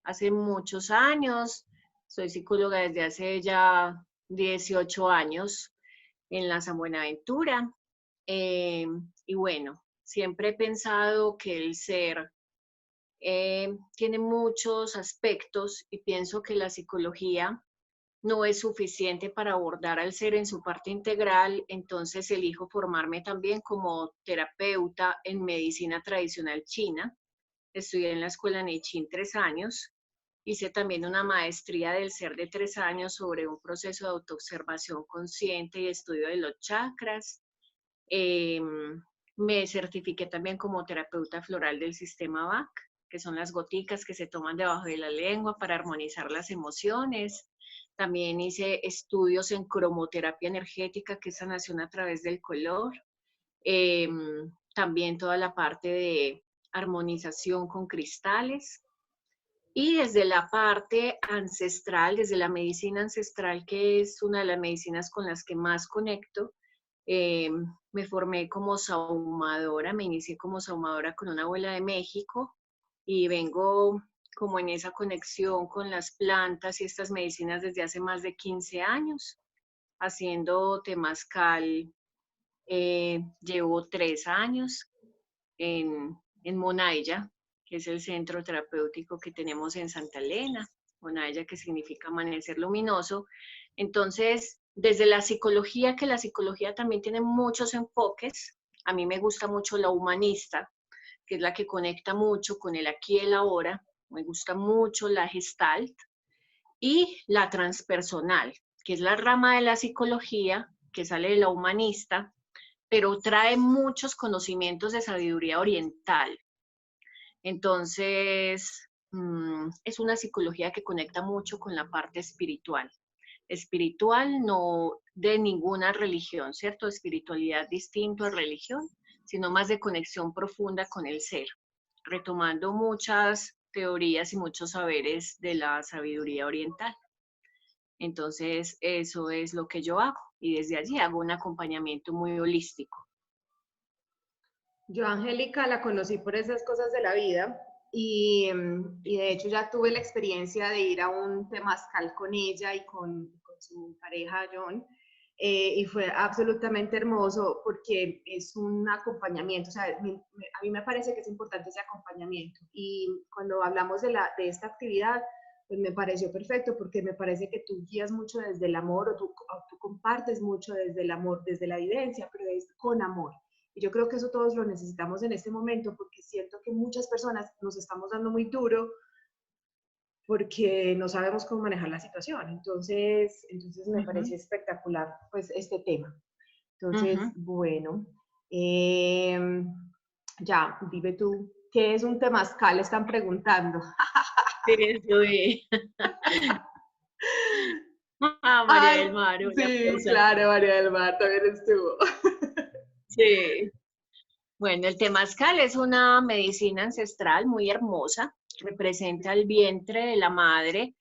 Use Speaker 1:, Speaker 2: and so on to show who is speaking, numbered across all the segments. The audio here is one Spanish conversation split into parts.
Speaker 1: hace muchos años. Soy psicóloga desde hace ya 18 años en la San Buenaventura. Y bueno, siempre he pensado que el ser tiene muchos aspectos y pienso que la psicología no es suficiente para abordar al ser en su parte integral, entonces elijo formarme también como terapeuta en medicina tradicional china. Estudié en la escuela Neichin 3 años. Hice también una maestría del ser de 3 años sobre un proceso de autoobservación consciente y estudio de los chakras. Eh, Me certifiqué también como terapeuta floral del sistema BAC, que son las goticas que se toman debajo de la lengua para armonizar las emociones. También hice estudios en cromoterapia energética, que es sanación a través del color. Eh, También toda la parte de armonización con cristales. Y desde la parte ancestral, desde la medicina ancestral, que es una de las medicinas con las que más conecto, eh, me formé como sahumadora, me inicié como sahumadora con una abuela de México y vengo como en esa conexión con las plantas y estas medicinas desde hace más de 15 años, haciendo temazcal. Llevo 3 años en Monaya, que es el centro terapéutico que tenemos en Santa Elena. Monaya, que significa amanecer luminoso. Entonces, desde la psicología, que la psicología también tiene muchos enfoques, a mí me gusta mucho la humanista, que es la que conecta mucho con el aquí y el ahora. Me gusta mucho la Gestalt y la transpersonal, que es la rama de la psicología que sale de la humanista, pero trae muchos conocimientos de sabiduría oriental. Entonces, es una psicología que conecta mucho con la parte espiritual. Espiritual no de ninguna religión, ¿cierto? Espiritualidad distinto a religión, sino más de conexión profunda con el ser, retomando muchas teorías y muchos saberes de la sabiduría oriental. Entonces, eso es lo que yo hago y desde allí hago un acompañamiento muy holístico.
Speaker 2: Yo a Angélica la conocí por esas cosas de la vida y de hecho ya tuve la experiencia de ir a un temazcal con ella y con su pareja John, y fue absolutamente hermoso porque es un acompañamiento, o sea, a mí me parece que es importante ese acompañamiento y cuando hablamos de esta actividad, pues me pareció perfecto porque me parece que tú guías mucho desde el amor o tú compartes mucho desde el amor, desde la vivencia, pero es con amor. Y yo creo que eso todos lo necesitamos en este momento porque siento que muchas personas nos estamos dando muy duro porque no sabemos cómo manejar la situación. Entonces me parece espectacular pues este tema. Entonces, bueno, eh, ya, dime tú, ¿qué es un temazcal? Están preguntando.
Speaker 1: Eso es. Ah, María
Speaker 2: Ay,
Speaker 1: del Mar, una
Speaker 2: sí,
Speaker 1: cosa.
Speaker 2: claro, María del Mar también estuvo.
Speaker 1: Sí. Bueno, el temazcal es una medicina ancestral muy hermosa, representa el vientre de la madre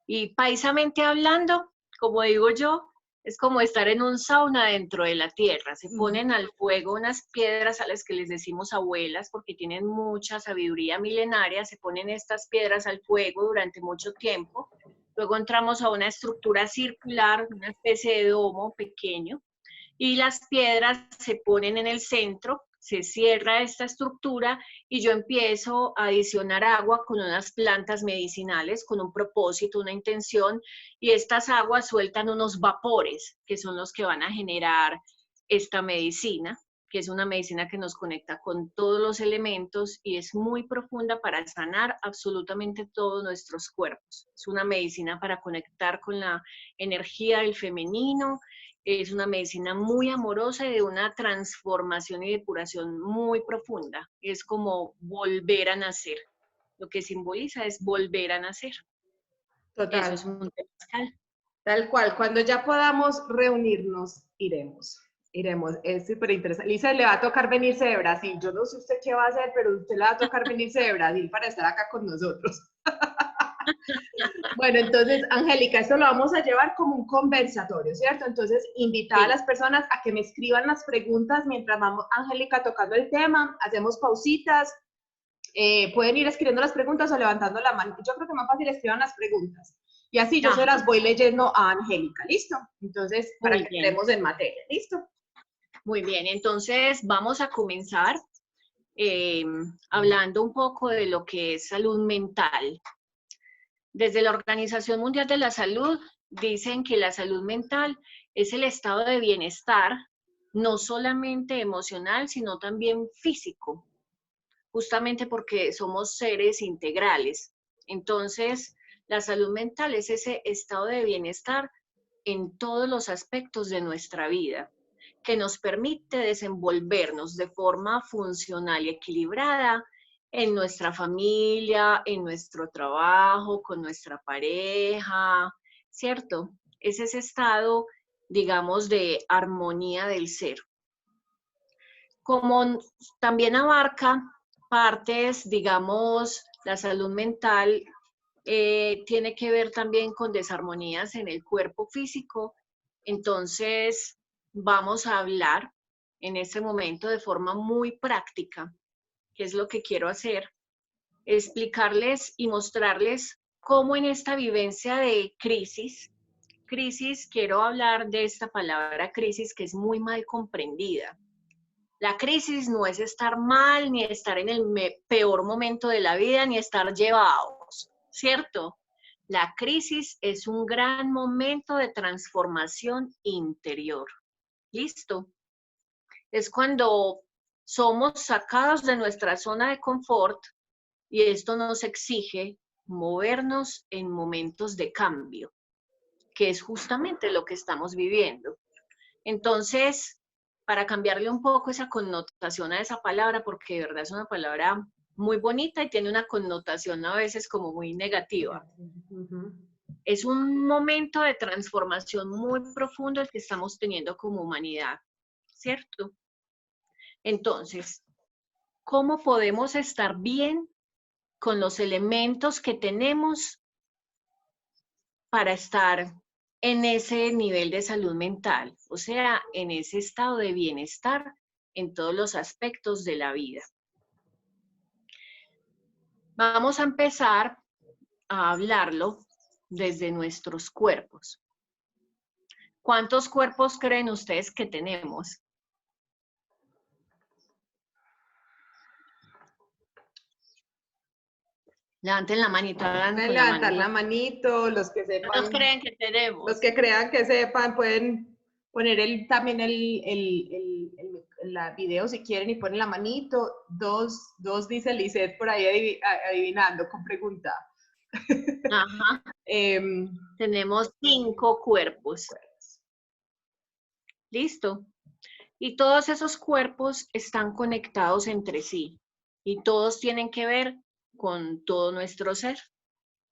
Speaker 1: y paisamente hablando, como digo yo, es como estar en un sauna dentro de la tierra. Se ponen al fuego unas piedras a las que les decimos abuelas porque tienen mucha sabiduría milenaria, se ponen estas piedras al fuego durante mucho tiempo. Luego entramos a una estructura circular, una especie de domo pequeño, y las piedras se ponen en el centro, se cierra esta estructura y yo empiezo a adicionar agua con unas plantas medicinales, con un propósito, una intención, y estas aguas sueltan unos vapores que son los que van a generar esta medicina, que es una medicina que nos conecta con todos los elementos y es muy profunda para sanar absolutamente todos nuestros cuerpos. Es una medicina para conectar con la energía del femenino, es una medicina muy amorosa y de una transformación y depuración muy profunda. Es como volver a nacer. Lo que simboliza es volver a nacer. Eso
Speaker 2: Total,
Speaker 1: es un temazcal.
Speaker 2: tal cual. Cuando ya podamos reunirnos, iremos. Iremos, es súper interesante. Lisa, le va a tocar venirse de Brasil. Yo no sé usted qué va a hacer, pero usted le va a tocar venirse de Brasil para estar acá con nosotros. Bueno, entonces, Angélica, esto lo vamos a llevar como un conversatorio, ¿cierto? Entonces, invitar a
Speaker 1: Sí.
Speaker 2: las personas a que me escriban las preguntas mientras vamos, Angélica, tocando el tema, hacemos pausitas pueden ir escribiendo las preguntas o levantando la mano. Yo creo que más fácil escriban las preguntas. Y así yo se las voy leyendo a Angélica, ¿listo? Entonces, para que entremos en materia, ¿listo?
Speaker 1: Muy bien, entonces vamos a comenzar hablando un poco de lo que es salud mental. Desde la Organización Mundial de la Salud dicen que la salud mental es el estado de bienestar, no solamente emocional, sino también físico, justamente porque somos seres integrales. Entonces, la salud mental es ese estado de bienestar en todos los aspectos de nuestra vida, que nos permite desenvolvernos de forma funcional y equilibrada en nuestra familia, en nuestro trabajo, con nuestra pareja, ¿cierto? Es ese estado, digamos, de armonía del ser. Como también abarca partes, digamos, la salud mental tiene que ver también con desarmonías en el cuerpo físico, entonces vamos a hablar en este momento de forma muy práctica, qué es lo que quiero hacer, explicarles y mostrarles cómo en esta vivencia de crisis, quiero hablar de esta palabra crisis que es muy mal comprendida. La crisis no es estar mal, ni estar en el peor momento de la vida, ni estar llevados, ¿cierto? La crisis es un gran momento de transformación interior. ¿Listo? Es cuando somos sacados de nuestra zona de confort y esto nos exige movernos en momentos de cambio, que es justamente lo que estamos viviendo. Entonces, para cambiarle un poco esa connotación a esa palabra, porque de verdad es una palabra muy bonita y tiene una connotación a veces como muy negativa. Es un momento de transformación muy profundo el que estamos teniendo como humanidad, ¿cierto? Entonces, ¿cómo podemos estar bien con los elementos que tenemos para estar en ese nivel de salud mental, o sea, en ese estado de bienestar en todos los aspectos de la vida? Vamos a empezar a hablarlo desde nuestros cuerpos. ¿Cuántos cuerpos creen ustedes que tenemos? Levanten la manito, hagan con la
Speaker 2: Levantar
Speaker 1: mano.
Speaker 2: la manito, los que sepan.
Speaker 1: ¿Cuántos creen que tenemos?
Speaker 2: Los que crean que sepan pueden poner también el video si quieren y ponen la manito. Dos dice Lisette por ahí adivinando con pregunta.
Speaker 1: Ajá. Tenemos 5 cuerpos. ¿Listo? Y todos esos cuerpos están conectados entre sí y todos tienen que ver con todo nuestro ser.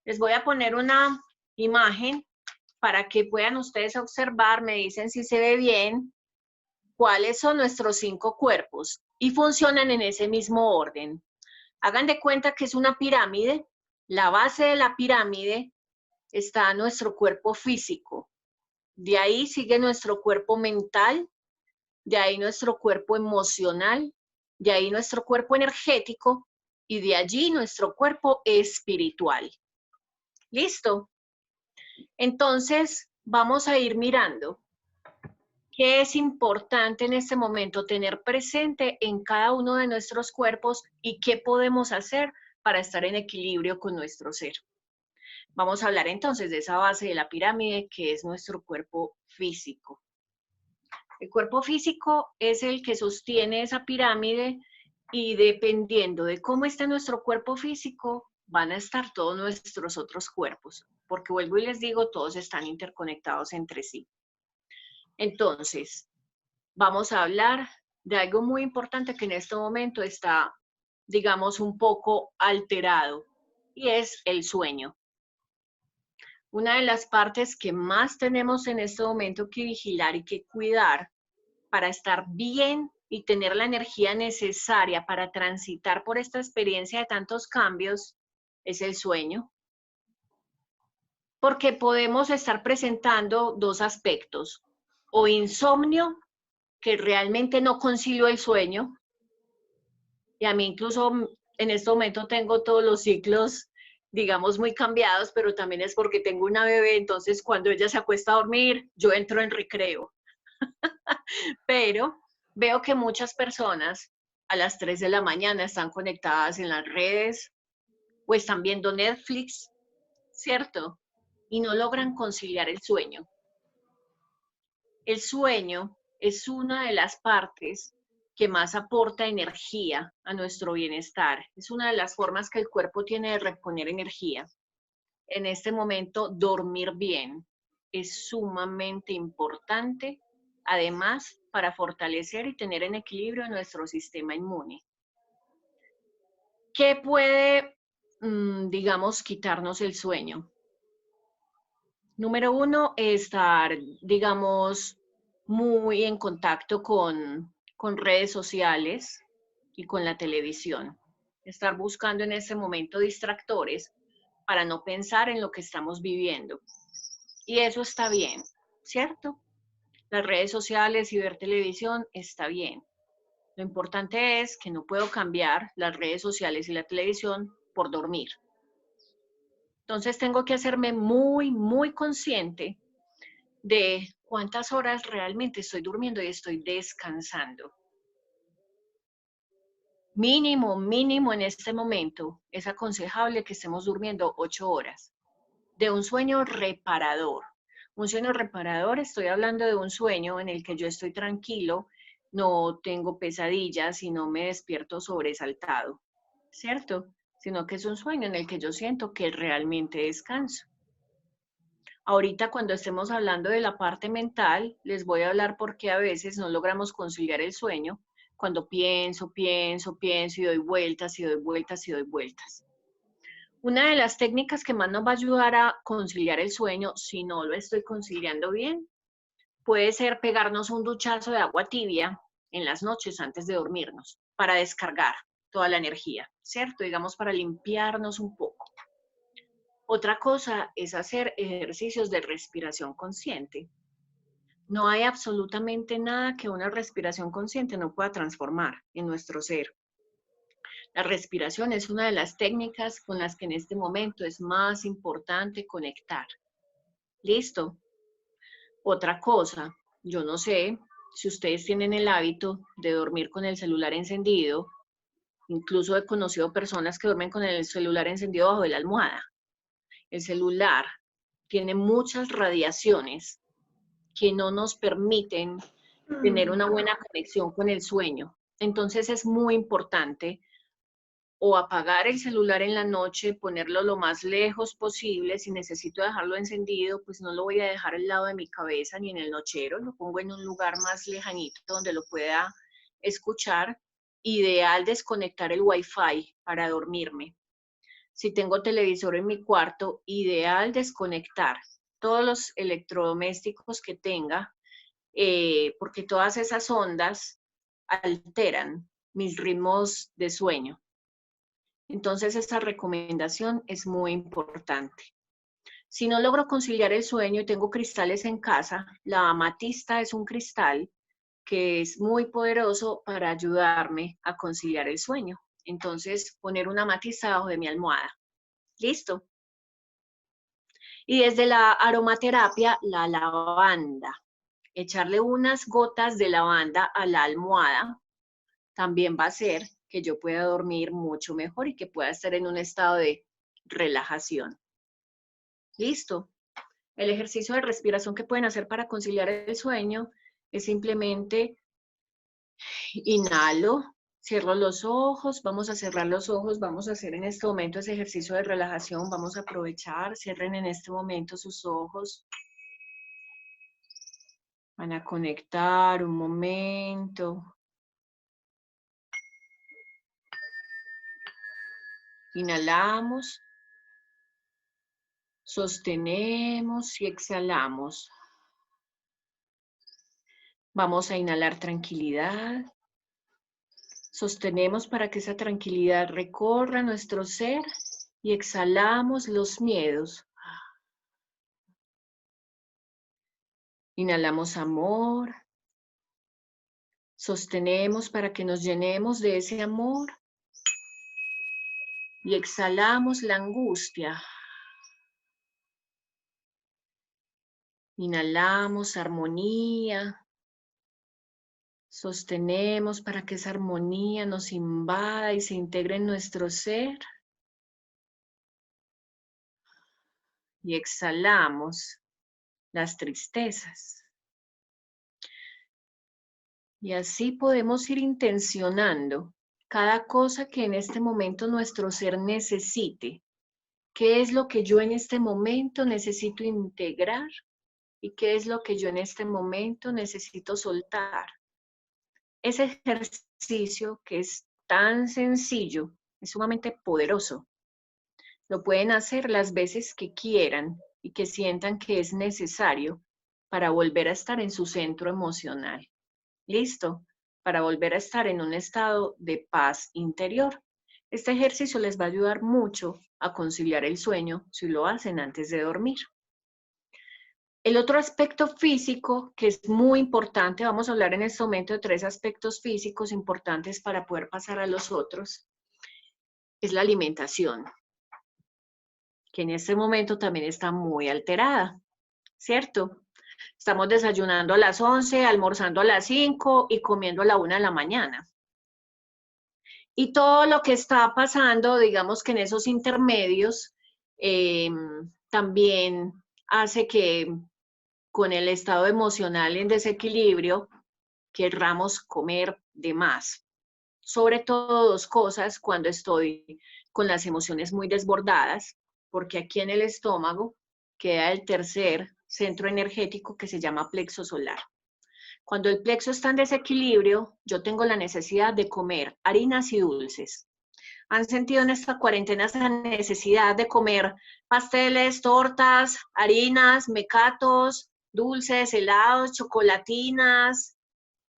Speaker 1: Les voy a poner una imagen para que puedan ustedes observar, me dicen si se ve bien, cuáles son nuestros 5 cuerpos y funcionan en ese mismo orden. Hagan de cuenta que es una pirámide, la base de la pirámide está nuestro cuerpo físico, de ahí sigue nuestro cuerpo mental, de ahí nuestro cuerpo emocional, de ahí nuestro cuerpo energético y de allí nuestro cuerpo espiritual. ¿Listo? Entonces, vamos a ir mirando qué es importante en este momento tener presente en cada uno de nuestros cuerpos y qué podemos hacer para estar en equilibrio con nuestro ser. Vamos a hablar entonces de esa base de la pirámide que es nuestro cuerpo físico. El cuerpo físico es el que sostiene esa pirámide y dependiendo de cómo está nuestro cuerpo físico, van a estar todos nuestros otros cuerpos, porque vuelvo y les digo, todos están interconectados entre sí. Entonces, vamos a hablar de algo muy importante que en este momento está, digamos, un poco alterado, y es el sueño. Una de las partes que más tenemos en este momento que vigilar y que cuidar para estar bien y tener la energía necesaria para transitar por esta experiencia de tantos cambios es el sueño. Porque podemos estar presentando 2 aspectos, o insomnio, que realmente no concilio el sueño, y a mí incluso en este momento tengo todos los ciclos, digamos, muy cambiados, pero también es porque tengo una bebé, entonces cuando ella se acuesta a dormir, yo entro en recreo. Pero veo que muchas personas a las 3 de la mañana están conectadas en las redes o están viendo Netflix, ¿cierto? Y no logran conciliar el sueño. El sueño es una de las partes que más aporta energía a nuestro bienestar. Es una de las formas que el cuerpo tiene de reponer energía. En este momento, dormir bien es sumamente importante, además, para fortalecer y tener en equilibrio nuestro sistema inmune. ¿Qué puede, digamos, quitarnos el sueño? Número uno, estar, digamos, muy en contacto con redes sociales y con la televisión. Estar buscando en este momento distractores para no pensar en lo que estamos viviendo. Y eso está bien, ¿cierto? Las redes sociales y ver televisión está bien. Lo importante es que no puedo cambiar las redes sociales y la televisión por dormir. Entonces tengo que hacerme muy, muy consciente de cuántas horas realmente estoy durmiendo y estoy descansando. Mínimo, mínimo en este momento es aconsejable que estemos durmiendo 8 horas de un sueño reparador. Un sueño reparador, estoy hablando de un sueño en el que yo estoy tranquilo, no tengo pesadillas y no me despierto sobresaltado, ¿cierto? Sino que es un sueño en el que yo siento que realmente descanso. Ahorita cuando estemos hablando de la parte mental, les voy a hablar por qué a veces no logramos conciliar el sueño cuando pienso y doy vueltas y doy vueltas y doy vueltas. Una de las técnicas que más nos va a ayudar a conciliar el sueño, si no lo estoy conciliando bien, puede ser pegarnos un duchazo de agua tibia en las noches antes de dormirnos para descargar toda la energía, ¿cierto? Digamos, para limpiarnos un poco. Otra cosa es hacer ejercicios de respiración consciente. No hay absolutamente nada que una respiración consciente no pueda transformar en nuestro ser. La respiración es una de las técnicas con las que en este momento es más importante conectar. ¿Listo? Otra cosa, yo no sé si ustedes tienen el hábito de dormir con el celular encendido. Incluso he conocido personas que duermen con el celular encendido bajo la almohada. El celular tiene muchas radiaciones que no nos permiten tener una buena conexión con el sueño. Entonces es muy importante o apagar el celular en la noche, ponerlo lo más lejos posible. Si necesito dejarlo encendido, pues no lo voy a dejar al lado de mi cabeza ni en el nochero, lo pongo en un lugar más lejanito donde lo pueda escuchar. Ideal desconectar el Wi-Fi para dormirme. Si tengo televisor en mi cuarto, ideal desconectar todos los electrodomésticos que tenga, porque todas esas ondas alteran mis ritmos de sueño. Entonces, esta recomendación es muy importante. Si no logro conciliar el sueño y tengo cristales en casa, la amatista es un cristal que es muy poderoso para ayudarme a conciliar el sueño. Entonces, poner una amatista debajo de mi almohada. ¿Listo? Y desde la aromaterapia, la lavanda. Echarle unas gotas de lavanda a la almohada también va a hacer que yo pueda dormir mucho mejor y que pueda estar en un estado de relajación. Listo. El ejercicio de respiración que pueden hacer para conciliar el sueño es simplemente inhalo, cierro los ojos, vamos a cerrar los ojos, vamos a hacer en este momento ese ejercicio de relajación, vamos a aprovechar, cierren en este momento sus ojos. Van a conectar un momento. Inhalamos, sostenemos y exhalamos. Vamos a inhalar tranquilidad. Sostenemos para que esa tranquilidad recorra nuestro ser y exhalamos los miedos. Inhalamos amor. Sostenemos para que nos llenemos de ese amor. Y exhalamos la angustia. Inhalamos armonía. Sostenemos para que esa armonía nos invada y se integre en nuestro ser. Y exhalamos las tristezas. Y así podemos ir intencionando cada cosa que en este momento nuestro ser necesite. ¿Qué es lo que yo en este momento necesito integrar? ¿Y qué es lo que yo en este momento necesito soltar? Ese ejercicio que es tan sencillo, es sumamente poderoso. Lo pueden hacer las veces que quieran y que sientan que es necesario para volver a estar en su centro emocional. ¿Listo? Para volver a estar en un estado de paz interior. Este ejercicio les va a ayudar mucho a conciliar el sueño si lo hacen antes de dormir. El otro aspecto físico que es muy importante, vamos a hablar en este momento de 3 aspectos físicos importantes para poder pasar a los otros, es la alimentación, que en este momento también está muy alterada, ¿cierto? Estamos desayunando a las 11, almorzando a las 5 y comiendo a la 1 de la mañana. Y todo lo que está pasando, digamos que en esos intermedios, también hace que con el estado emocional en desequilibrio, querramos comer de más. Sobre todo 2 cosas cuando estoy con las emociones muy desbordadas, porque aquí en el estómago queda el tercer centro energético que se llama plexo solar. Cuando el plexo está en desequilibrio, yo tengo la necesidad de comer harinas y dulces. ¿Han sentido en esta cuarentena esa necesidad de comer pasteles, tortas, harinas, mecatos, dulces, helados, chocolatinas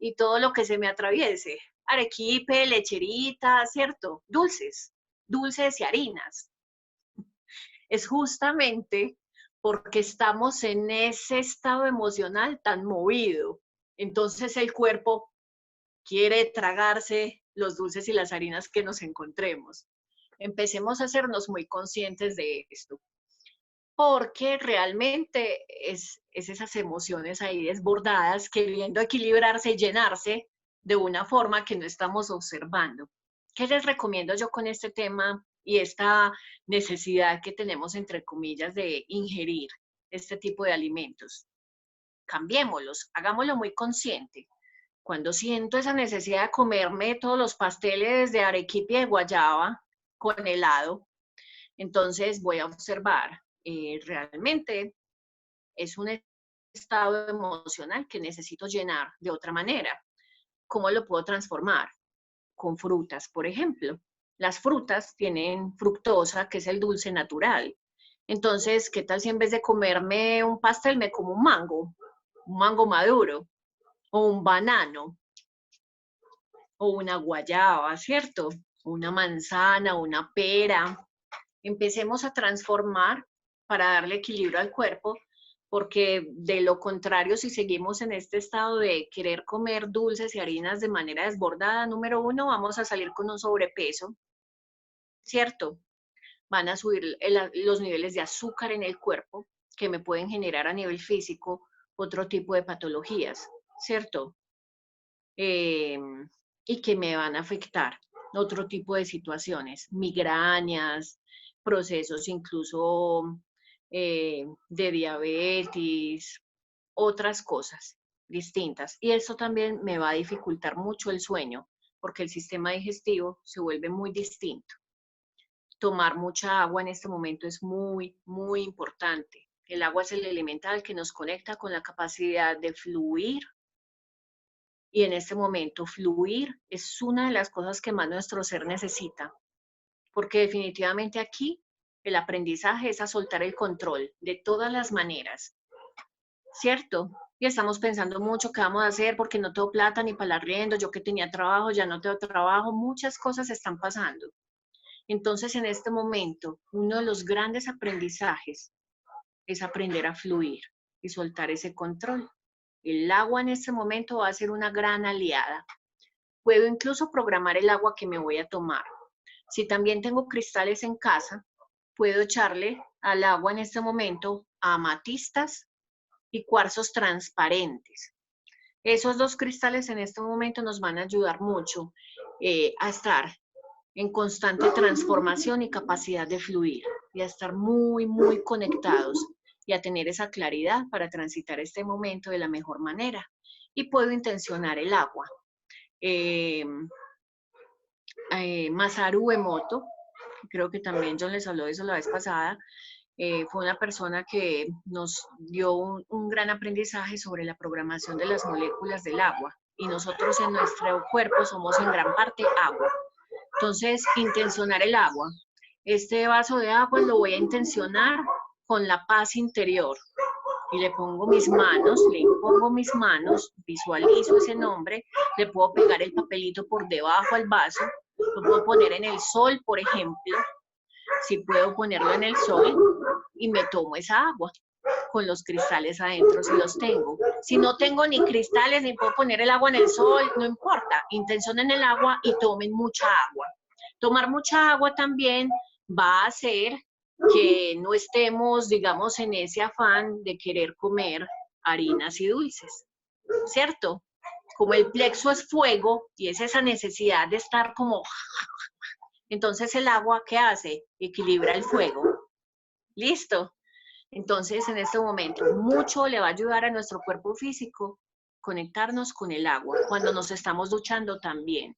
Speaker 1: y todo lo que se me atraviese? Arequipe, lecherita, ¿cierto? Dulces, dulces y harinas. Es justamente porque estamos en ese estado emocional tan movido. Entonces el cuerpo quiere tragarse los dulces y las harinas que nos encontremos. Empecemos a hacernos muy conscientes de esto, porque realmente es esas emociones ahí desbordadas, queriendo equilibrarse y llenarse de una forma que no estamos observando. ¿Qué les recomiendo yo con este tema y esta necesidad que tenemos, entre comillas, de ingerir este tipo de alimentos? Cambiémoslos, hagámoslo muy consciente. Cuando siento esa necesidad de comerme todos los pasteles de arequipe y de guayaba con helado, entonces voy a observar, realmente es un estado emocional que necesito llenar de otra manera. ¿Cómo lo puedo transformar? Con frutas, por ejemplo. Las frutas tienen fructosa, que es el dulce natural. Entonces, ¿qué tal si en vez de comerme un pastel me como un mango maduro o un banano? O una guayaba, ¿cierto? Una manzana, una pera. Empecemos a transformar para darle equilibrio al cuerpo, porque de lo contrario, si seguimos en este estado de querer comer dulces y harinas de manera desbordada, número 1, vamos a salir con un sobrepeso, ¿cierto? Van a subir los niveles de azúcar en el cuerpo, que me pueden generar a nivel físico otro tipo de patologías, ¿cierto? eh, y que me van a afectar otro tipo de situaciones, migrañas, procesos incluso de diabetes, otras cosas distintas. Y eso también me va a dificultar mucho el sueño, porque el sistema digestivo se vuelve muy distinto. Tomar mucha agua en este momento es muy, muy importante. El agua es el elemental que nos conecta con la capacidad de fluir. Y en este momento, fluir es una de las cosas que más nuestro ser necesita, porque definitivamente aquí el aprendizaje es a soltar el control de todas las maneras, ¿cierto? Y estamos pensando mucho qué vamos a hacer porque no tengo plata ni para el arriendo, yo que tenía trabajo, ya no tengo trabajo, muchas cosas están pasando. Entonces, en este momento, uno de los grandes aprendizajes es aprender a fluir y soltar ese control. El agua en este momento va a ser una gran aliada. Puedo incluso programar el agua que me voy a tomar. Si también tengo cristales en casa, puedo echarle al agua en este momento amatistas y cuarzos transparentes. Esos dos cristales en este momento nos van a ayudar mucho a estar en constante transformación y capacidad de fluir y a estar muy, muy conectados y a tener esa claridad para transitar este momento de la mejor manera. Y puedo intencionar el agua. Masaru Emoto, creo que también John les habló de eso la vez pasada, fue una persona que nos dio un gran aprendizaje sobre la programación de las moléculas del agua, y nosotros en nuestro cuerpo somos en gran parte agua. Entonces, intencionar el agua. Este vaso de agua lo voy a intencionar con la paz interior, y le pongo mis manos, le impongo mis manos, visualizo ese nombre, le puedo pegar el papelito por debajo al vaso, lo puedo poner en el sol, por ejemplo, si puedo ponerlo en el sol, y me tomo esa agua con los cristales adentro, si los tengo. Si no tengo ni cristales, ni puedo poner el agua en el sol, no importa, intencionen el agua y tomen mucha agua. Tomar mucha agua también va a hacer que no estemos, digamos, en ese afán de querer comer harinas y dulces, ¿cierto? Como el plexo es fuego y es esa necesidad de estar como... Entonces el agua, ¿qué hace? Equilibra el fuego. ¿Listo? Entonces, en este momento, mucho le va a ayudar a nuestro cuerpo físico conectarnos con el agua. Cuando nos estamos duchando también.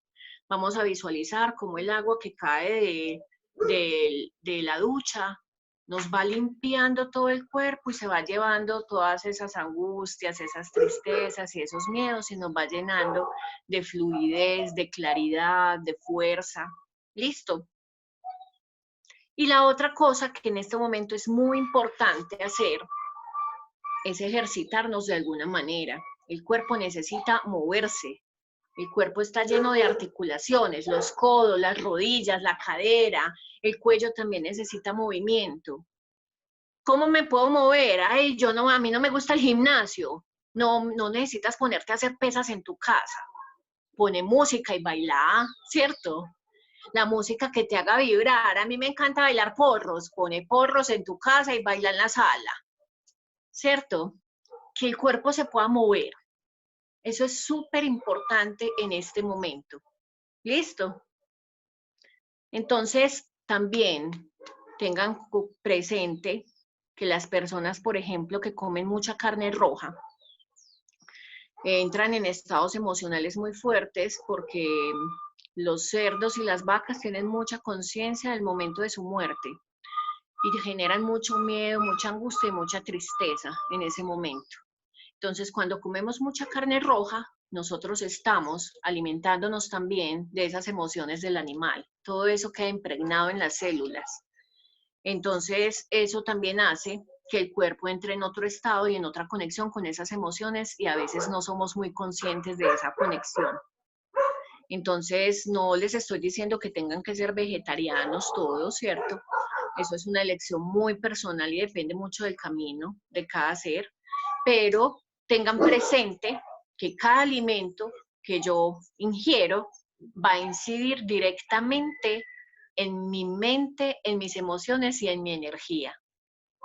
Speaker 1: Vamos a visualizar cómo el agua que cae de la ducha nos va limpiando todo el cuerpo y se va llevando todas esas angustias, esas tristezas y esos miedos, y nos va llenando de fluidez, de claridad, de fuerza. ¿Listo? Y la otra cosa que en este momento es muy importante hacer es ejercitarnos de alguna manera. El cuerpo necesita moverse. El cuerpo está lleno de articulaciones, los codos, las rodillas, la cadera, el cuello también necesita movimiento. ¿Cómo me puedo mover? Ay, a mí no me gusta el gimnasio. No necesitas ponerte a hacer pesas en tu casa. Pone música y baila, ¿cierto? La música que te haga vibrar. A mí me encanta bailar porros. Pone porros en tu casa y baila en la sala, ¿cierto? Que el cuerpo se pueda mover. Eso es súper importante en este momento. ¿Listo? Entonces, también tengan presente que las personas, por ejemplo, que comen mucha carne roja, entran en estados emocionales muy fuertes porque los cerdos y las vacas tienen mucha conciencia del momento de su muerte y generan mucho miedo, mucha angustia y mucha tristeza en ese momento. Entonces, cuando comemos mucha carne roja, nosotros estamos alimentándonos también de esas emociones del animal. Todo eso queda impregnado en las células. Entonces, eso también hace que el cuerpo entre en otro estado y en otra conexión con esas emociones, y a veces no somos muy conscientes de esa conexión. Entonces, no les estoy diciendo que tengan que ser vegetarianos todos, ¿cierto? Eso es una elección muy personal y depende mucho del camino de cada ser, pero tengan presente que cada alimento que yo ingiero va a incidir directamente en mi mente, en mis emociones y en mi energía.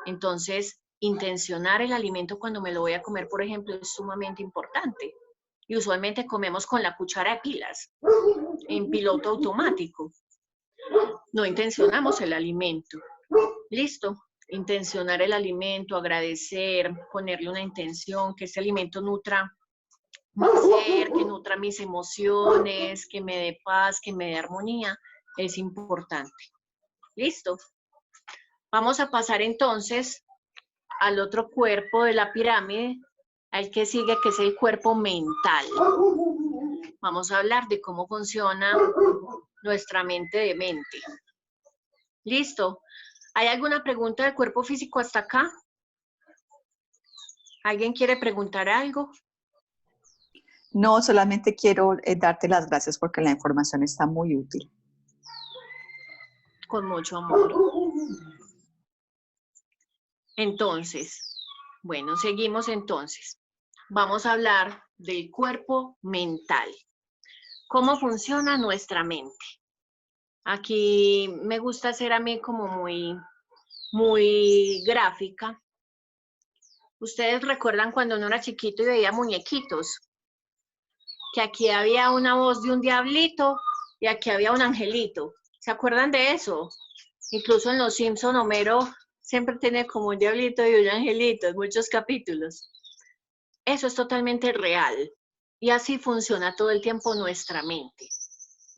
Speaker 1: Entonces, intencionar el alimento cuando me lo voy a comer, por ejemplo, es sumamente importante. Y usualmente comemos con la cuchara de pilas, en piloto automático. No intencionamos el alimento. ¿Listo? Intencionar el alimento, agradecer, ponerle una intención, que ese alimento nutra mi ser, que nutra mis emociones, que me dé paz, que me dé armonía, es importante. ¿Listo? Vamos a pasar entonces al otro cuerpo de la pirámide, al que sigue, que es el cuerpo mental. Vamos a hablar de cómo funciona nuestra mente de mente. ¿Listo? ¿Hay alguna pregunta del cuerpo físico hasta acá? ¿Alguien quiere preguntar algo?
Speaker 3: No, solamente quiero darte las gracias porque la información está muy útil.
Speaker 1: Con mucho amor. Entonces, bueno, seguimos entonces. Vamos a hablar del cuerpo mental. ¿Cómo funciona nuestra mente? Aquí me gusta ser a mí como muy gráfica. Ustedes recuerdan cuando uno era chiquito y veía muñequitos, que aquí había una voz de un diablito y aquí había un angelito. ¿Se acuerdan de eso? Incluso en Los Simpson, Homero siempre tiene como un diablito y un angelito en muchos capítulos. Eso es totalmente real y así funciona todo el tiempo nuestra mente.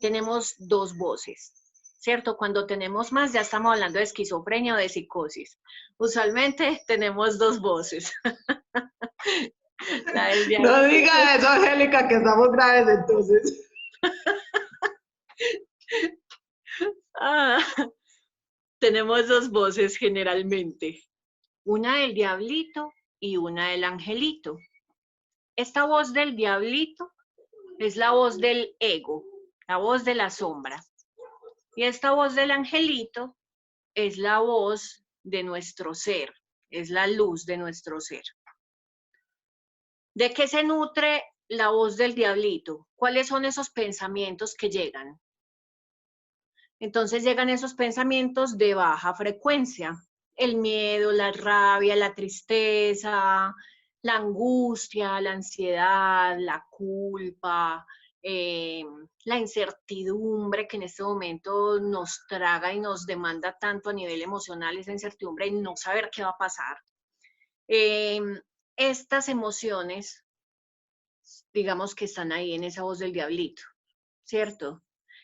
Speaker 1: Tenemos dos voces, ¿cierto? Cuando tenemos más ya estamos hablando de esquizofrenia o de psicosis. Usualmente tenemos dos voces. La del
Speaker 2: No
Speaker 1: diablito.
Speaker 2: diga eso, Angélica, que estamos graves entonces.
Speaker 1: Ah, tenemos dos voces generalmente, una del diablito y una del angelito. Esta voz del diablito es la voz del ego, la voz de la sombra. Y esta voz del angelito es la voz de nuestro ser, es la luz de nuestro ser. ¿De qué se nutre la voz del diablito? ¿Cuáles son esos pensamientos que llegan? Entonces llegan esos pensamientos de baja frecuencia, el miedo, la rabia, la tristeza, la angustia, la ansiedad, la culpa, la incertidumbre que en este momento nos traga y nos demanda tanto a nivel emocional, esa incertidumbre y no saber qué va a pasar. Estas emociones, digamos que están ahí en esa voz del diablito, ¿cierto?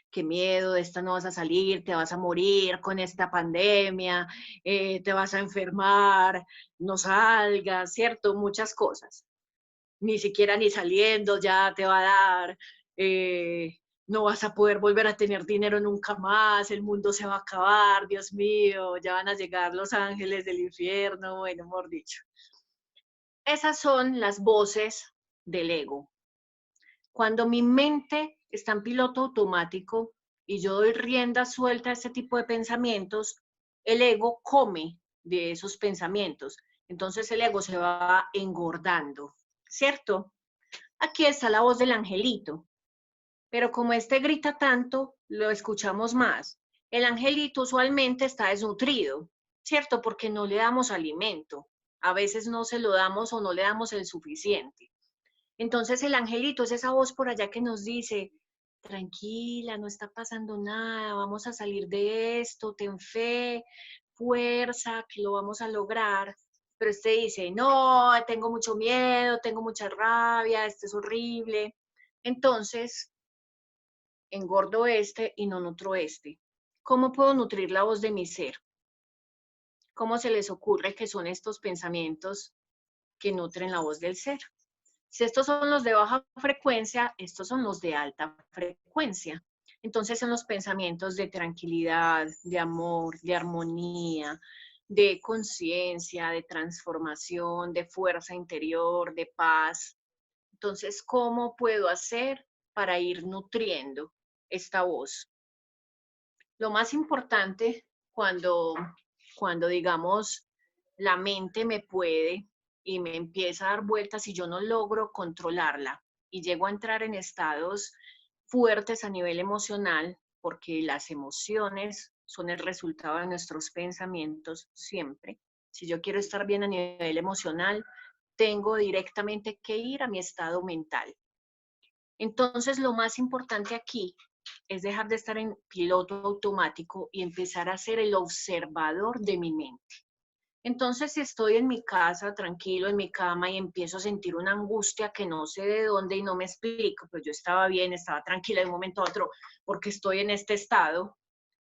Speaker 1: Qué miedo, de esta no vas a salir, te vas a morir con esta pandemia, te vas a enfermar, no salgas, ¿cierto? Muchas cosas. Ni siquiera ni saliendo ya te va a dar, no vas a poder volver a tener dinero nunca más, el mundo se va a acabar, Dios mío, ya van a llegar los ángeles del infierno, bueno, mejor dicho. Esas son las voces del ego. Cuando mi mente está en piloto automático y yo doy rienda suelta a ese tipo de pensamientos, el ego come de esos pensamientos. Entonces el ego se va engordando, ¿cierto? Aquí está la voz del angelito, pero como este grita tanto, lo escuchamos más. El angelito usualmente está desnutrido, ¿cierto? Porque no le damos alimento. A veces no se lo damos o no le damos el suficiente. Entonces el angelito es esa voz por allá que nos dice, tranquila, no está pasando nada, vamos a salir de esto, ten fe, fuerza, que lo vamos a lograr. Pero este dice, no, tengo mucho miedo, tengo mucha rabia, esto es horrible. Entonces, engordo este y no nutro este. ¿Cómo puedo nutrir la voz de mi ser? ¿Cómo se les ocurre que son estos pensamientos que nutren la voz del ser? Si estos son los de baja frecuencia, estos son los de alta frecuencia. Entonces son los pensamientos de tranquilidad, de amor, de armonía, de conciencia, de transformación, de fuerza interior, de paz. Entonces, ¿cómo puedo hacer para ir nutriendo esta voz? Lo más importante cuando digamos, la mente me puede y me empieza a dar vueltas y yo no logro controlarla y llego a entrar en estados fuertes a nivel emocional, porque las emociones son el resultado de nuestros pensamientos siempre. Si yo quiero estar bien a nivel emocional, tengo directamente que ir a mi estado mental. Entonces, lo más importante aquí es dejar de estar en piloto automático y empezar a ser el observador de mi mente. Entonces, si estoy en mi casa, tranquilo, en mi cama y empiezo a sentir una angustia que no sé de dónde y no me explico, pues yo estaba bien, estaba tranquila de un momento a otro porque estoy en este estado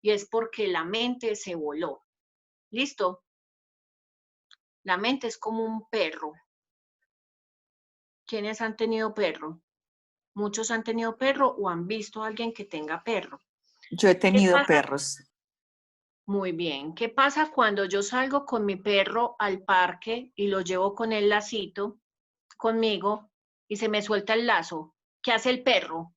Speaker 1: y es porque la mente se voló. ¿Listo? La mente es como un perro. ¿Quiénes han tenido perro? Muchos han tenido perro o han visto a alguien que tenga perro.
Speaker 3: Yo he
Speaker 1: ¿Qué
Speaker 3: tenido
Speaker 1: pasa?
Speaker 3: perros.
Speaker 1: Muy bien. ¿Qué pasa cuando yo salgo con mi perro al parque y lo llevo con el lacito conmigo y se me suelta el lazo? ¿Qué hace el perro?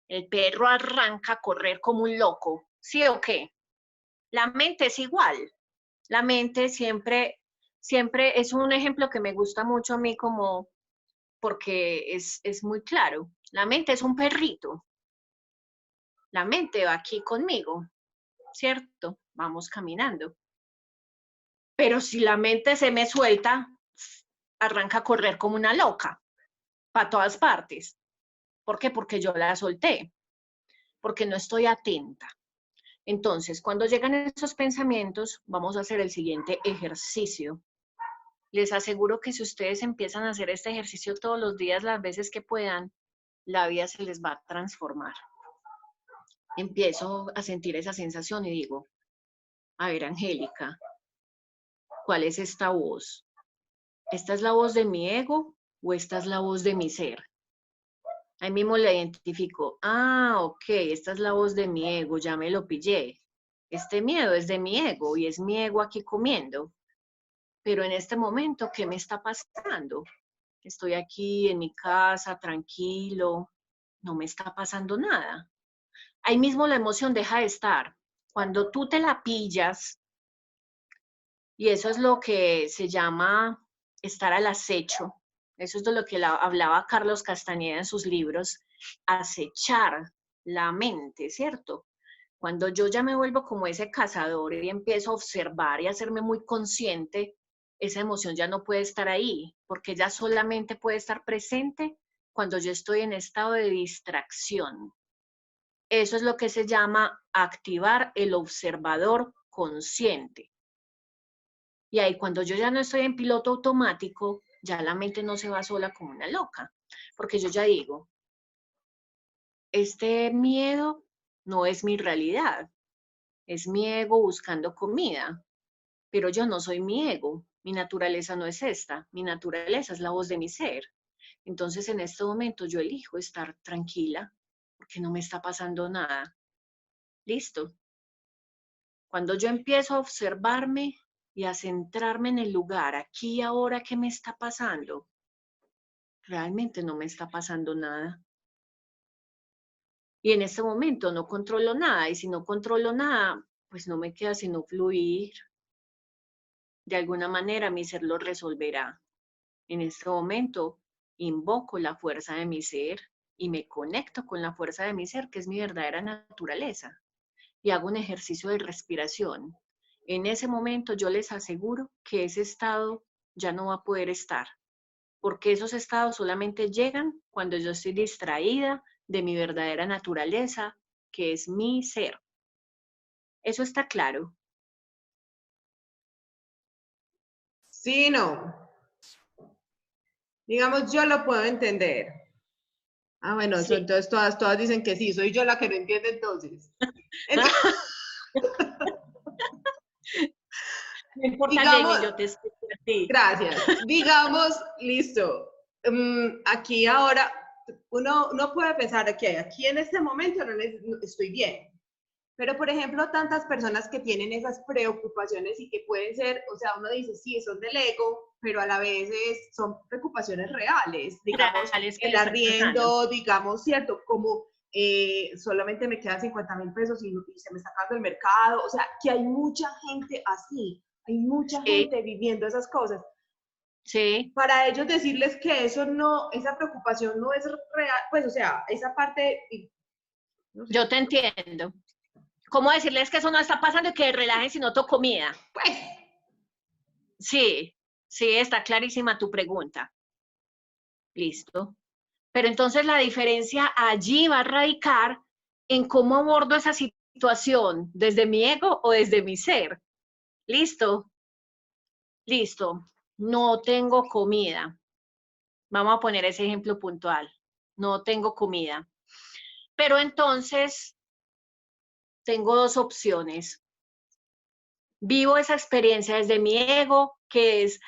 Speaker 1: El perro arranca a correr como un loco. ¿Sí o qué? La mente es igual. La mente siempre es un ejemplo que me gusta mucho a mí como porque es muy claro. La mente es un perrito. La mente va aquí conmigo, ¿cierto? Vamos caminando. Pero si la mente se me suelta, arranca a correr como una loca, para todas partes. ¿Por qué? Porque yo la solté, porque no estoy atenta. Entonces, cuando llegan esos pensamientos, vamos a hacer el siguiente ejercicio. Les aseguro que si ustedes empiezan a hacer este ejercicio todos los días, las veces que puedan, la vida se les va a transformar. Empiezo a sentir esa sensación y digo, a ver, Angélica, ¿cuál es esta voz? ¿Esta es la voz de mi ego o esta es la voz de mi ser? Ahí mismo la identifico. Ah, ok, esta es la voz de mi ego, ya me lo pillé. Este miedo es de mi ego y es mi ego aquí comiendo. Pero en este momento, ¿qué me está pasando? Estoy aquí en mi casa, tranquilo, no me está pasando nada. Ahí mismo la emoción deja de estar. Cuando tú te la pillas, y eso es lo que se llama estar al acecho, eso es de lo que hablaba Carlos Castañeda en sus libros, acechar la mente, ¿cierto? Cuando yo ya me vuelvo como ese cazador y empiezo a observar y a hacerme muy consciente, esa emoción ya no puede estar ahí, porque ya solamente puede estar presente cuando yo estoy en estado de distracción. Eso es lo que se llama activar el observador consciente. Y ahí cuando yo ya no estoy en piloto automático, ya la mente no se va sola como una loca, porque yo ya digo, este miedo no es mi realidad, es mi ego buscando comida, pero yo no soy mi ego, mi naturaleza no es esta, mi naturaleza es la voz de mi ser. Entonces en este momento yo elijo estar tranquila porque no me está pasando nada. Listo. Cuando yo empiezo a observarme y a centrarme en el lugar, aquí y ahora, ¿qué me está pasando? Realmente no me está pasando nada. Y en este momento no controlo nada, y si no controlo nada, pues no me queda sino fluir. De alguna manera mi ser lo resolverá. En este momento invoco la fuerza de mi ser y me conecto con la fuerza de mi ser, que es mi verdadera naturaleza, y hago un ejercicio de respiración. En ese momento yo les aseguro que ese estado ya no va a poder estar, porque esos estados solamente llegan cuando yo estoy distraída de mi verdadera naturaleza, que es mi ser. ¿Eso está claro?
Speaker 2: Sí, no. Digamos, yo lo puedo entender. Ah, bueno,
Speaker 1: Sí.
Speaker 2: entonces todas dicen que sí, soy yo la que no entiende entonces. Entonces,
Speaker 1: No importa,
Speaker 2: digamos,
Speaker 1: Jamie, yo te escucho a ti.
Speaker 2: gracias. Digamos, listo. Aquí ahora, uno puede pensar que aquí en este momento no estoy bien. Pero, por ejemplo, tantas personas que tienen esas preocupaciones y que pueden ser, o sea, uno dice, sí, son del ego, pero a la vez son preocupaciones reales, digamos,
Speaker 1: Reales que
Speaker 2: el
Speaker 1: le están pasando.
Speaker 2: arriendo, digamos, ¿cierto? Como solamente me quedan 50.000 pesos y se me está acabando el mercado, o sea, que hay mucha gente así, hay mucha
Speaker 1: Sí,
Speaker 2: gente viviendo esas cosas.
Speaker 1: sí,
Speaker 2: Para ellos decirles que eso no, esa preocupación no es real, pues, o sea, esa parte, no sé,
Speaker 1: yo te entiendo. ¿Cómo decirles que eso no está pasando y que relajen si no toco comida?
Speaker 2: pues,
Speaker 1: Sí, sí, está clarísima tu pregunta. Listo. Pero entonces la diferencia allí va a radicar en cómo abordo esa situación, desde mi ego o desde mi ser. Listo, listo. No tengo comida. Vamos a poner ese ejemplo puntual. No tengo comida. Pero entonces tengo dos opciones. Vivo esa experiencia desde mi ego, que es,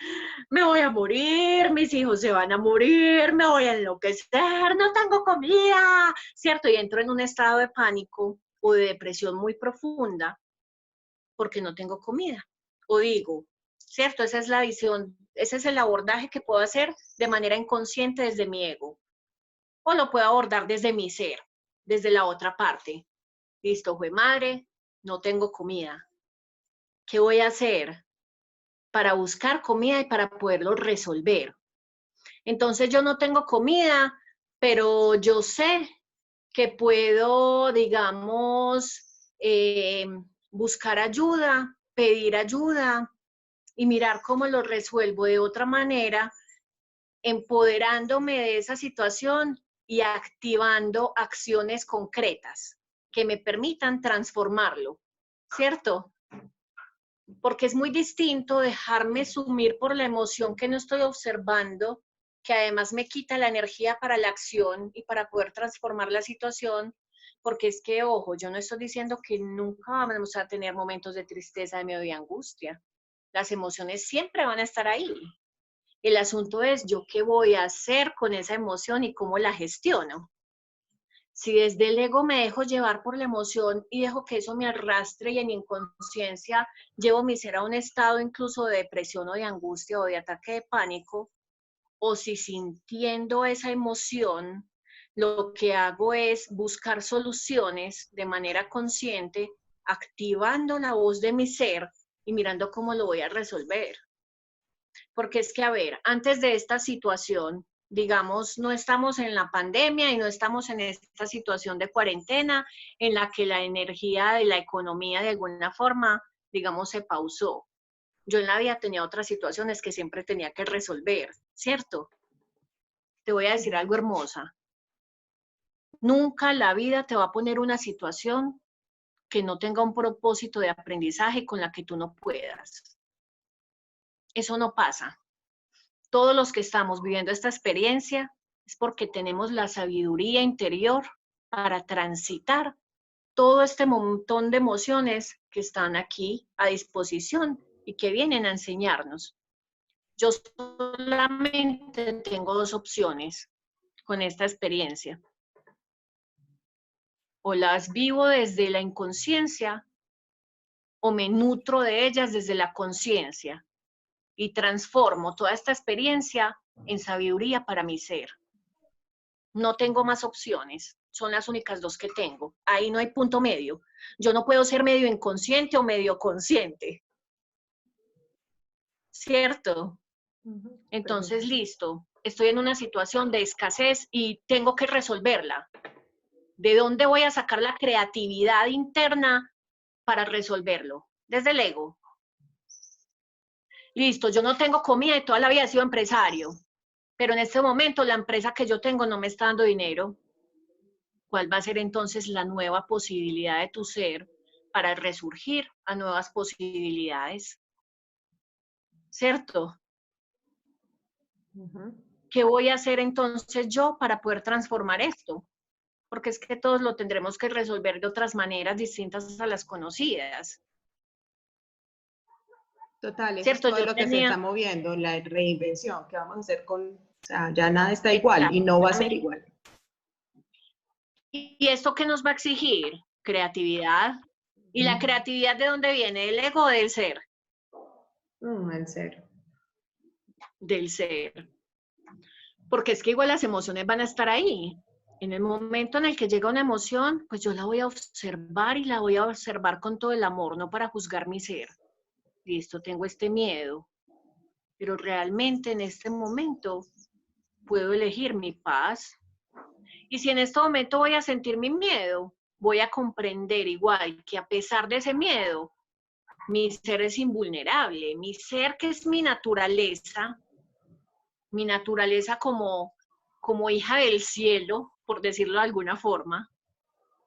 Speaker 1: me voy a morir, mis hijos se van a morir, me voy a enloquecer, no tengo comida, ¿cierto? Y entro en un estado de pánico o de depresión muy profunda porque no tengo comida. O digo, ¿cierto? Esa es la visión, ese es el abordaje que puedo hacer de manera inconsciente desde mi ego. O lo puedo abordar desde mi ser, desde la otra parte. Listo, fue madre, no tengo comida. ¿Qué voy a hacer para buscar comida y para poderlo resolver? Entonces yo no tengo comida, pero yo sé que puedo, digamos, buscar ayuda, pedir ayuda y mirar cómo lo resuelvo de otra manera, empoderándome de esa situación y activando acciones concretas que me permitan transformarlo, ¿cierto? Porque es muy distinto dejarme sumir por la emoción que no estoy observando, que además me quita la energía para la acción y para poder transformar la situación, porque es que, ojo, yo no estoy diciendo que nunca vamos a tener momentos de tristeza, de miedo y angustia. Las emociones siempre van a estar ahí. El asunto es yo qué voy a hacer con esa emoción y cómo la gestiono. Si desde el ego me dejo llevar por la emoción y dejo que eso me arrastre y en inconsciencia llevo mi ser a un estado incluso de depresión o de angustia o de ataque de pánico, o si sintiendo esa emoción, lo que hago es buscar soluciones de manera consciente, activando la voz de mi ser y mirando cómo lo voy a resolver. Porque es que, a ver, antes de esta situación, digamos, no estamos en la pandemia y no estamos en esta situación de cuarentena en la que la energía de la economía de alguna forma, digamos, se pausó. Yo en la vida tenía otras situaciones que siempre tenía que resolver, ¿cierto? Te voy a decir algo hermosa. Nunca la vida te va a poner una situación que no tenga un propósito de aprendizaje con la que tú no puedas. Eso no pasa. Todos los que estamos viviendo esta experiencia es porque tenemos la sabiduría interior para transitar todo este montón de emociones que están aquí a disposición y que vienen a enseñarnos. Yo solamente tengo dos opciones con esta experiencia. O las vivo desde la inconsciencia o me nutro de ellas desde la conciencia y transformo toda esta experiencia en sabiduría para mi ser. No tengo más opciones, son las únicas dos que tengo. Ahí no hay punto medio. Yo no puedo ser medio inconsciente o medio consciente. ¿Cierto? Entonces, listo, estoy en una situación de escasez y tengo que resolverla. ¿De dónde voy a sacar la creatividad interna para resolverlo? Desde el ego. Listo, yo no tengo comida y toda la vida he sido empresario, pero en este momento la empresa que yo tengo no me está dando dinero. ¿Cuál va a ser entonces la nueva posibilidad de tu ser para resurgir a nuevas posibilidades? ¿Cierto? ¿Qué voy a hacer entonces yo para poder transformar esto? Porque es que todos lo tendremos que resolver de otras maneras distintas a las conocidas.
Speaker 2: Total, eso es
Speaker 1: ¿Cierto?
Speaker 2: todo
Speaker 1: Yo
Speaker 2: lo que se está
Speaker 1: tenía...
Speaker 2: moviendo, la reinvención, ¿qué vamos a hacer con, o sea, ya nada está igual y no va a ser igual?
Speaker 1: ¿Y esto qué nos va a exigir? Creatividad. ¿Y la creatividad de dónde viene? ¿Del ego o del ser?
Speaker 2: El ser.
Speaker 1: Del ser. Porque es que igual las emociones van a estar ahí. En el momento en el que llega una emoción, pues yo la voy a observar y la voy a observar con todo el amor, no para juzgar mi ser. Listo, tengo este miedo, pero realmente en este momento puedo elegir mi paz. Y si en este momento voy a sentir mi miedo, voy a comprender igual que a pesar de ese miedo, mi ser es invulnerable, mi ser que es mi naturaleza como hija del cielo, por decirlo de alguna forma,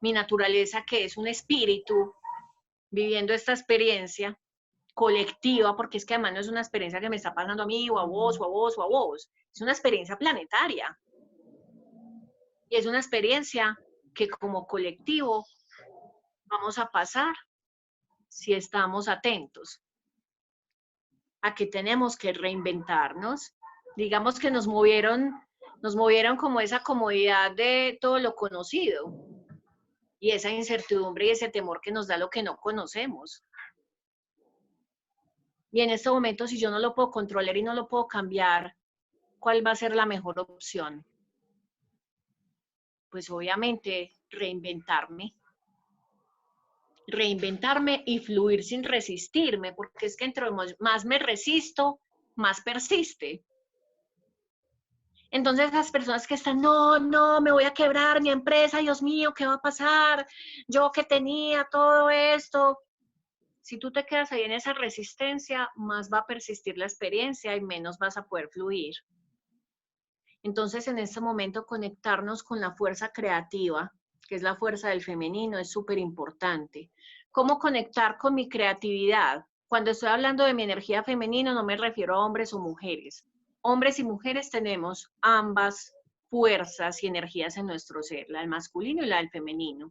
Speaker 1: mi naturaleza que es un espíritu viviendo esta experiencia colectiva, porque es que además no es una experiencia que me está pasando a mí o a vos o a vos o a vos, es una experiencia planetaria. Y es una experiencia que como colectivo vamos a pasar si estamos atentos a que tenemos que reinventarnos. Digamos que nos movieron como esa comodidad de todo lo conocido y esa incertidumbre y ese temor que nos da lo que no conocemos. Y en este momento, si yo no lo puedo controlar y no lo puedo cambiar, ¿cuál va a ser la mejor opción? Pues obviamente reinventarme y fluir sin resistirme, porque es que entre más me resisto, más persiste. Entonces las personas que están, no, me voy a quebrar mi empresa, Dios mío, ¿qué va a pasar? Yo que tenía todo esto. Si tú te quedas ahí en esa resistencia, más va a persistir la experiencia y menos vas a poder fluir. Entonces, en este momento, conectarnos con la fuerza creativa, que es la fuerza del femenino, es súper importante. ¿Cómo conectar con mi creatividad? Cuando estoy hablando de mi energía femenina, no me refiero a hombres o mujeres. Hombres y mujeres tenemos ambas fuerzas y energías en nuestro ser, la del masculino y la del femenino.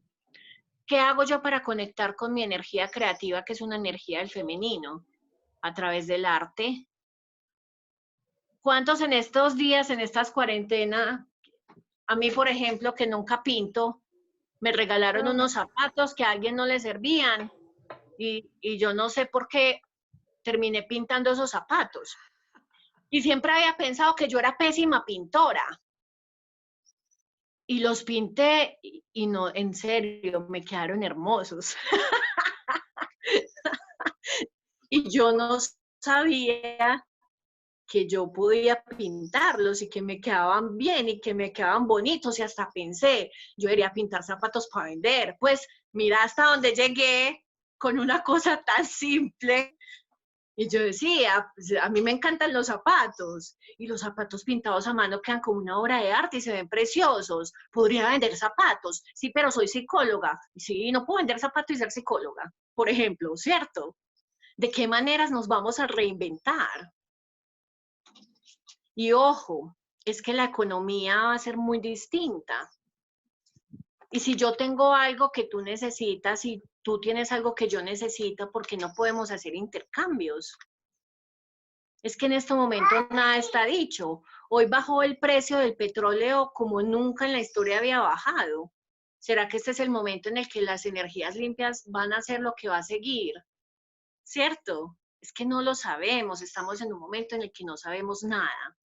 Speaker 1: ¿Qué hago yo para conectar con mi energía creativa, que es una energía del femenino? A través del arte. ¿Cuántos en estos días, en estas cuarentenas, a mí, por ejemplo, que nunca pinto, me regalaron unos zapatos que a alguien no le servían y yo no sé por qué terminé pintando esos zapatos? Y siempre había pensado que yo era pésima pintora. Y los pinté y no, en serio, me quedaron hermosos. Y yo no sabía que yo podía pintarlos y que me quedaban bien y que me quedaban bonitos, y hasta pensé, yo iría a pintar zapatos para vender. Pues mira hasta dónde llegué con una cosa tan simple. Y yo decía, pues, a mí me encantan los zapatos, y los zapatos pintados a mano quedan como una obra de arte y se ven preciosos. Podría vender zapatos, sí, pero soy psicóloga. Sí, no puedo vender zapatos y ser psicóloga, por ejemplo, ¿cierto? ¿De qué maneras nos vamos a reinventar? Y ojo, es que la economía va a ser muy distinta. Y si yo tengo algo que tú necesitas y tú tienes algo que yo necesito, ¿por qué no podemos hacer intercambios? Es que en este momento nada está dicho. Hoy bajó el precio del petróleo como nunca en la historia había bajado. ¿Será que este es el momento en el que las energías limpias van a ser lo que va a seguir? ¿Cierto? Es que no lo sabemos, estamos en un momento en el que no sabemos nada.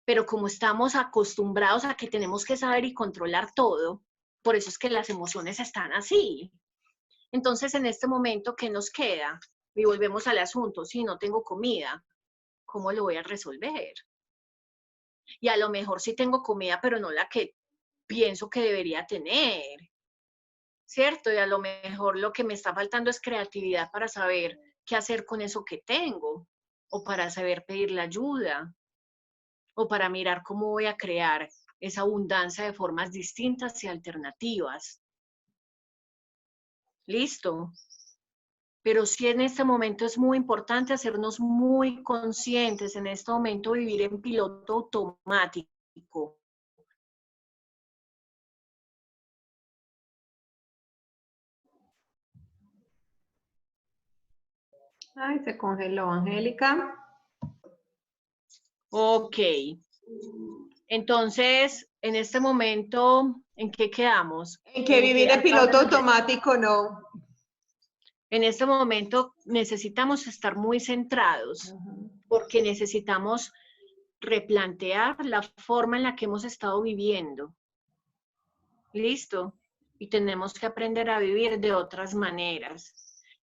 Speaker 1: Pero como estamos acostumbrados a que tenemos que saber y controlar todo, por eso es que las emociones están así. Entonces, en este momento, ¿qué nos queda? Y volvemos al asunto, si no tengo comida, ¿cómo lo voy a resolver? Y a lo mejor sí tengo comida, pero no la que pienso que debería tener, ¿cierto? Y a lo mejor lo que me está faltando es creatividad para saber qué hacer con eso que tengo, o para saber pedir la ayuda, o para mirar cómo voy a crear esa abundancia de formas distintas y alternativas. ¿Listo? Pero sí, en este momento es muy importante hacernos muy conscientes, en este momento vivir en piloto automático.
Speaker 2: Ay, se congeló, Angélica.
Speaker 1: Ok. Entonces, en este momento, ¿en qué quedamos?
Speaker 2: En que vivir en piloto
Speaker 1: vamos,
Speaker 2: automático no.
Speaker 1: en este momento necesitamos estar muy centrados, porque necesitamos replantear la forma en la que hemos estado viviendo. ¿Listo? Y tenemos que aprender a vivir de otras maneras.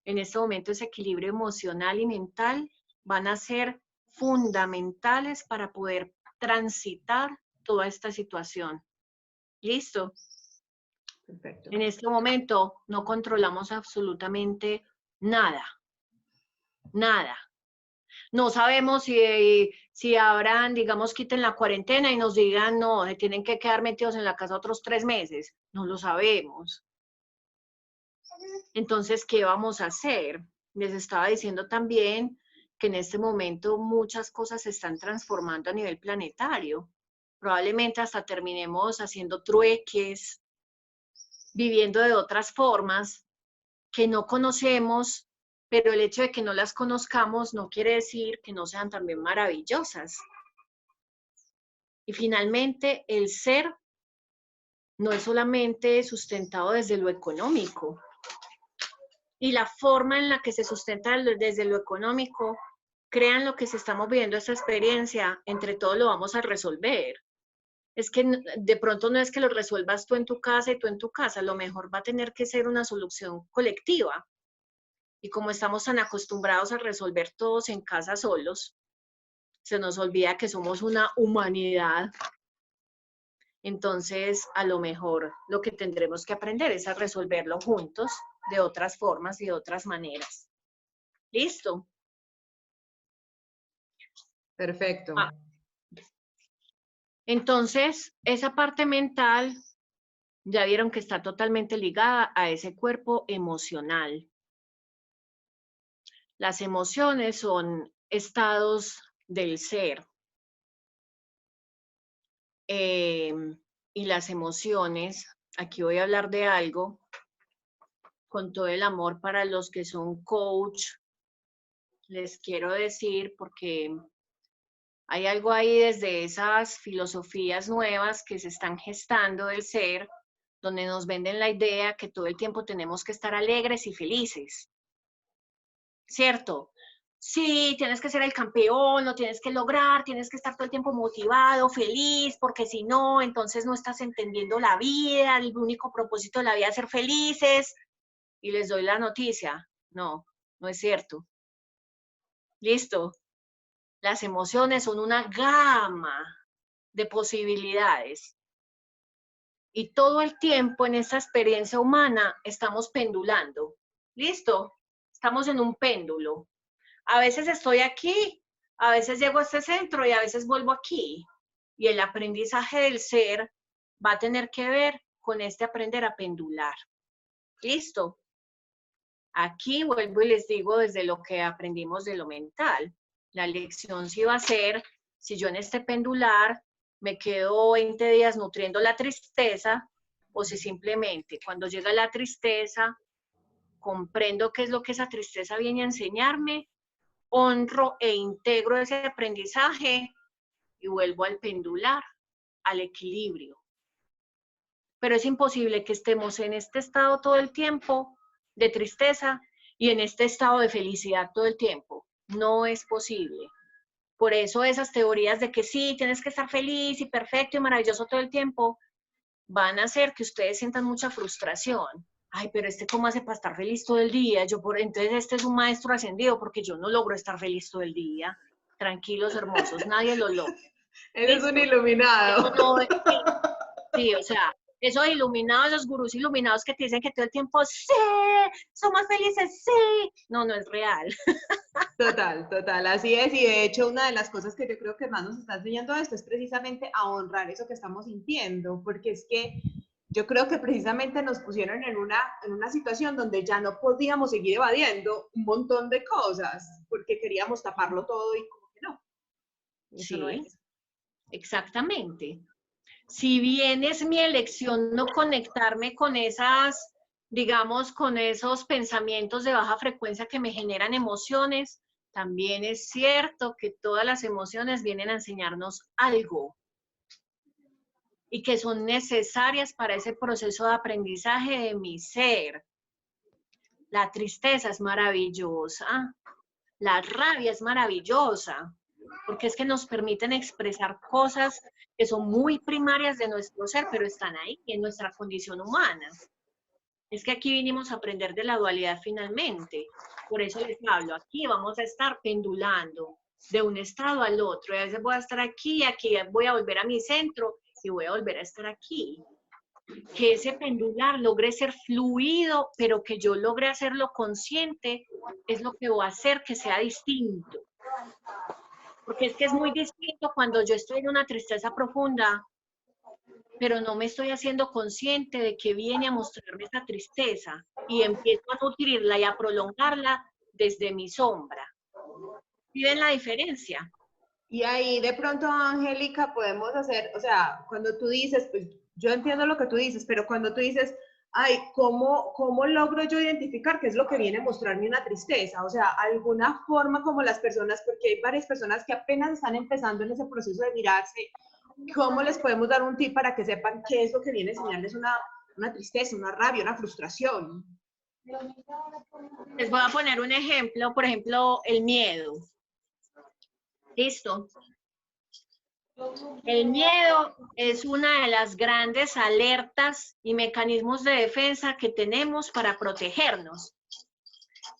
Speaker 1: En este momento ese equilibrio emocional y mental van a ser fundamentales para poder transitar toda esta situación. ¿Listo?
Speaker 2: Perfecto.
Speaker 1: En este momento no controlamos absolutamente nada, nada. No sabemos si habrán, digamos, quiten la cuarentena y nos digan, no, se tienen que quedar metidos en la casa otros 3 meses. No lo sabemos. Entonces, ¿qué vamos a hacer? Les estaba diciendo también que en este momento muchas cosas se están transformando a nivel planetario. Probablemente hasta terminemos haciendo trueques, viviendo de otras formas que no conocemos, pero el hecho de que no las conozcamos no quiere decir que no sean también maravillosas. Y finalmente, el ser no es solamente sustentado desde lo económico. Y la forma en la que se sustenta desde lo económico, crean lo que se estamos viviendo esta experiencia, entre todos lo vamos a resolver. Es que de pronto no es que lo resuelvas tú en tu casa y tú en tu casa, lo mejor va a tener que ser una solución colectiva. Y como estamos tan acostumbrados a resolver todos en casa solos, Se nos olvida que somos una humanidad. Entonces, a lo mejor lo que tendremos que aprender es a resolverlo juntos de otras formas y de otras maneras. ¿Listo?
Speaker 2: Perfecto.
Speaker 1: Entonces, esa parte mental, ya vieron que está totalmente ligada a ese cuerpo emocional. Las emociones son estados del ser. Y las emociones, aquí voy a hablar de algo con todo el amor para los que son coach, les quiero decir, porque hay algo ahí desde esas filosofías nuevas que se están gestando del ser, donde nos venden la idea que todo el tiempo tenemos que estar alegres y felices. ¿Cierto? Sí, tienes que ser el campeón, lo tienes que lograr, tienes que estar todo el tiempo motivado, feliz, porque si no, entonces no estás entendiendo la vida, el único propósito de la vida es ser felices. Y les doy la noticia, no, no es cierto. Listo. Las emociones son una gama de posibilidades. Y todo el tiempo en esta experiencia humana estamos pendulando. ¿Listo? Estamos en un péndulo. A veces estoy aquí, a veces llego a este centro y a veces vuelvo aquí. Y el aprendizaje del ser va a tener que ver con este aprender a pendular. ¿Listo? Aquí vuelvo y les digo desde lo que aprendimos de lo mental. La lección sí va a ser, si yo en este pendular me quedo 20 días nutriendo la tristeza, o si simplemente cuando llega la tristeza, comprendo qué es lo que esa tristeza viene a enseñarme, honro e integro ese aprendizaje y vuelvo al pendular, al equilibrio. Pero es imposible que estemos en este estado todo el tiempo de tristeza y en este estado de felicidad todo el tiempo. No es posible. Por eso esas teorías de que sí, tienes que estar feliz y perfecto y maravilloso todo el tiempo, van a hacer que ustedes sientan mucha frustración. Ay, pero ¿cómo hace para estar feliz todo el día? Entonces este es un maestro ascendido porque yo no logro estar feliz todo el día. Tranquilos, hermosos, nadie lo logra.
Speaker 2: Eres un
Speaker 1: ¿Listo?
Speaker 2: iluminado.
Speaker 1: Eso no, sí, o sea, esos iluminados, los gurús iluminados que te dicen que todo el tiempo, sí, somos felices, sí. No, no es real.
Speaker 2: Total, total, así es. Y de hecho, una de las cosas que yo creo que más nos está enseñando esto es precisamente a honrar eso que estamos sintiendo, porque es que yo creo que precisamente nos pusieron en una situación donde ya no podíamos seguir evadiendo un montón de cosas, porque queríamos taparlo todo y como que no. Eso no
Speaker 1: Sí,
Speaker 2: es.
Speaker 1: exactamente. Si bien es mi elección no conectarme con esas, digamos, con esos pensamientos de baja frecuencia que me generan emociones, también es cierto que todas las emociones vienen a enseñarnos algo y que son necesarias para ese proceso de aprendizaje de mi ser. La tristeza es maravillosa, la rabia es maravillosa, porque es que nos permiten expresar cosas que son muy primarias de nuestro ser, pero están ahí, en nuestra condición humana. Es que aquí vinimos a aprender de la dualidad finalmente. Por eso les hablo, aquí vamos a estar pendulando de un estado al otro. Y a veces voy a estar aquí voy a volver a mi centro y voy a volver a estar aquí. Que ese pendular logre ser fluido, pero que yo logre hacerlo consciente, es lo que va a hacer que sea distinto. Porque es que es muy distinto cuando yo estoy en una tristeza profunda, pero no me estoy haciendo consciente de que viene a mostrarme esa tristeza y empiezo a nutrirla y a prolongarla desde mi sombra. ¿Sí ven la diferencia?
Speaker 2: Y ahí de pronto, Angélica, podemos hacer, o sea, cuando tú dices, pues yo entiendo lo que tú dices, pero cuando tú dices, ay, ¿cómo logro yo identificar qué es lo que viene a mostrarme una tristeza? O sea, alguna forma como las personas, porque hay varias personas que apenas están empezando en ese proceso de mirarse, ¿cómo les podemos dar un tip para que sepan qué es lo que viene a enseñarles una tristeza, una rabia, una frustración?
Speaker 1: Les voy a poner un ejemplo, por ejemplo, el miedo. ¿Listo? El miedo es una de las grandes alertas y mecanismos de defensa que tenemos para protegernos.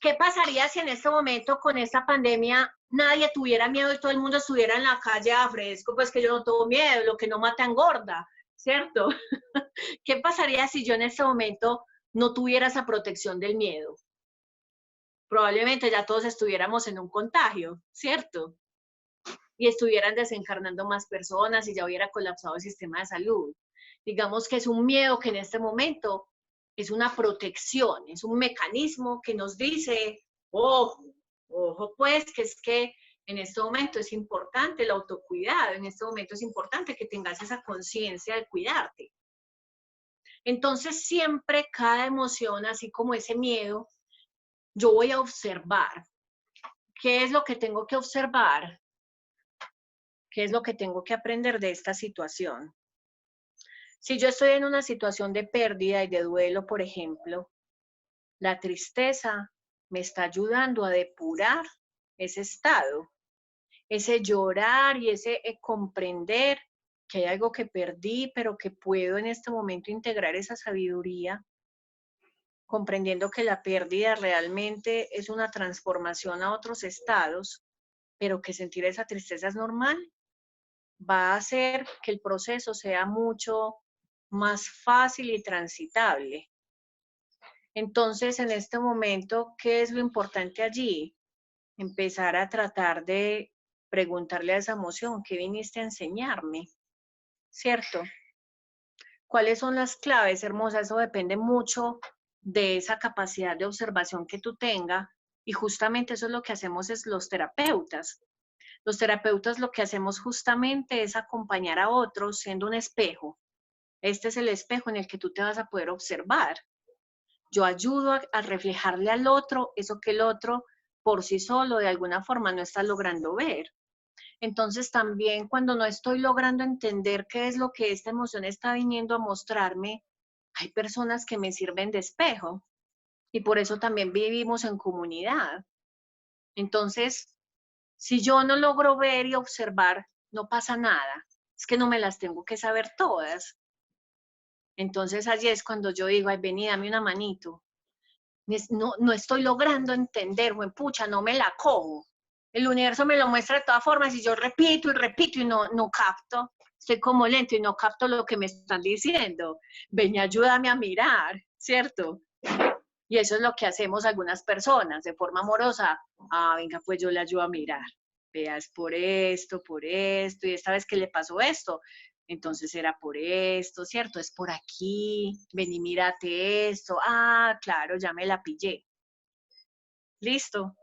Speaker 1: ¿Qué pasaría si en este momento con esta pandemia nadie tuviera miedo y todo el mundo estuviera en la calle a fresco? Pues que yo no tengo miedo, lo que no mata engorda, ¿cierto? ¿Qué pasaría si yo en este momento no tuviera esa protección del miedo? Probablemente ya todos estuviéramos en un contagio, ¿cierto? Y estuvieran desencarnando más personas y ya hubiera colapsado el sistema de salud. Digamos que es un miedo que en este momento es una protección, es un mecanismo que nos dice, ojo, ojo pues, que es que en este momento es importante el autocuidado, en este momento es importante que tengas esa conciencia de cuidarte. Entonces siempre cada emoción, así como ese miedo, yo voy a observar. ¿Qué es lo que tengo que observar? ¿Qué es lo que tengo que aprender de esta situación? Si yo estoy en una situación de pérdida y de duelo, por ejemplo, la tristeza me está ayudando a depurar ese estado, ese llorar y ese comprender que hay algo que perdí, pero que puedo en este momento integrar esa sabiduría, comprendiendo que la pérdida realmente es una transformación a otros estados, pero que sentir esa tristeza es normal, va a hacer que el proceso sea mucho más fácil y transitable. Entonces, en este momento, ¿qué es lo importante allí? Empezar a tratar de preguntarle a esa emoción, ¿qué viniste a enseñarme? ¿Cierto? ¿Cuáles son las claves, hermosa? Eso depende mucho de esa capacidad de observación que tú tengas y justamente eso es lo que hacemos es los terapeutas. Los terapeutas lo que hacemos justamente es acompañar a otros siendo un espejo. Este es el espejo en el que tú te vas a poder observar. Yo ayudo a reflejarle al otro eso que el otro por sí solo de alguna forma no está logrando ver. Entonces también cuando no estoy logrando entender qué es lo que esta emoción está viniendo a mostrarme, hay personas que me sirven de espejo y por eso también vivimos en comunidad. Entonces, si yo no logro ver y observar, no pasa nada. Es que no me las tengo que saber todas. Entonces allí es cuando yo digo, ay, vení, dame una manito. No estoy logrando entender, buen pucha, no me la cojo. El universo me lo muestra de todas formas y yo repito y repito y no capto. Estoy como lento y no capto lo que me están diciendo. Ven y ayúdame a mirar, ¿cierto? Y eso es lo que hacemos algunas personas de forma amorosa. Ah, venga, pues yo le ayudo a mirar. Vea, es por esto, y esta vez que le pasó esto, entonces era por esto, ¿cierto? Es por aquí, ven y mírate esto. Ah, claro, ya me la pillé. Listo.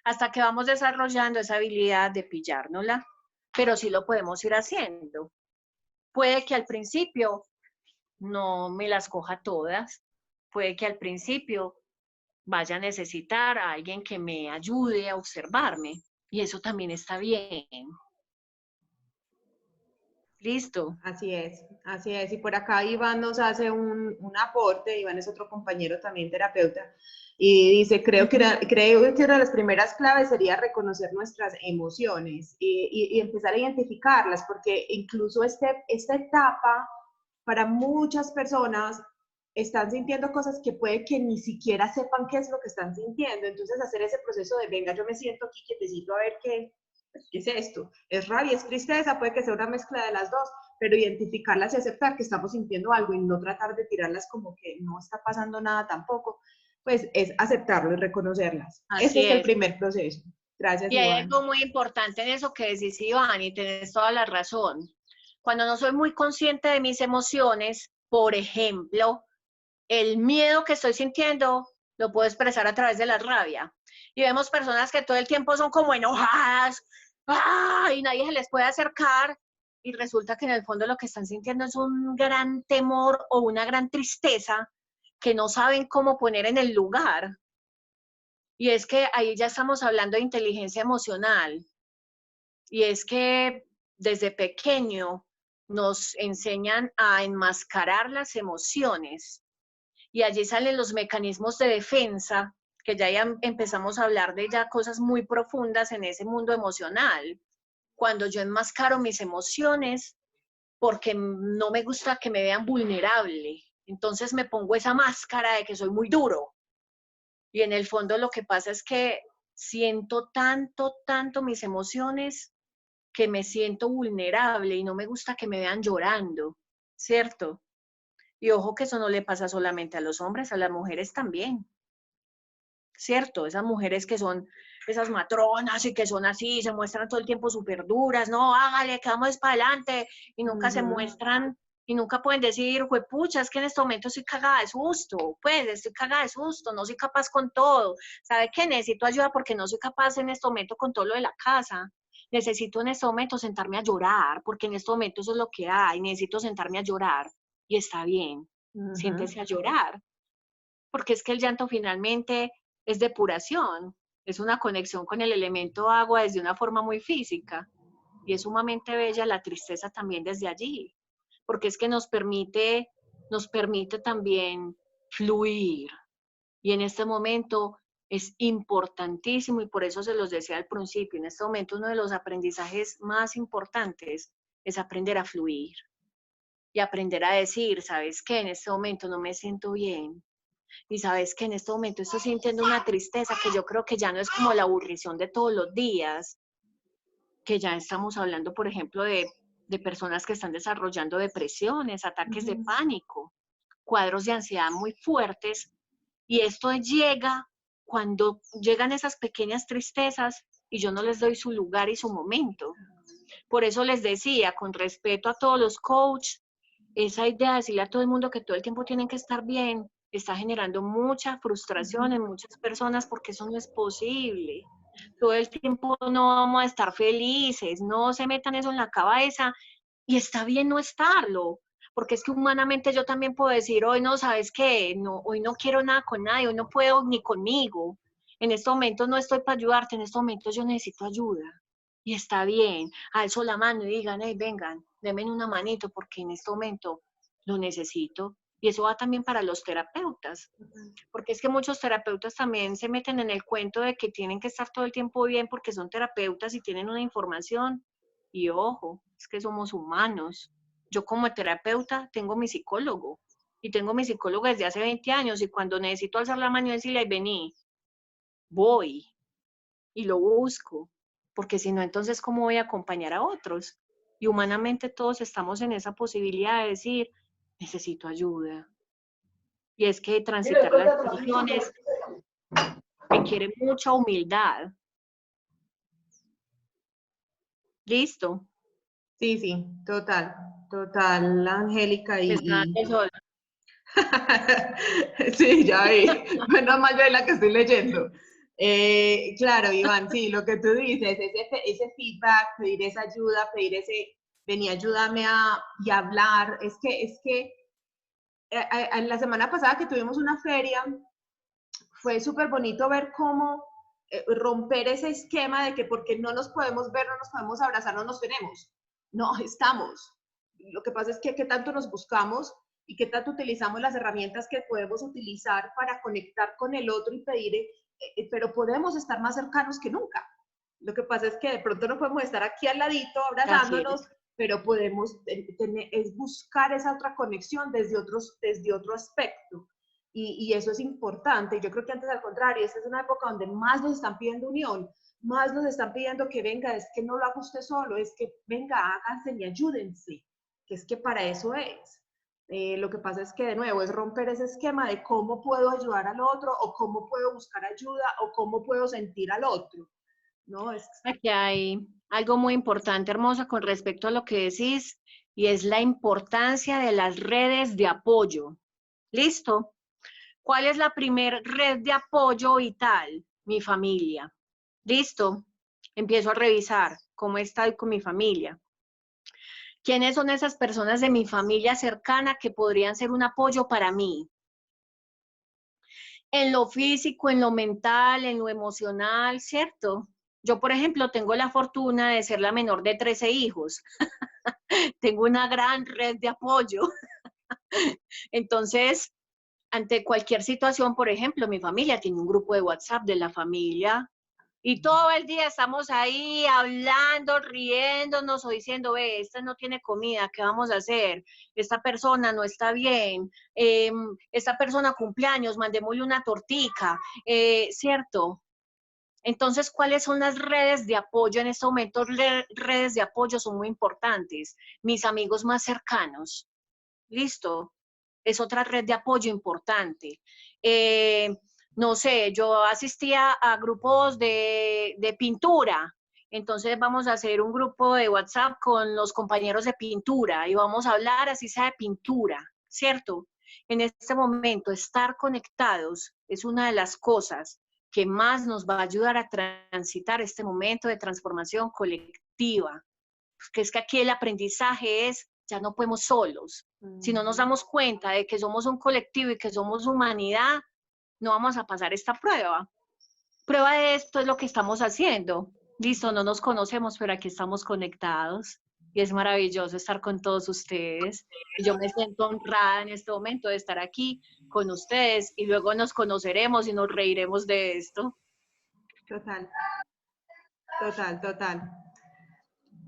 Speaker 1: Hasta que vamos desarrollando esa habilidad de pillárnosla, pero sí lo podemos ir haciendo. Puede que al principio no me las coja todas, puede que al principio vaya a necesitar a alguien que me ayude a observarme y eso también está bien. Listo.
Speaker 2: Así es, así es. Y por acá Iván nos hace un aporte, Iván es otro compañero también terapeuta, y dice, creo que una de las primeras claves sería reconocer nuestras emociones y empezar a identificarlas, porque incluso esta etapa para muchas personas están sintiendo cosas que puede que ni siquiera sepan qué es lo que están sintiendo. Entonces hacer ese proceso de, venga, yo me siento aquí quietecito a ver qué es esto. Es rabia, es tristeza, puede que sea una mezcla de las dos, pero identificarlas y aceptar que estamos sintiendo algo y no tratar de tirarlas como que no está pasando nada tampoco, pues es aceptarlo y reconocerlas. Ese
Speaker 1: Así
Speaker 2: es el
Speaker 1: es.
Speaker 2: primer proceso. Gracias,
Speaker 1: Y hay
Speaker 2: Iván.
Speaker 1: algo muy importante en eso que decís, Iván, y tenés toda la razón. Cuando no soy muy consciente de mis emociones, por ejemplo, el miedo que estoy sintiendo lo puedo expresar a través de la rabia. Y vemos personas que todo el tiempo son como enojadas, ¡ah! Y nadie se les puede acercar. Y resulta que en el fondo lo que están sintiendo es un gran temor o una gran tristeza que no saben cómo poner en el lugar. Y es que ahí ya estamos hablando de inteligencia emocional. Y es que desde pequeño nos enseñan a enmascarar las emociones y allí salen los mecanismos de defensa, que ya empezamos a hablar de ya cosas muy profundas en ese mundo emocional. Cuando yo enmascaro mis emociones porque no me gusta que me vean vulnerable, entonces me pongo esa máscara de que soy muy duro. Y en el fondo lo que pasa es que siento tanto, tanto mis emociones que me siento vulnerable y no me gusta que me vean llorando, ¿cierto? Y ojo que eso no le pasa solamente a los hombres, a las mujeres también, ¿cierto? Esas mujeres que son esas matronas y que son así, se muestran todo el tiempo súper duras, no, hágale, que vamos para adelante, y nunca se muestran, y nunca pueden decir, pucha, es que en este momento estoy cagada de susto, pues estoy cagada de susto, no soy capaz con todo, ¿sabe qué? Necesito ayuda porque no soy capaz en este momento con todo lo de la casa, necesito en este momento sentarme a llorar, porque en este momento eso es lo que hay, necesito sentarme a llorar, y está bien, siéntese a llorar, porque es que el llanto finalmente es depuración, es una conexión con el elemento agua desde una forma muy física y es sumamente bella la tristeza también desde allí, porque es que nos permite también fluir y en este momento es importantísimo y por eso se los decía al principio, en este momento uno de los aprendizajes más importantes es aprender a fluir y aprender a decir, ¿sabes qué? En este momento no me siento bien, y sabes que en este momento estoy sintiendo una tristeza que yo creo que ya no es como la aburrición de todos los días, que ya estamos hablando, por ejemplo, de personas que están desarrollando depresiones, ataques de pánico, cuadros de ansiedad muy fuertes, y esto llega cuando llegan esas pequeñas tristezas y yo no les doy su lugar y su momento. Por eso les decía, con respeto a todos los coaches, esa idea de decirle a todo el mundo que todo el tiempo tienen que estar bien, está generando mucha frustración en muchas personas porque eso no es posible. Todo el tiempo no vamos a estar felices, no se metan eso en la cabeza y está bien no estarlo, porque es que humanamente yo también puedo decir, hoy no, ¿sabes qué? No, hoy no quiero nada con nadie, hoy no puedo ni conmigo. En este momento no estoy para ayudarte, en este momento yo necesito ayuda. Y está bien, alzo la mano y digan, hey, vengan, denme una manito porque en este momento lo necesito. Y eso va también para los terapeutas, porque es que muchos terapeutas también se meten en el cuento de que tienen que estar todo el tiempo bien porque son terapeutas y tienen una información. Y ojo, es que somos humanos. Yo como terapeuta tengo mi psicólogo y tengo mi psicólogo desde hace 20 años y cuando necesito alzar la mano y decirle, ay, vení, voy y lo busco, porque si no, entonces, ¿cómo voy a acompañar a otros? Y humanamente todos estamos en esa posibilidad de decir, necesito ayuda. Y es que transitar las emociones requiere mucha humildad. ¿Listo?
Speaker 2: Sí, sí, total, Angélica,
Speaker 1: Me está dando sol.
Speaker 2: Sí, ya vi. Menos mal yo es la que estoy leyendo. Claro, Iván, sí, lo que tú dices, ese feedback, pedir esa ayuda, pedir ese, vení, ayúdame y hablar. En la semana pasada que tuvimos una feria, fue súper bonito ver cómo romper ese esquema de que porque no nos podemos ver, no nos podemos abrazar, no nos tenemos. No, estamos. Lo que pasa es que qué tanto nos buscamos y qué tanto utilizamos las herramientas que podemos utilizar para conectar con el otro y pedir, pero podemos estar más cercanos que nunca. Lo que pasa es que de pronto no podemos estar aquí al ladito
Speaker 1: Así
Speaker 2: abrazándonos,
Speaker 1: es.
Speaker 2: pero podemos es buscar esa otra conexión desde otro aspecto. Y eso es importante. Yo creo que antes al contrario, esta es una época donde más nos están pidiendo unión, más nos están pidiendo que venga, es que no lo haga usted solo, es que venga, háganse y ayúdense, que es que para eso es. Lo que pasa es que de nuevo es romper ese esquema de cómo puedo ayudar al otro o cómo puedo buscar ayuda o cómo puedo sentir al otro. ¿No?
Speaker 1: Aquí hay algo muy importante, hermosa, con respecto a lo que decís, y es la importancia de las redes de apoyo. ¿Listo? ¿Cuál es la primer red de apoyo vital? Mi familia. ¿Listo? Empiezo a revisar cómo estoy con mi familia. ¿Quiénes son esas personas de mi familia cercana que podrían ser un apoyo para mí? En lo físico, en lo mental, en lo emocional, ¿cierto? Yo, por ejemplo, tengo la fortuna de ser la menor de 13 hijos. Tengo una gran red de apoyo. Entonces, ante cualquier situación, por ejemplo, mi familia tiene un grupo de WhatsApp de la familia Y todo el día estamos ahí hablando, riéndonos o diciendo, ve, esta no tiene comida, ¿qué vamos a hacer? Esta persona no está bien, esta persona cumpleaños, mandémosle una tortica, ¿cierto? Entonces, ¿cuáles son las redes de apoyo en este momento? Redes de apoyo son muy importantes. Mis amigos más cercanos, listo, es otra red de apoyo importante. No sé, yo asistía a grupos de pintura, entonces vamos a hacer un grupo de WhatsApp con los compañeros de pintura y vamos a hablar así sea de pintura, ¿cierto? En este momento, estar conectados es una de las cosas que más nos va a ayudar a transitar este momento de transformación colectiva. Porque es que aquí el aprendizaje es, ya no podemos solos. Si no nos damos cuenta de que somos un colectivo y que somos humanidad, no vamos a pasar esta prueba. Prueba de esto es lo que estamos haciendo. Listo, no nos conocemos, pero aquí estamos conectados. Y es maravilloso estar con todos ustedes. Y yo me siento honrada en este momento de estar aquí con ustedes y luego nos conoceremos y nos reiremos de esto.
Speaker 2: Total, total, total.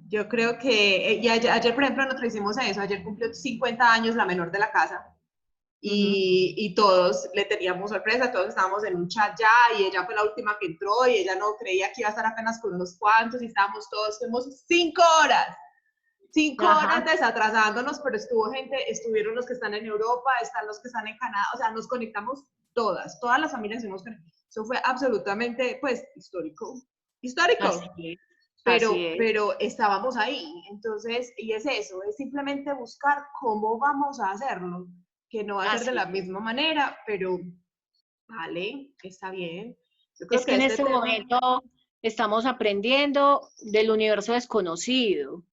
Speaker 2: Yo creo que, y ayer, por ejemplo, nosotros hicimos eso, ayer cumplió 50 años la menor de la casa y todos le teníamos sorpresa, todos estábamos en un chat ya y ella fue la última que entró y ella no creía que iba a estar apenas con unos cuantos y estábamos todos, fuimos 5 horas. 5 horas desatrasándonos, pero estuvieron los que están en Europa, están los que están en Canadá, o sea, nos conectamos todas las familias nos conectamos. Eso fue absolutamente, pues, histórico.
Speaker 1: Así es. Así es.
Speaker 2: Pero estábamos ahí, entonces, y es eso, es simplemente buscar cómo vamos a hacerlo, que no va a ser de la misma manera, pero vale, está bien.
Speaker 1: Yo creo que en este momento estamos aprendiendo del universo desconocido.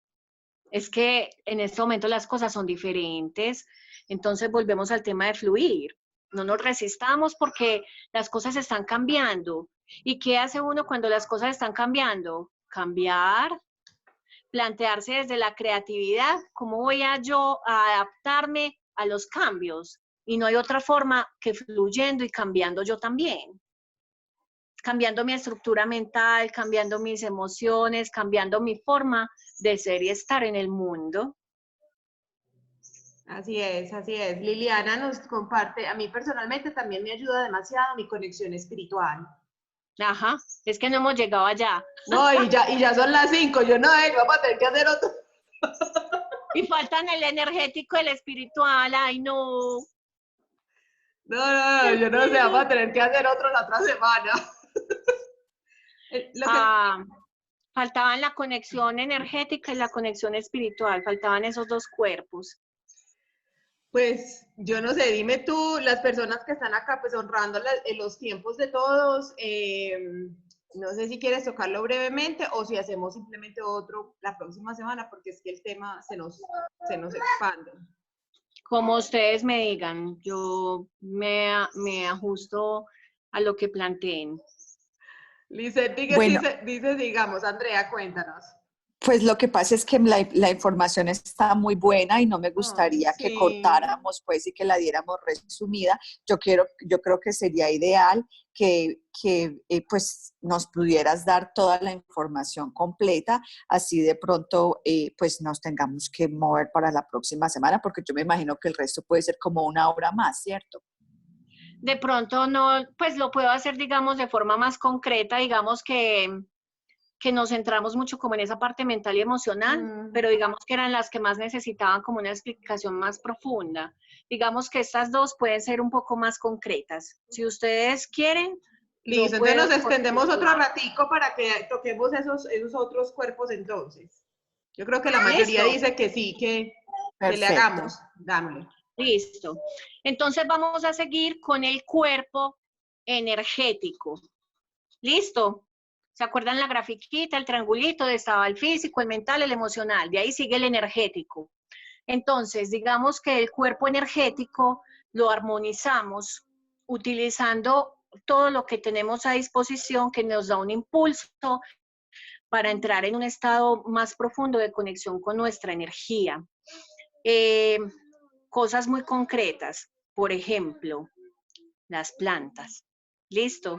Speaker 1: Es que en este momento las cosas son diferentes, entonces volvemos al tema de fluir. No nos resistamos porque las cosas están cambiando. ¿Y qué hace uno cuando las cosas están cambiando? Cambiar, plantearse desde la creatividad, ¿cómo voy a yo a adaptarme a los cambios? Y no hay otra forma que fluyendo y cambiando yo también. Cambiando mi estructura mental, cambiando mis emociones, cambiando mi forma de ser y estar en el mundo.
Speaker 2: Así es, así es. Liliana nos comparte, a mí personalmente también me ayuda demasiado mi conexión espiritual.
Speaker 1: Ajá, es que no hemos llegado allá.
Speaker 2: No, y ya son las 5, yo no, vamos a tener que hacer otro.
Speaker 1: Y faltan el energético, el espiritual, ay no.
Speaker 2: No, yo no sé, vamos a tener que hacer otro la otra semana.
Speaker 1: Faltaban la conexión energética y la conexión espiritual, faltaban esos dos cuerpos.
Speaker 2: Pues yo no sé, dime tú, las personas que están acá, pues honrando los tiempos de todos, no sé si quieres tocarlo brevemente o si hacemos simplemente otro la próxima semana, porque es que el tema se nos expande.
Speaker 1: Como ustedes me digan, yo me ajusto a lo que planteen.
Speaker 2: Lizeth, dice, digamos, Andrea, cuéntanos.
Speaker 3: Pues lo que pasa es que la información está muy buena y no me gustaría que cortáramos pues y que la diéramos resumida. Yo creo que sería ideal que pues nos pudieras dar toda la información completa, así de pronto pues nos tengamos que mover para la próxima semana, porque yo me imagino que el resto puede ser como una hora más, ¿cierto?
Speaker 1: De pronto no, pues lo puedo hacer, digamos, de forma más concreta, digamos que nos centramos mucho como en esa parte mental y emocional, pero digamos que eran las que más necesitaban como una explicación más profunda. Digamos que estas dos pueden ser un poco más concretas. Si ustedes quieren,
Speaker 2: listo, entonces nos extendemos otro ratico para que toquemos esos otros cuerpos entonces. Yo creo que la mayoría dice que sí, que le hagamos, dámosle.
Speaker 1: Listo. Entonces vamos a seguir con el cuerpo energético. ¿Listo? ¿Se acuerdan la grafiquita, el triangulito? Estaba el físico, el mental, el emocional. De ahí sigue el energético. Entonces, digamos que el cuerpo energético lo armonizamos utilizando todo lo que tenemos a disposición que nos da un impulso para entrar en un estado más profundo de conexión con nuestra energía. Cosas muy concretas, por ejemplo, las plantas. ¿Listo?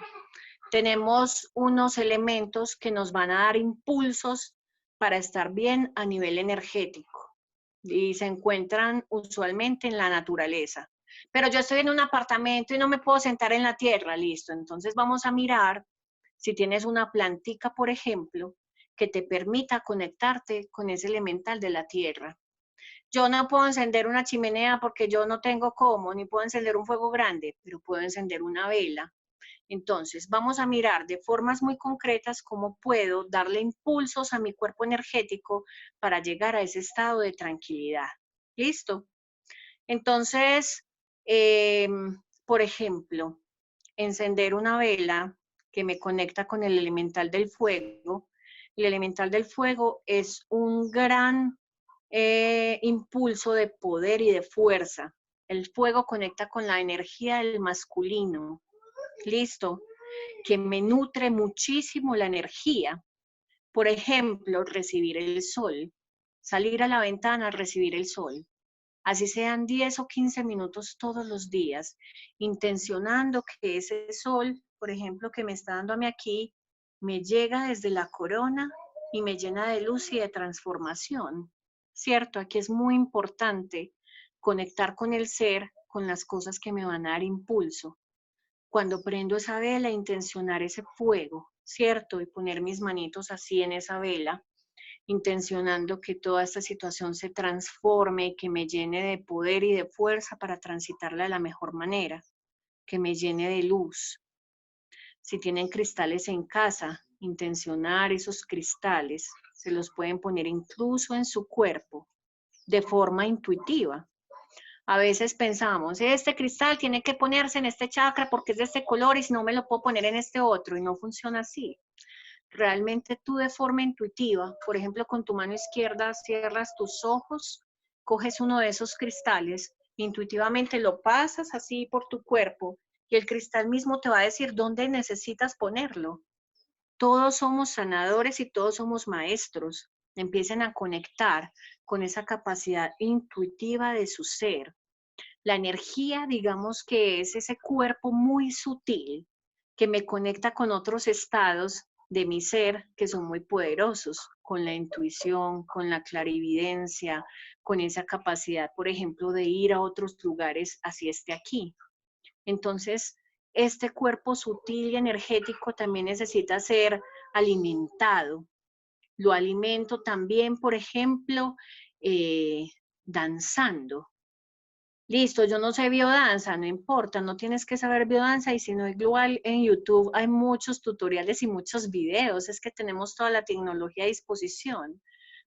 Speaker 1: tenemos unos elementos que nos van a dar impulsos para estar bien a nivel energético y se encuentran usualmente en la naturaleza. Pero yo estoy en un apartamento y no me puedo sentar en la tierra, listo. Entonces vamos a mirar si tienes una plantica, por ejemplo, que te permita conectarte con ese elemental de la tierra. Yo no puedo encender una chimenea porque yo no tengo cómo, ni puedo encender un fuego grande, pero puedo encender una vela. Entonces, vamos a mirar de formas muy concretas cómo puedo darle impulsos a mi cuerpo energético para llegar a ese estado de tranquilidad. ¿Listo? Entonces, por ejemplo, encender una vela que me conecta con el elemental del fuego. El elemental del fuego es un gran impulso de poder y de fuerza. El fuego conecta con la energía del masculino. ¿Listo? Que me nutre muchísimo la energía. Por ejemplo, recibir el sol. Salir a la ventana a recibir el sol. Así sean 10 o 15 minutos todos los días, intencionando que ese sol, por ejemplo, que me está dando a mí aquí, me llega desde la corona y me llena de luz y de transformación. ¿Cierto? Aquí es muy importante conectar con el ser, con las cosas que me van a dar impulso. Cuando prendo esa vela, intencionar ese fuego, ¿cierto? Y poner mis manitos así en esa vela, intencionando que toda esta situación se transforme y que me llene de poder y de fuerza para transitarla de la mejor manera, que me llene de luz. Si tienen cristales en casa, intencionar esos cristales, se los pueden poner incluso en su cuerpo, de forma intuitiva. A veces pensamos, este cristal tiene que ponerse en este chakra porque es de este color y si no me lo puedo poner en este otro, y no funciona así. Realmente tú de forma intuitiva, por ejemplo, con tu mano izquierda cierras tus ojos, coges uno de esos cristales, intuitivamente lo pasas así por tu cuerpo y el cristal mismo te va a decir dónde necesitas ponerlo. Todos somos sanadores y todos somos maestros. Empiecen a conectar con esa capacidad intuitiva de su ser. La energía, digamos que es ese cuerpo muy sutil que me conecta con otros estados de mi ser que son muy poderosos, con la intuición, con la clarividencia, con esa capacidad, por ejemplo, de ir a otros lugares así esté aquí. Entonces, este cuerpo sutil y energético también necesita ser alimentado. Lo alimento también, por ejemplo, danzando. Listo, yo no sé biodanza, no importa, no tienes que saber biodanza y si no igual en YouTube hay muchos tutoriales y muchos videos, es que tenemos toda la tecnología a disposición.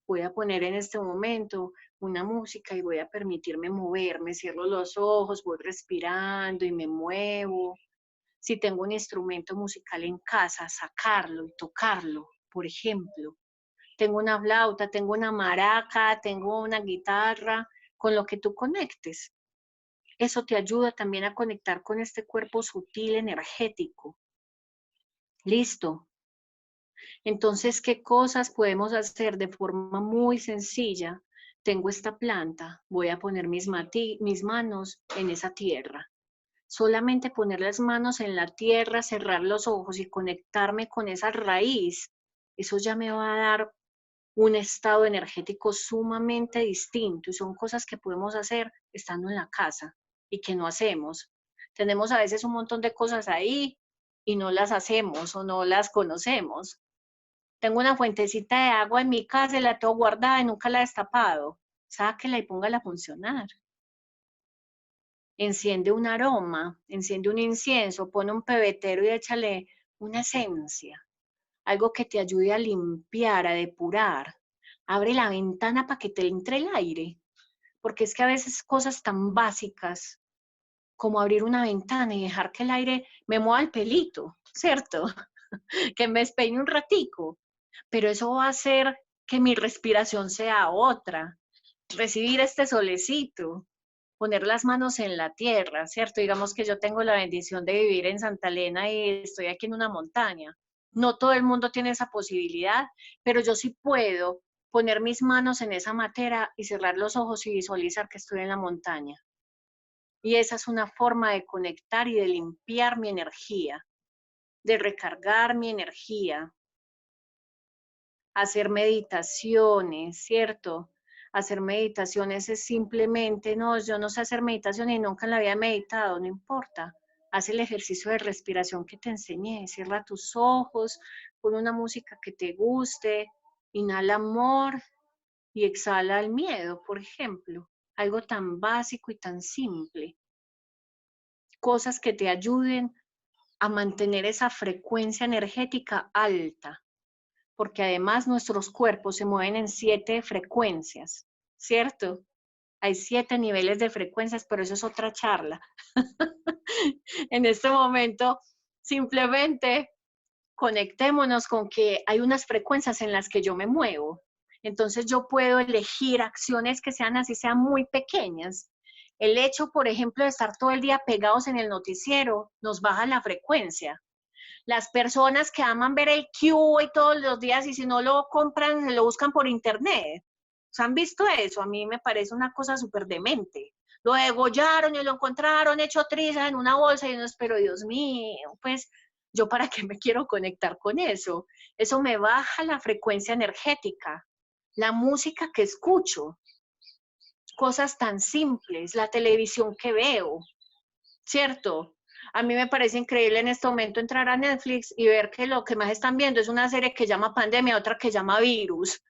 Speaker 1: Voy a poner en este momento una música y voy a permitirme moverme, cierro los ojos, voy respirando y me muevo. Si tengo un instrumento musical en casa, sacarlo y tocarlo, por ejemplo. Tengo una flauta, tengo una maraca, tengo una guitarra, con lo que tú conectes. Eso te ayuda también a conectar con este cuerpo sutil energético. Listo. Entonces, ¿qué cosas podemos hacer de forma muy sencilla? Tengo esta planta, voy a poner mis manos en esa tierra. Solamente poner las manos en la tierra, cerrar los ojos y conectarme con esa raíz, eso ya me va a dar un estado energético sumamente distinto y son cosas que podemos hacer estando en la casa y que no hacemos. Tenemos a veces un montón de cosas ahí y no las hacemos o no las conocemos. Tengo una fuentecita de agua en mi casa y la tengo guardada y nunca la he destapado. Sáquela y póngala a funcionar. Enciende un aroma, enciende un incienso, pone un pebetero y échale una esencia. Algo que te ayude a limpiar, a depurar. Abre la ventana para que te entre el aire, porque es que a veces cosas tan básicas como abrir una ventana y dejar que el aire me mueva el pelito, ¿cierto? Que me despeine un ratico, pero eso va a hacer que mi respiración sea otra, recibir este solecito, poner las manos en la tierra, ¿cierto? Digamos que yo tengo la bendición de vivir en Santa Elena y estoy aquí en una montaña. No todo el mundo tiene esa posibilidad, pero yo sí puedo poner mis manos en esa matera y cerrar los ojos y visualizar que estoy en la montaña. Y esa es una forma de conectar y de limpiar mi energía. de recargar mi energía. Hacer meditaciones, ¿cierto? Hacer meditaciones es simplemente, no, yo no sé hacer meditación y nunca en la vida he meditado, no importa. Haz el ejercicio de respiración que te enseñé, cierra tus ojos, pon una música que te guste, inhala amor y exhala el miedo, por ejemplo. Algo tan básico y tan simple. Cosas que te ayuden a mantener esa frecuencia energética alta, porque además nuestros cuerpos se mueven en 7 frecuencias, ¿cierto? Hay 7 niveles de frecuencias, pero eso es otra charla. En este momento, simplemente conectémonos con que hay unas frecuencias en las que yo me muevo. Entonces yo puedo elegir acciones que sean así, sean muy pequeñas. El hecho, por ejemplo, de estar todo el día pegados en el noticiero nos baja la frecuencia. Las personas que aman ver el Q y todos los días y si no lo compran, lo buscan por internet. ¿Se han visto eso? A mí me parece una cosa súper demente. Lo degollaron y lo encontraron hecho trizas en una bolsa y uno, pero Dios mío, pues yo para qué me quiero conectar con eso. Eso me baja la frecuencia energética. La música que escucho, cosas tan simples, la televisión que veo, ¿cierto? A mí me parece increíble en este momento entrar a Netflix y ver que lo que más están viendo es una serie que llama Pandemia, otra que llama Virus.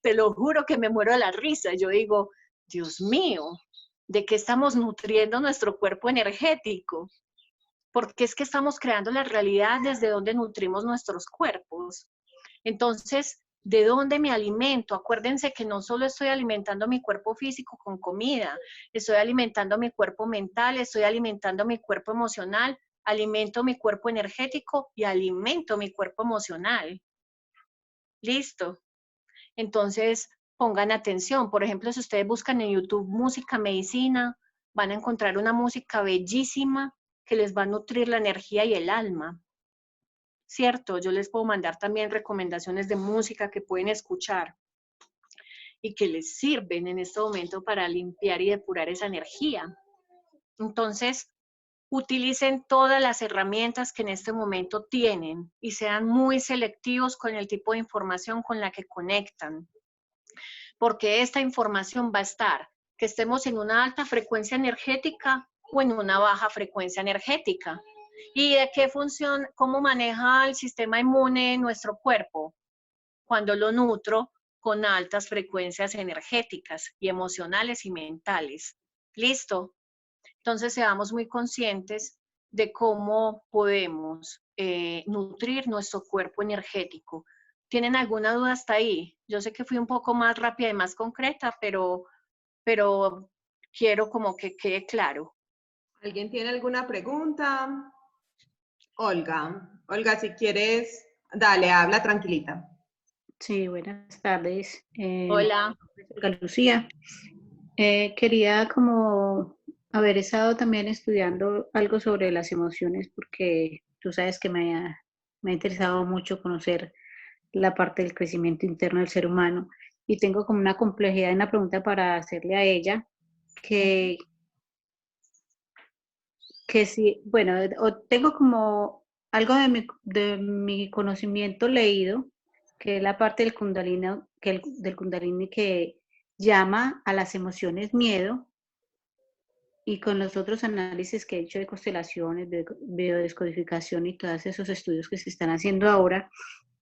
Speaker 1: Te lo juro que me muero de la risa. Yo digo, Dios mío, ¿de qué estamos nutriendo nuestro cuerpo energético? Porque es que estamos creando la realidad desde donde nutrimos nuestros cuerpos. Entonces, ¿de dónde me alimento? Acuérdense que no solo estoy alimentando mi cuerpo físico con comida, estoy alimentando mi cuerpo mental, estoy alimentando mi cuerpo emocional, alimento mi cuerpo energético y alimento mi cuerpo emocional. ¿Listo? Entonces, pongan atención. Por ejemplo, si ustedes buscan en YouTube música medicina, van a encontrar una música bellísima que les va a nutrir la energía y el alma. ¿Cierto? Yo les puedo mandar también recomendaciones de música que pueden escuchar y que les sirven en este momento para limpiar y depurar esa energía. Entonces, utilicen todas las herramientas que en este momento tienen y sean muy selectivos con el tipo de información con la que conectan, porque esta información va a estar, que estemos en una alta frecuencia energética o en una baja frecuencia energética. ¿Y de qué función, cómo maneja el sistema inmune nuestro cuerpo? Cuando lo nutro con altas frecuencias energéticas y emocionales y mentales. ¿Listo? Entonces seamos muy conscientes de cómo podemos nutrir nuestro cuerpo energético. ¿Tienen alguna duda hasta ahí? Yo sé que fui un poco más rápida y más concreta, pero quiero como que quede claro.
Speaker 2: ¿Alguien tiene alguna pregunta? Olga, si quieres, dale, habla tranquilita.
Speaker 4: Sí, buenas tardes.
Speaker 1: Hola.
Speaker 4: Olga Lucía. Quería como haber estado también estudiando algo sobre las emociones porque tú sabes que me ha interesado mucho conocer la parte del crecimiento interno del ser humano y tengo como una complejidad en la pregunta para hacerle a ella que sí, bueno, tengo como algo de mi conocimiento leído, que es la parte del Kundalini, del Kundalini que llama a las emociones miedo, y con los otros análisis que he hecho de constelaciones, de biodescodificación y todos esos estudios que se están haciendo ahora,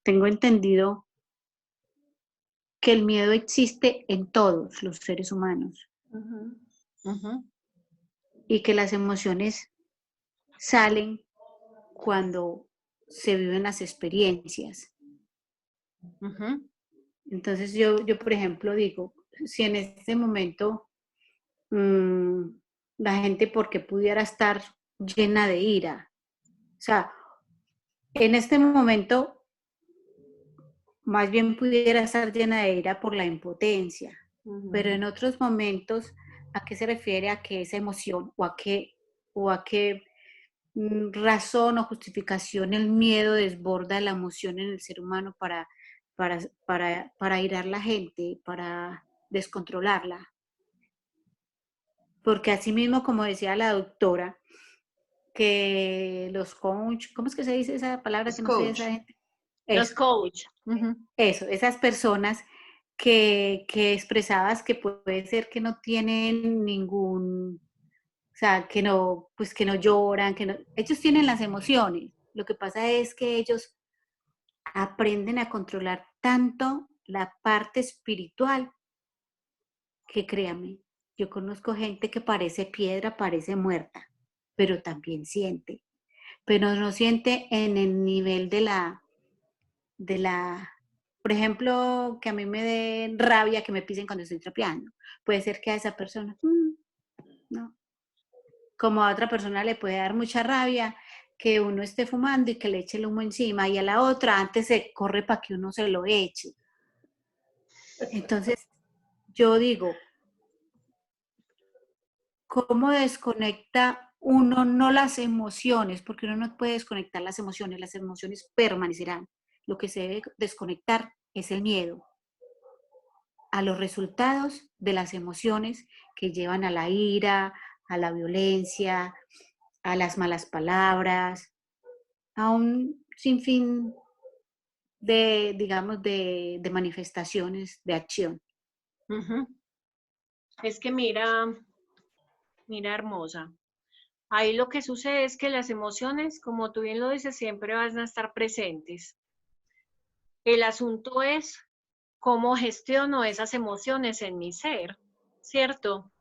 Speaker 4: tengo entendido que el miedo existe en todos los seres humanos. Y que las emociones salen cuando se viven las experiencias. Entonces yo, por ejemplo, digo, si en este momento la gente, porque pudiera estar llena de ira, o sea, en este momento más bien pudiera estar llena de ira por la impotencia, pero en otros momentos, ¿a qué se refiere? A que esa emoción o a qué razón o justificación el miedo desborda la emoción en el ser humano para irar la gente, para descontrolarla. Porque así mismo, como decía la doctora, que los coach, ¿cómo es que se dice esa palabra
Speaker 2: Los
Speaker 4: que no sé
Speaker 2: coach.
Speaker 4: esa gente?
Speaker 1: Los
Speaker 4: Eso,
Speaker 1: coach. Ujú.
Speaker 4: eso, esas personas que expresabas que puede ser que no tienen ningún, o sea, que no, pues que no lloran, que no, ellos tienen las emociones. Lo que pasa es que ellos aprenden a controlar tanto la parte espiritual que créame, yo conozco gente que parece piedra, parece muerta, pero también siente, pero no siente en el nivel de la, por ejemplo, que a mí me dé rabia que me pisen cuando estoy trapeando. Puede ser que a esa persona, no. Como a otra persona le puede dar mucha rabia que uno esté fumando y que le eche el humo encima, y a la otra antes se corre para que uno se lo eche. Entonces, yo digo, ¿cómo desconecta uno no las emociones? Porque uno no puede desconectar las emociones permanecerán. Lo que se debe desconectar es el miedo a los resultados de las emociones que llevan a la ira, a la violencia, a las malas palabras, a un sinfín de, digamos, de manifestaciones de acción.
Speaker 1: Ujú. Es que mira, mira hermosa. Ahí lo que sucede es que las emociones, como tú bien lo dices, siempre van a estar presentes. El asunto es cómo gestiono esas emociones en mi ser, ¿cierto?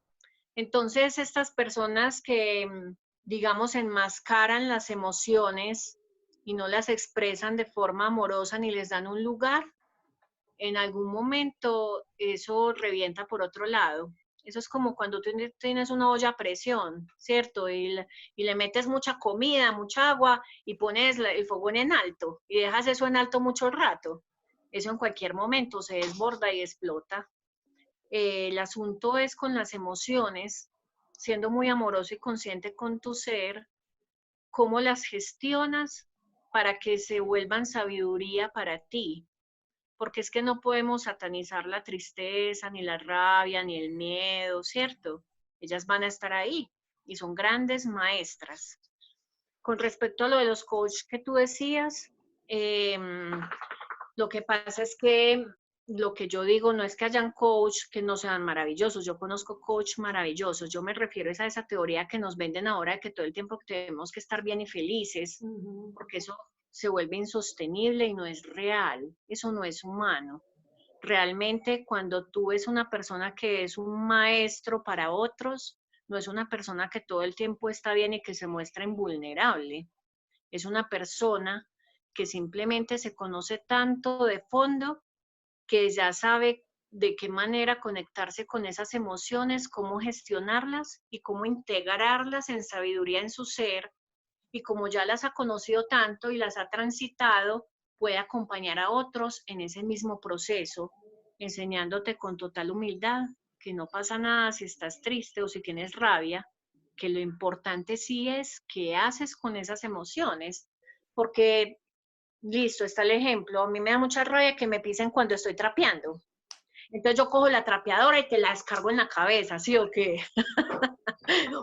Speaker 1: Entonces, estas personas que, digamos, enmascaran las emociones y no las expresan de forma amorosa ni les dan un lugar, en algún momento eso revienta por otro lado. Eso es como cuando tú tienes una olla a presión, ¿cierto? Y le metes mucha comida, mucha agua y pones el fogón en alto y dejas eso en alto mucho rato. Eso en cualquier momento se desborda y explota. El asunto es con las emociones, siendo muy amoroso y consciente con tu ser, cómo las gestionas para que se vuelvan sabiduría para ti, porque es que no podemos satanizar la tristeza, ni la rabia, ni el miedo, ¿cierto? Ellas van a estar ahí y son grandes maestras. Con respecto a lo de los coaches que tú decías, lo que pasa es que lo que yo digo no es que hayan coach que no sean maravillosos, yo conozco coach maravillosos, yo me refiero a esa teoría que nos venden ahora de que todo el tiempo tenemos que estar bien y felices, porque eso se vuelve insostenible y no es real, eso no es humano. Realmente cuando tú ves una persona que es un maestro para otros, no es una persona que todo el tiempo está bien y que se muestra invulnerable, es una persona que simplemente se conoce tanto de fondo que ya sabe de qué manera conectarse con esas emociones, cómo gestionarlas y cómo integrarlas en sabiduría en su ser. Y como ya las ha conocido tanto y las ha transitado, puede acompañar a otros en ese mismo proceso, enseñándote con total humildad que no pasa nada si estás triste o si tienes rabia, que lo importante sí es qué haces con esas emociones, porque listo, está el ejemplo, a mí me da mucha rabia que me pisen cuando estoy trapeando. Entonces yo cojo la trapeadora y te la descargo en la cabeza, ¿sí o qué?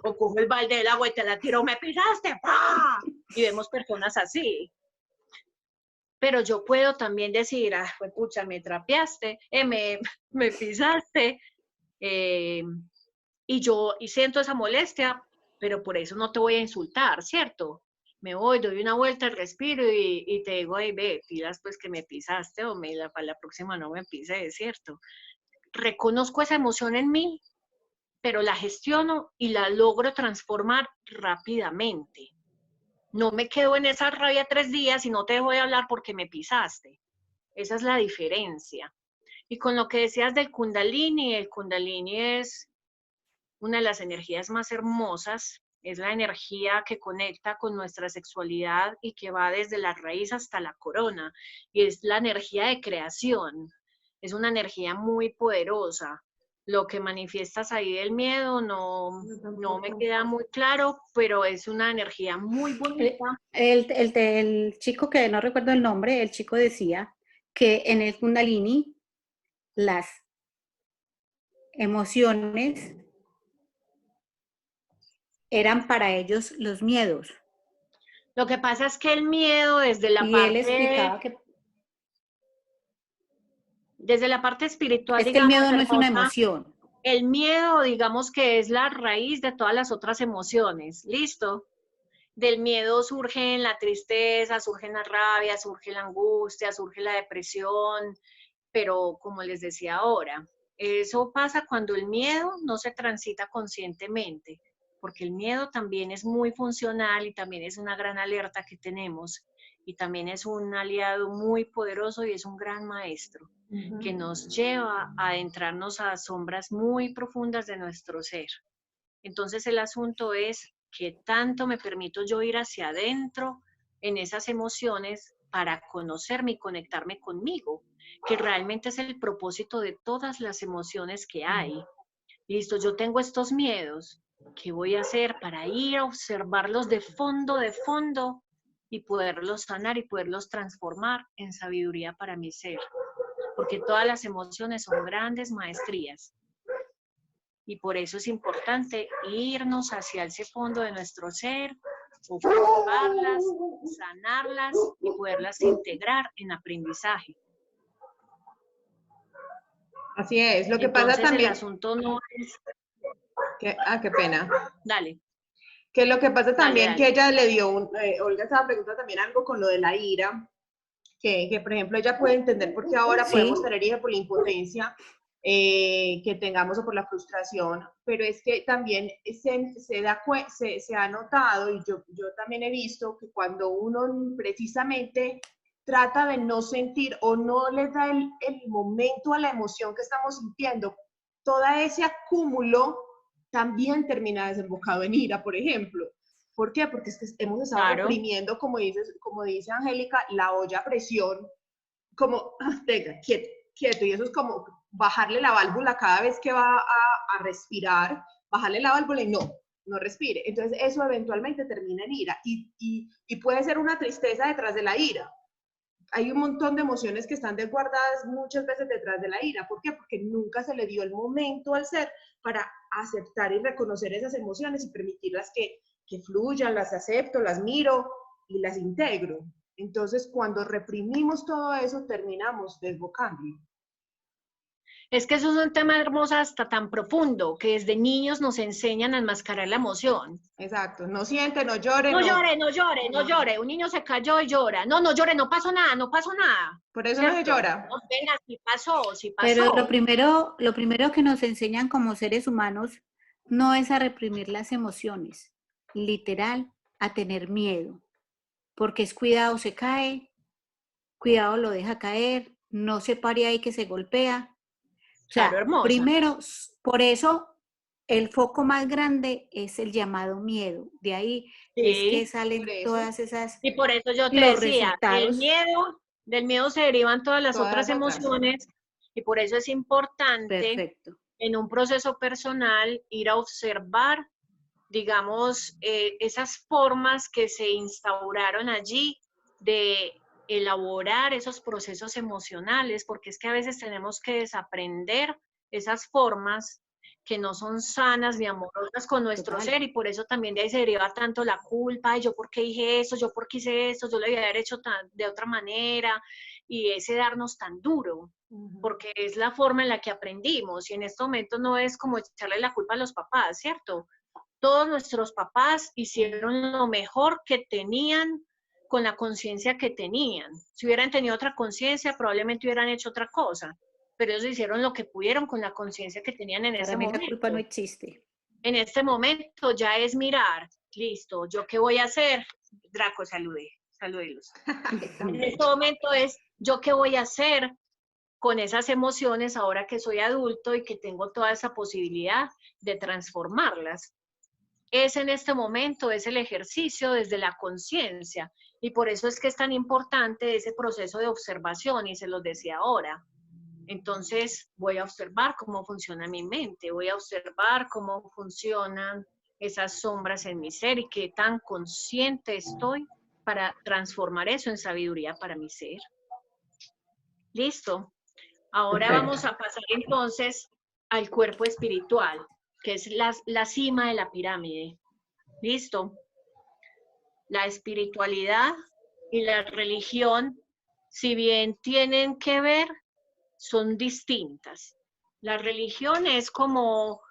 Speaker 1: O cojo el balde del agua y te la tiro, me pisaste, ¡pah! Y vemos personas así. Pero yo puedo también decir, ah, pues pucha, me trapeaste, me pisaste, eh, y siento esa molestia, pero por eso no te voy a insultar, ¿cierto? Me voy, doy una vuelta, respiro y te digo, ay, ve, pidas pues que me pisaste o para la próxima no me pises, ¿cierto? Reconozco esa emoción en mí, pero la gestiono y la logro transformar rápidamente. No me quedo en esa rabia 3 días y no te dejo de hablar porque me pisaste. Esa es la diferencia. Y con lo que decías del Kundalini, el Kundalini es una de las energías más hermosas, es la energía que conecta con nuestra sexualidad y que va desde la raíz hasta la corona, y es la energía de creación, es una energía muy poderosa. Lo que manifiestas ahí del miedo no me queda muy claro, pero es una energía muy bonita.
Speaker 4: El chico que no recuerdo el nombre, el chico decía que en el Kundalini las emociones eran para ellos los miedos.
Speaker 1: Lo que pasa es que el miedo desde la
Speaker 4: Y él explicaba que
Speaker 1: parte espiritual,
Speaker 4: es que el
Speaker 1: digamos,
Speaker 4: miedo no es una emoción.
Speaker 1: el miedo, digamos que es la raíz de todas las otras emociones, ¿listo? Del miedo surge la tristeza, surge la rabia, surge la angustia, surge la depresión, pero como les decía ahora, eso pasa cuando el miedo no se transita conscientemente, porque el miedo también es muy funcional y también es una gran alerta que tenemos y también es un aliado muy poderoso y es un gran maestro que nos lleva a adentrarnos a sombras muy profundas de nuestro ser. Entonces el asunto es qué tanto me permito yo ir hacia adentro en esas emociones para conocerme y conectarme conmigo, que realmente es el propósito de todas las emociones que hay. Listo, yo tengo estos miedos, ¿qué voy a hacer para ir a observarlos de fondo y poderlos sanar y poderlos transformar en sabiduría para mi ser? Porque todas las emociones son grandes maestrías. Y por eso es importante irnos hacia ese fondo de nuestro ser, observarlas, sanarlas y poderlas integrar en aprendizaje.
Speaker 2: Así es. Lo que
Speaker 1: Entonces,
Speaker 2: pasa también...
Speaker 1: el asunto no es...
Speaker 2: qué pena.
Speaker 1: Dale.
Speaker 2: Que lo que pasa también
Speaker 1: Dale.
Speaker 2: que ella le dio, Olga estaba preguntando también algo con lo de la ira, que por ejemplo ella puede entender por qué ahora podemos tener ira por la impotencia que tengamos o por la frustración, pero es que también se ha notado, y yo también he visto que cuando uno precisamente trata de no sentir o no le da el momento a la emoción que estamos sintiendo, todo ese acúmulo también termina desembocado en ira, por ejemplo. ¿Por qué? Porque es que hemos estado reprimiendo, como dice Angélica, la olla a presión, como, venga, quieto, y eso es como bajarle la válvula cada vez que va a respirar, bajarle la válvula y no respire. Entonces eso eventualmente termina en ira y puede ser una tristeza detrás de la ira. Hay un montón de emociones que están desguardadas muchas veces detrás de la ira. ¿Por qué? Porque nunca se le dio el momento al ser para aceptar y reconocer esas emociones y permitirlas que fluyan, las acepto, las miro y las integro. Entonces, cuando reprimimos todo eso, terminamos desbocando.
Speaker 1: Es que eso es un tema hermoso hasta tan profundo, que desde niños nos enseñan a enmascarar la emoción.
Speaker 2: Exacto, no siente, no llore.
Speaker 1: No llore. Un niño se cayó y llora. No llore, no pasó nada.
Speaker 2: Por eso
Speaker 1: ¿cierto?
Speaker 2: no se llora.
Speaker 1: No, venga, sí pasó.
Speaker 4: Pero lo primero que nos enseñan como seres humanos no es a reprimir las emociones, literal, a tener miedo, porque es cuidado se cae, cuidado lo deja caer, no se pare ahí que se golpea. O sea,
Speaker 1: claro, hermosa.
Speaker 4: Primero, por eso el foco más grande es el llamado miedo. De ahí es que salen todas esas...
Speaker 1: Y por eso yo te decía, del miedo se derivan todas las otras emociones y por eso es importante en un proceso personal ir a observar, digamos, esas formas que se instauraron allí de elaborar esos procesos emocionales, porque es que a veces tenemos que desaprender esas formas que no son sanas ni amorosas con nuestro ser, y por eso también de ahí se deriva tanto la culpa, yo por qué dije eso, yo por qué hice esto, yo lo debía haber hecho de otra manera, y ese darnos tan duro, porque es la forma en la que aprendimos, y en este momento no es como echarle la culpa a los papás, ¿cierto? Todos nuestros papás hicieron lo mejor que tenían con la conciencia que tenían. Si hubieran tenido otra conciencia, probablemente hubieran hecho otra cosa, pero ellos hicieron lo que pudieron con la conciencia que tenían en ese momento.
Speaker 4: La culpa no existe.
Speaker 1: En este momento ya es mirar, listo, ¿yo qué voy a hacer? Draco, salúdelos. En este momento es, ¿yo qué voy a hacer con esas emociones ahora que soy adulto y que tengo toda esa posibilidad de transformarlas? Es en este momento, es el ejercicio desde la conciencia, y por eso es que es tan importante ese proceso de observación, y se los decía ahora. Entonces voy a observar cómo funciona mi mente, voy a observar cómo funcionan esas sombras en mi ser y qué tan consciente estoy para transformar eso en sabiduría para mi ser. Listo. Ahora vamos a pasar entonces al cuerpo espiritual, que es la cima de la pirámide. ¿Listo? La espiritualidad y la religión, si bien tienen que ver, son distintas. La religión es como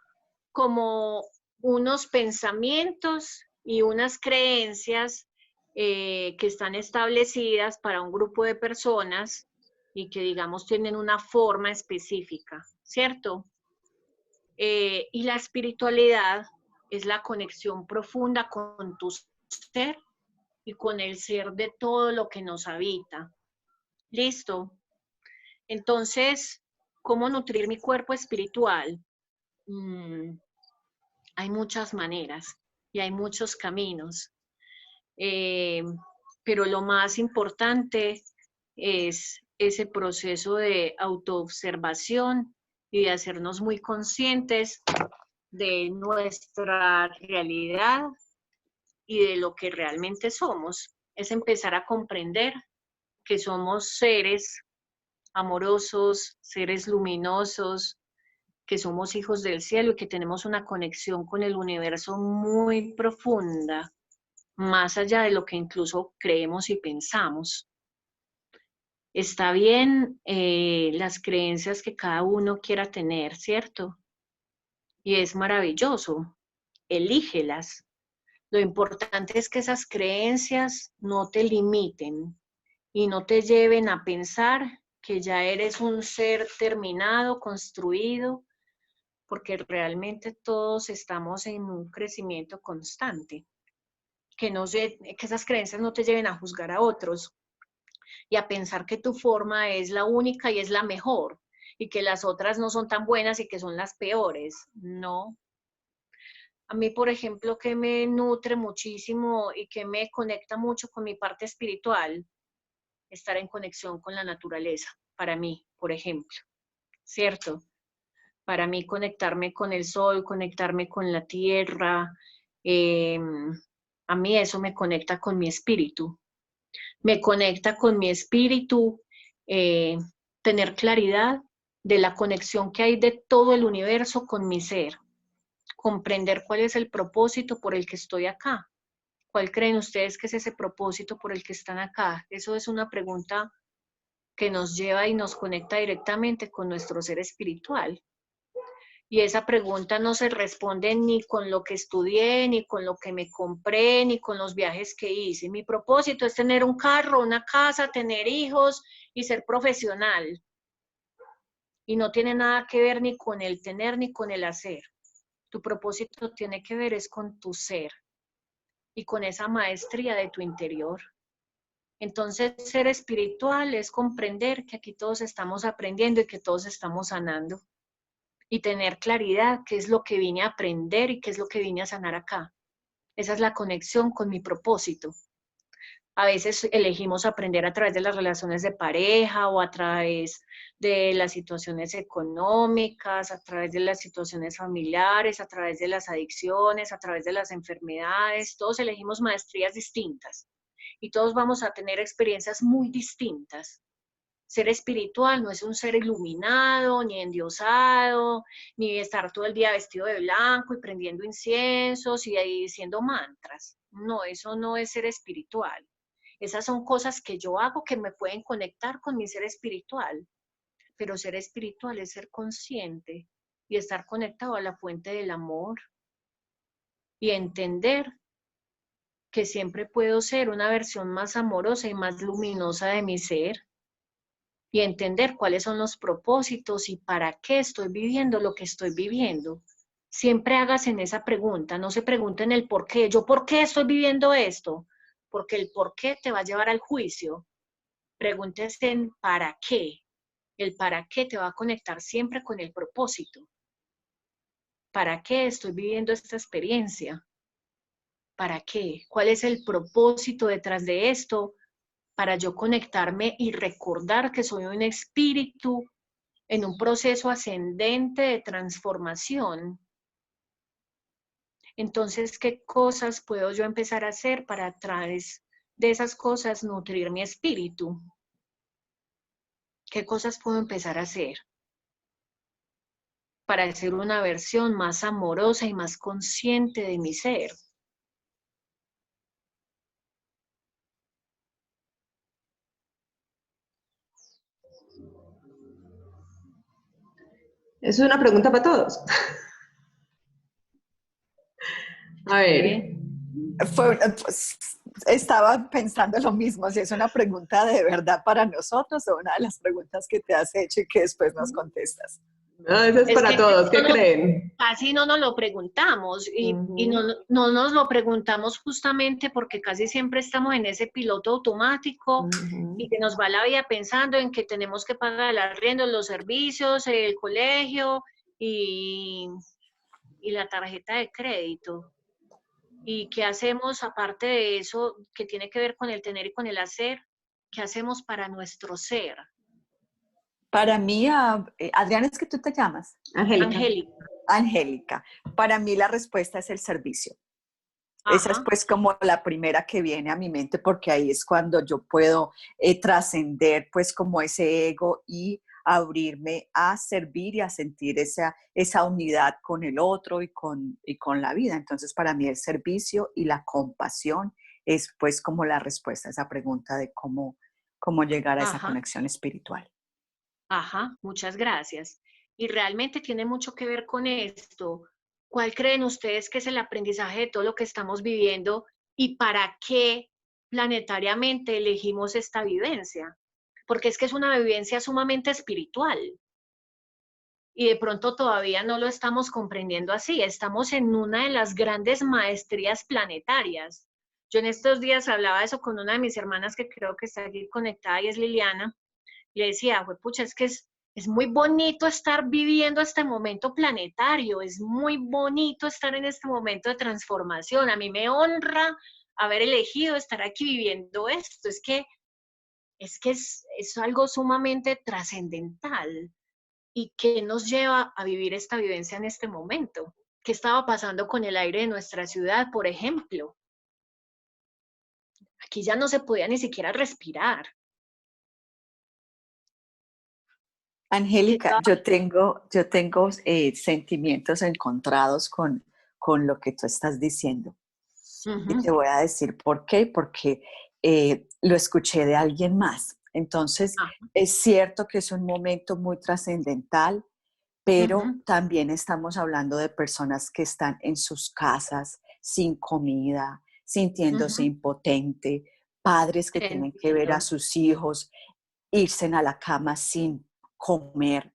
Speaker 1: unos pensamientos y unas creencias que están establecidas para un grupo de personas y que, digamos, tienen una forma específica, ¿cierto? Y la espiritualidad es la conexión profunda con tu ser y con el ser de todo lo que nos habita. ¿Listo? Entonces, ¿cómo nutrir mi cuerpo espiritual? Hay muchas maneras y hay muchos caminos, pero lo más importante es ese proceso de autoobservación y de hacernos muy conscientes de nuestra realidad y de lo que realmente somos. Es empezar a comprender que somos seres amorosos, seres luminosos, que somos hijos del cielo y que tenemos una conexión con el universo muy profunda, más allá de lo que incluso creemos y pensamos. Está bien las creencias que cada uno quiera tener, ¿cierto? Y es maravilloso, elígelas. Lo importante es que esas creencias no te limiten y no te lleven a pensar que ya eres un ser terminado, construido, porque realmente todos estamos en un crecimiento constante. Que esas creencias no te lleven a juzgar a otros y a pensar que tu forma es la única y es la mejor y que las otras no son tan buenas y que son las peores. No. A mí, por ejemplo, que me nutre muchísimo y que me conecta mucho con mi parte espiritual, estar en conexión con la naturaleza, para mí, por ejemplo, ¿cierto? Para mí conectarme con el sol, conectarme con la tierra, a mí eso me conecta con mi espíritu. Me conecta con mi espíritu, tener claridad de la conexión que hay de todo el universo con mi ser, comprender cuál es el propósito por el que estoy acá. ¿Cuál creen ustedes que es ese propósito por el que están acá? Eso es una pregunta que nos lleva y nos conecta directamente con nuestro ser espiritual. Y esa pregunta no se responde ni con lo que estudié, ni con lo que me compré, ni con los viajes que hice. Mi propósito es tener un carro, una casa, tener hijos y ser profesional. Y no tiene nada que ver ni con el tener ni con el hacer. Tu propósito tiene que ver es con tu ser y con esa maestría de tu interior. Entonces, ser espiritual es comprender que aquí todos estamos aprendiendo y que todos estamos sanando. Y tener claridad qué es lo que vine a aprender y qué es lo que vine a sanar acá. Esa es la conexión con mi propósito. A veces elegimos aprender a través de las relaciones de pareja o a través de las situaciones económicas, a través de las situaciones familiares, a través de las adicciones, a través de las enfermedades. Todos elegimos maestrías distintas y todos vamos a tener experiencias muy distintas. Ser espiritual no es un ser iluminado, ni endiosado, ni estar todo el día vestido de blanco y prendiendo inciensos y ahí diciendo mantras. No, eso no es ser espiritual. Esas son cosas que yo hago que me pueden conectar con mi ser espiritual. Pero ser espiritual es ser consciente y estar conectado a la fuente del amor y entender que siempre puedo ser una versión más amorosa y más luminosa de mi ser. Y entender cuáles son los propósitos y para qué estoy viviendo lo que estoy viviendo. Siempre hagas en esa pregunta, no se pregunten el por qué. ¿Yo por qué estoy viviendo esto? Porque el por qué te va a llevar al juicio. Pregúntese en para qué. El para qué te va a conectar siempre con el propósito. ¿Para qué estoy viviendo esta experiencia? ¿Para qué? ¿Cuál es el propósito detrás de esto? Para yo conectarme y recordar que soy un espíritu en un proceso ascendente de transformación. Entonces, ¿qué cosas puedo yo empezar a hacer para a través de esas cosas nutrir mi espíritu? ¿Qué cosas puedo empezar a hacer para ser una versión más amorosa y más consciente de mi ser?
Speaker 2: Es una pregunta para todos. A ver.
Speaker 3: Pues, estaba pensando lo mismo, si es una pregunta de verdad para nosotros o una de las preguntas que te has hecho y que después nos contestas.
Speaker 2: No, eso es para
Speaker 1: que
Speaker 2: todos. ¿Qué creen?
Speaker 1: casi no nos lo preguntamos y
Speaker 2: Ujú.
Speaker 1: no nos lo preguntamos justamente porque casi siempre estamos en ese piloto automático y
Speaker 2: Ujú.
Speaker 1: que nos va la vida pensando en que tenemos que pagar el arriendo, los servicios, el colegio y, y la tarjeta de crédito. ¿Y qué hacemos aparte de eso que tiene que ver con el tener y con el hacer? ¿Qué hacemos para nuestro ser?
Speaker 3: Para mí, Adriana, ¿es que tú te llamas?
Speaker 2: Angélica.
Speaker 1: Angélica.
Speaker 3: Angélica, para mí la respuesta es el servicio. Esa es
Speaker 1: Ajá.
Speaker 3: pues como la primera que viene a mi mente porque ahí es cuando yo puedo trascender pues como ese ego y abrirme a servir y a sentir esa unidad con el otro y con la vida. Entonces para mí el servicio y la compasión es pues como la respuesta a esa pregunta de cómo llegar a esa
Speaker 1: Ajá.
Speaker 3: conexión espiritual.
Speaker 1: Ajá, muchas gracias. Y realmente tiene mucho que ver con esto. ¿Cuál creen ustedes que es el aprendizaje de todo lo que estamos viviendo y para qué planetariamente elegimos esta vivencia? Porque es que es una vivencia sumamente espiritual y de pronto todavía no lo estamos comprendiendo así. Estamos en una de las grandes maestrías planetarias. Yo en estos días hablaba de eso con una de mis hermanas que creo que está aquí conectada y es Liliana. Le decía, pucha, es que es muy bonito estar viviendo este momento planetario, es muy bonito estar en este momento de transformación. A mí me honra haber elegido estar aquí viviendo esto. Es algo sumamente trascendental. ¿Y qué nos lleva a vivir esta vivencia en este momento? ¿Qué estaba pasando con el aire de nuestra ciudad, por ejemplo? Aquí ya no se podía ni siquiera respirar. ¿Qué
Speaker 3: Angélica,
Speaker 1: estaba?
Speaker 3: yo tengo sentimientos encontrados con lo que tú estás diciendo. Y
Speaker 1: Ujú.
Speaker 3: te voy a decir por qué, porque lo escuché de alguien más. Entonces,
Speaker 1: Ah,
Speaker 3: es cierto que es un momento muy trascendental, pero
Speaker 1: ujú,
Speaker 3: también estamos hablando de personas que están en sus casas sin comida, sintiéndose
Speaker 1: ujú.
Speaker 3: impotente, padres que
Speaker 1: Te
Speaker 3: tienen que ver a
Speaker 1: entiendo.
Speaker 3: sus hijos irse a la cama sin comer.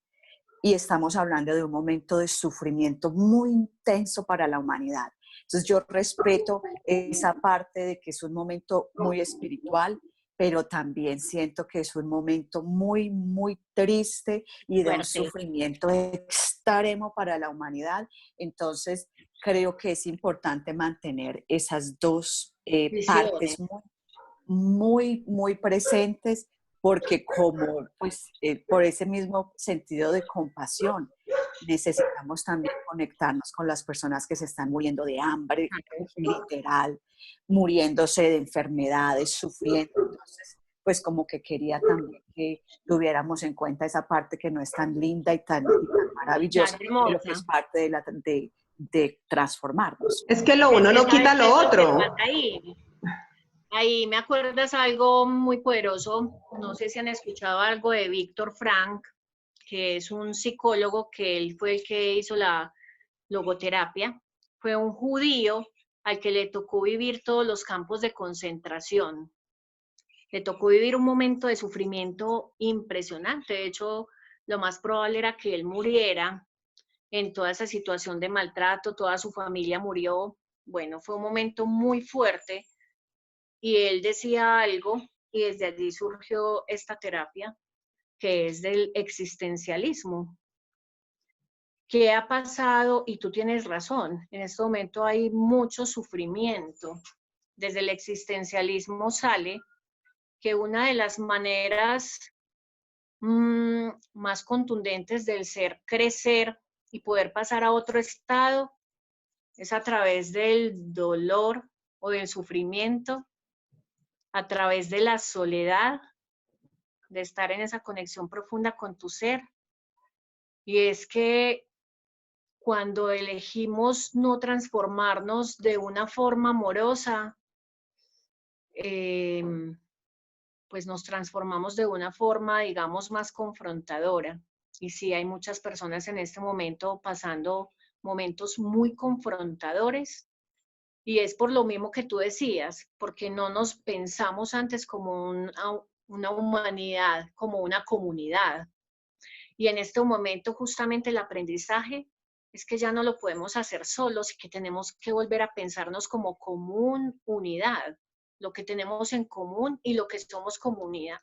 Speaker 3: Y estamos hablando de un momento de sufrimiento muy intenso para la humanidad. Entonces yo respeto esa parte de que es un momento muy espiritual, pero también siento que es un momento muy, muy triste y de un
Speaker 1: Fuerte.
Speaker 3: sufrimiento extremo para la humanidad. Entonces creo que es importante mantener esas dos
Speaker 1: Visiones.
Speaker 3: partes muy, muy presentes, porque como, pues, por ese mismo sentido de compasión, necesitamos también conectarnos con las personas que se están muriendo de hambre, literal, muriéndose de enfermedades, sufriendo. Entonces, pues como que quería también que tuviéramos en cuenta esa parte que no es tan linda y tan
Speaker 1: Tan
Speaker 3: maravillosa, pero que es
Speaker 1: hermosa.
Speaker 3: parte de transformarnos.
Speaker 2: Es que lo
Speaker 1: Es
Speaker 2: uno
Speaker 1: que
Speaker 2: no
Speaker 1: sabes
Speaker 2: quita
Speaker 1: qué
Speaker 2: lo
Speaker 1: es lo que
Speaker 2: otro.
Speaker 1: pasa ahí. Ahí me acuerdas algo muy poderoso. No sé si han escuchado algo de Víctor Frank, que es un psicólogo que él fue el que hizo la logoterapia. Fue un judío al que le tocó vivir todos los campos de concentración. Le tocó vivir un momento de sufrimiento impresionante. De hecho, lo más probable era que él muriera en toda esa situación de maltrato, toda su familia murió. Bueno, fue un momento muy fuerte y él decía algo y desde allí surgió esta terapia que es del existencialismo. ¿Qué ha pasado? Y tú tienes razón, en este momento hay mucho sufrimiento. Desde el existencialismo sale que una de las maneras más contundentes del ser crecer y poder pasar a otro estado es a través del dolor o del sufrimiento, a través de la soledad, de estar en esa conexión profunda con tu ser. Y es que cuando elegimos no transformarnos de una forma amorosa, pues nos transformamos de una forma, digamos, más confrontadora. Y sí, hay muchas personas en este momento pasando momentos muy confrontadores. Y es por lo mismo que tú decías, porque no nos pensamos antes como una humanidad, como una comunidad. Y en este momento justamente el aprendizaje es que ya no lo podemos hacer solos y que tenemos que volver a pensarnos como común unidad, lo que tenemos en común y lo que somos comunidad.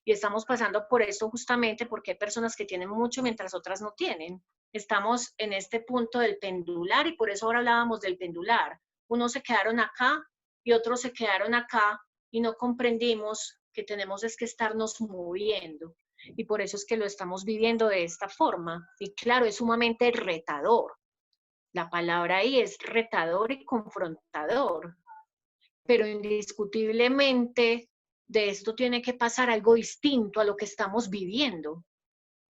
Speaker 1: Y estamos pasando por esto justamente porque hay personas que tienen mucho mientras otras no tienen. Estamos en este punto del pendular y por eso ahora hablábamos del pendular. Unos se quedaron acá y otros se quedaron acá y no comprendimos que tenemos es que estarnos moviendo. Y por eso es que lo estamos viviendo de esta forma. Y claro, es sumamente retador. La palabra ahí es retador y confrontador. Pero indiscutiblemente de esto tiene que pasar algo distinto a lo que estamos viviendo.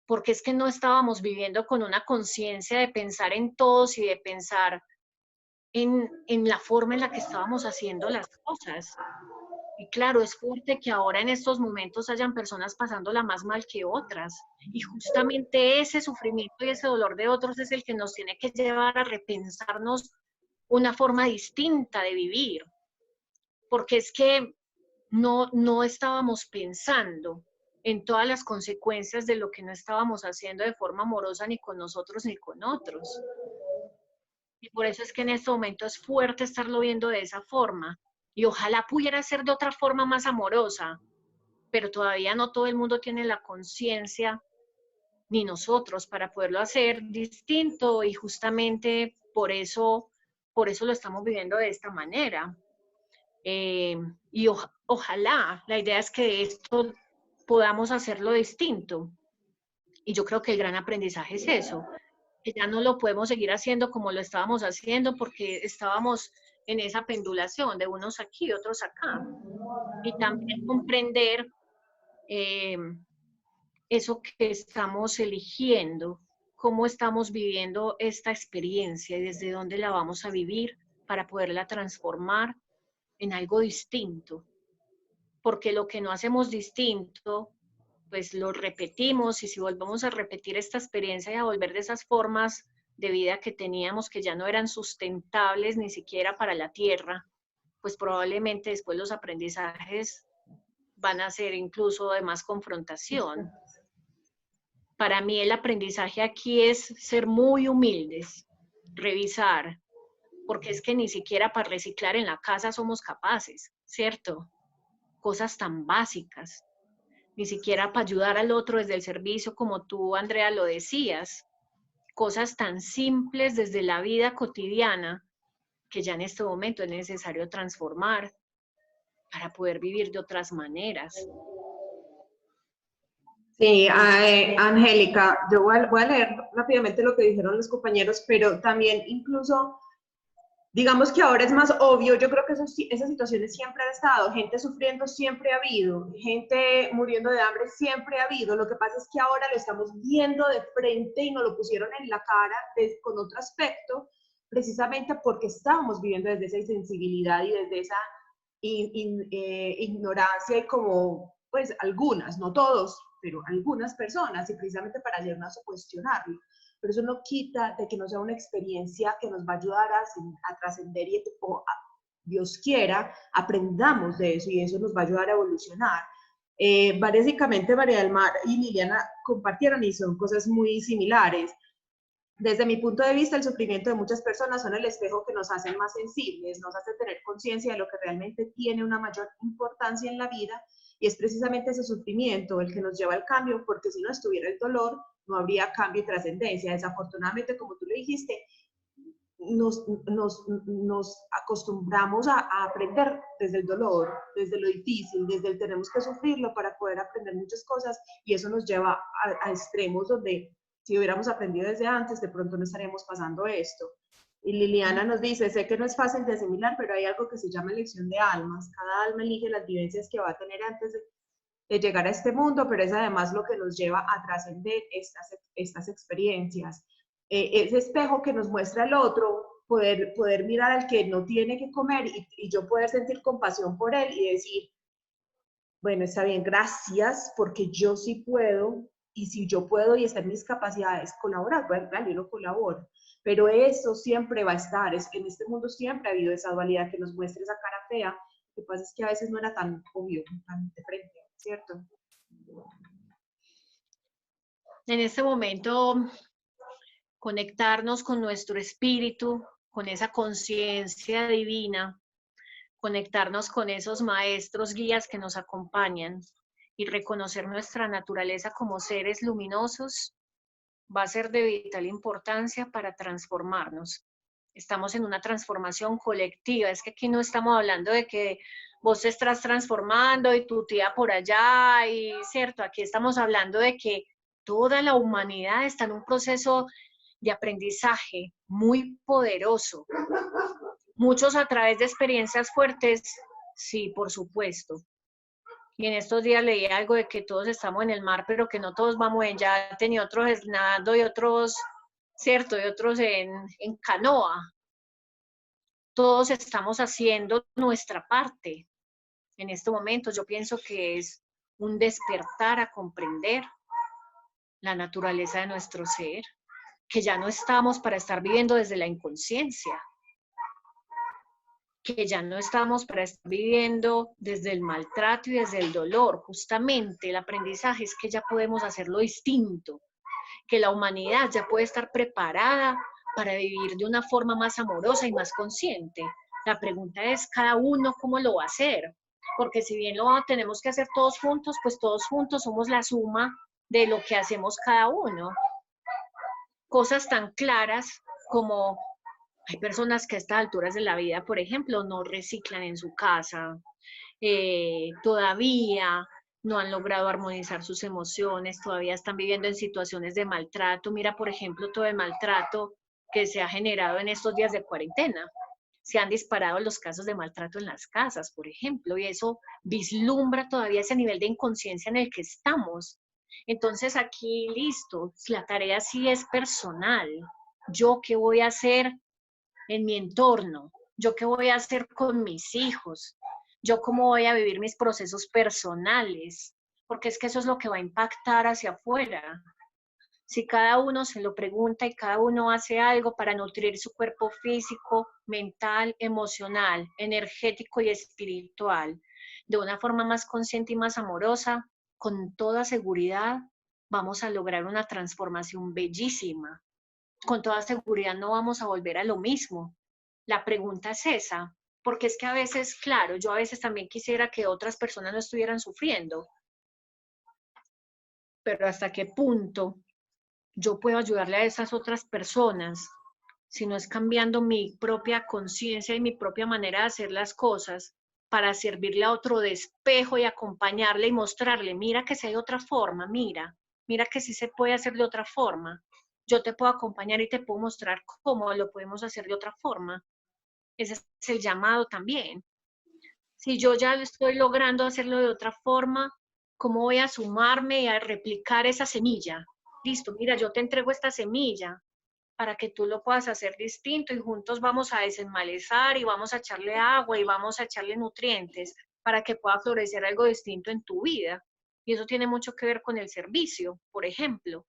Speaker 1: Porque es que no estábamos viviendo con una conciencia de pensar en todos y de pensar en la forma en la que estábamos haciendo las cosas. Y claro, es fuerte que ahora en estos momentos hayan personas pasándola más mal que otras. Y justamente ese sufrimiento y ese dolor de otros es el que nos tiene que llevar a repensarnos una forma distinta de vivir. Porque es que no estábamos pensando en todas las consecuencias de lo que no estábamos haciendo de forma amorosa ni con nosotros ni con otros. Y por eso es que en este momento es fuerte estarlo viendo de esa forma. Y ojalá pudiera ser de otra forma más amorosa, pero todavía no todo el mundo tiene la conciencia, ni nosotros, para poderlo hacer distinto y justamente por eso lo estamos viviendo de esta manera. Y ojalá, la idea es que esto podamos hacerlo distinto. Y yo creo que el gran aprendizaje es eso, que ya no lo podemos seguir haciendo como lo estábamos haciendo porque estábamos en esa pendulación de unos aquí, otros acá. Y también comprender eh, eso que estamos eligiendo, cómo estamos viviendo esta experiencia y desde dónde la vamos a vivir para poderla transformar en algo distinto. Porque lo que no hacemos distinto, pues lo repetimos y si volvemos a repetir esta experiencia y a volver de esas formas de vida que teníamos que ya no eran sustentables ni siquiera para la tierra, pues probablemente después los aprendizajes van a ser incluso de más confrontación. Para mí el aprendizaje aquí es ser muy humildes, revisar, porque es que ni siquiera para reciclar en la casa somos capaces, ¿cierto? Cosas tan básicas, ni siquiera para ayudar al otro desde el servicio, como tú, Andrea, lo decías, cosas tan simples desde la vida cotidiana que ya en este momento es necesario transformar para poder vivir de otras maneras.
Speaker 2: Sí, Angélica, yo voy a leer rápidamente lo que dijeron los compañeros, pero también incluso, digamos que ahora es más obvio, yo creo que esas situaciones siempre han estado, gente sufriendo siempre ha habido, gente muriendo de hambre siempre ha habido, lo que pasa es que ahora lo estamos viendo de frente y nos lo pusieron en la cara con otro aspecto, precisamente porque estábamos viviendo desde esa insensibilidad y desde esa ignorancia y como, pues algunas, no todos, pero algunas personas, y precisamente para ayudarnos a cuestionarlo. Pero eso no quita de que no sea una experiencia que nos va a ayudar a trascender y Dios quiera, aprendamos de eso y eso nos va a ayudar a evolucionar. Básicamente María del Mar y Liliana compartieron y son cosas muy similares. Desde mi punto de vista, el sufrimiento de muchas personas son el espejo que nos hacen más sensibles, nos hace tener conciencia de lo que realmente tiene una mayor importancia en la vida y es precisamente ese sufrimiento el que nos lleva al cambio, porque si no estuviera el dolor, no habría cambio y trascendencia. Desafortunadamente, como tú lo dijiste, nos acostumbramos a aprender desde el dolor, desde lo difícil, desde el tenemos que sufrirlo para poder aprender muchas cosas y eso nos lleva a extremos donde si hubiéramos aprendido desde antes, de pronto no estaríamos pasando esto. Y Liliana nos dice, sé que no es fácil de asimilar, pero hay algo que se llama elección de almas. Cada alma elige las vivencias que va a tener antes de llegar a este mundo, pero es además lo que nos lleva a trascender estas experiencias. Ese espejo que nos muestra el otro, poder mirar al que no tiene que comer y yo poder sentir compasión por él y decir, bueno, está bien, gracias, porque yo sí puedo y si yo puedo y está en mis capacidades colaborar, pues yo lo colaboro. Pero eso siempre va a estar, en este mundo siempre ha habido esa dualidad que nos muestra esa cara fea. Lo que pasa es que a veces no era tan obvio, tan de frente, ¿cierto?
Speaker 1: En este momento, conectarnos con nuestro espíritu, con esa conciencia divina, conectarnos con esos maestros guías que nos acompañan y reconocer nuestra naturaleza como seres luminosos va a ser de vital importancia para transformarnos. Estamos en una transformación colectiva, es que aquí no estamos hablando de que vos te estás transformando y tu tía por allá, y cierto, aquí estamos hablando de que toda la humanidad está en un proceso de aprendizaje muy poderoso. Muchos a través de experiencias fuertes, sí, por supuesto. Y en estos días leí algo de que todos estamos en el mar, pero que no todos vamos en yate, ni otros nadando, y otros, cierto, y otros en canoa. Todos estamos haciendo nuestra parte. En este momento yo pienso que es un despertar a comprender la naturaleza de nuestro ser, que ya no estamos para estar viviendo desde la inconsciencia, que ya no estamos para estar viviendo desde el maltrato y desde el dolor. Justamente el aprendizaje es que ya podemos hacerlo distinto, que la humanidad ya puede estar preparada para vivir de una forma más amorosa y más consciente. La pregunta es cada uno cómo lo va a hacer, porque si bien lo tenemos que hacer todos juntos, pues todos juntos somos la suma de lo que hacemos cada uno. Cosas tan claras como hay personas que a estas alturas de la vida, por ejemplo, no reciclan en su casa, todavía no han logrado armonizar sus emociones, todavía están viviendo en situaciones de maltrato. Mira, por ejemplo, todo el maltrato que se ha generado en estos días de cuarentena. Se han disparado los casos de maltrato en las casas, por ejemplo, y eso vislumbra todavía ese nivel de inconsciencia en el que estamos. Entonces aquí, listo, la tarea sí es personal. ¿Yo qué voy a hacer en mi entorno? ¿Yo qué voy a hacer con mis hijos? ¿Yo cómo voy a vivir mis procesos personales? Porque es que eso es lo que va a impactar hacia afuera. Si cada uno se lo pregunta y cada uno hace algo para nutrir su cuerpo físico, mental, emocional, energético y espiritual de una forma más consciente y más amorosa, con toda seguridad vamos a lograr una transformación bellísima. Con toda seguridad no vamos a volver a lo mismo. La pregunta es esa, porque es que a veces, claro, yo a veces también quisiera que otras personas no estuvieran sufriendo, pero ¿hasta qué punto yo puedo ayudarle a esas otras personas si no es cambiando mi propia conciencia y mi propia manera de hacer las cosas para servirle a otro de espejo y acompañarle y mostrarle, mira que si hay otra forma, mira que sí se puede hacer de otra forma? Yo te puedo acompañar y te puedo mostrar cómo lo podemos hacer de otra forma. Ese es el llamado también. Si yo ya lo estoy logrando hacerlo de otra forma, ¿cómo voy a sumarme y a replicar esa semilla? Listo, mira, yo te entrego esta semilla para que tú lo puedas hacer distinto y juntos vamos a desenmalezar y vamos a echarle agua y vamos a echarle nutrientes para que pueda florecer algo distinto en tu vida. Y eso tiene mucho que ver con el servicio, por ejemplo.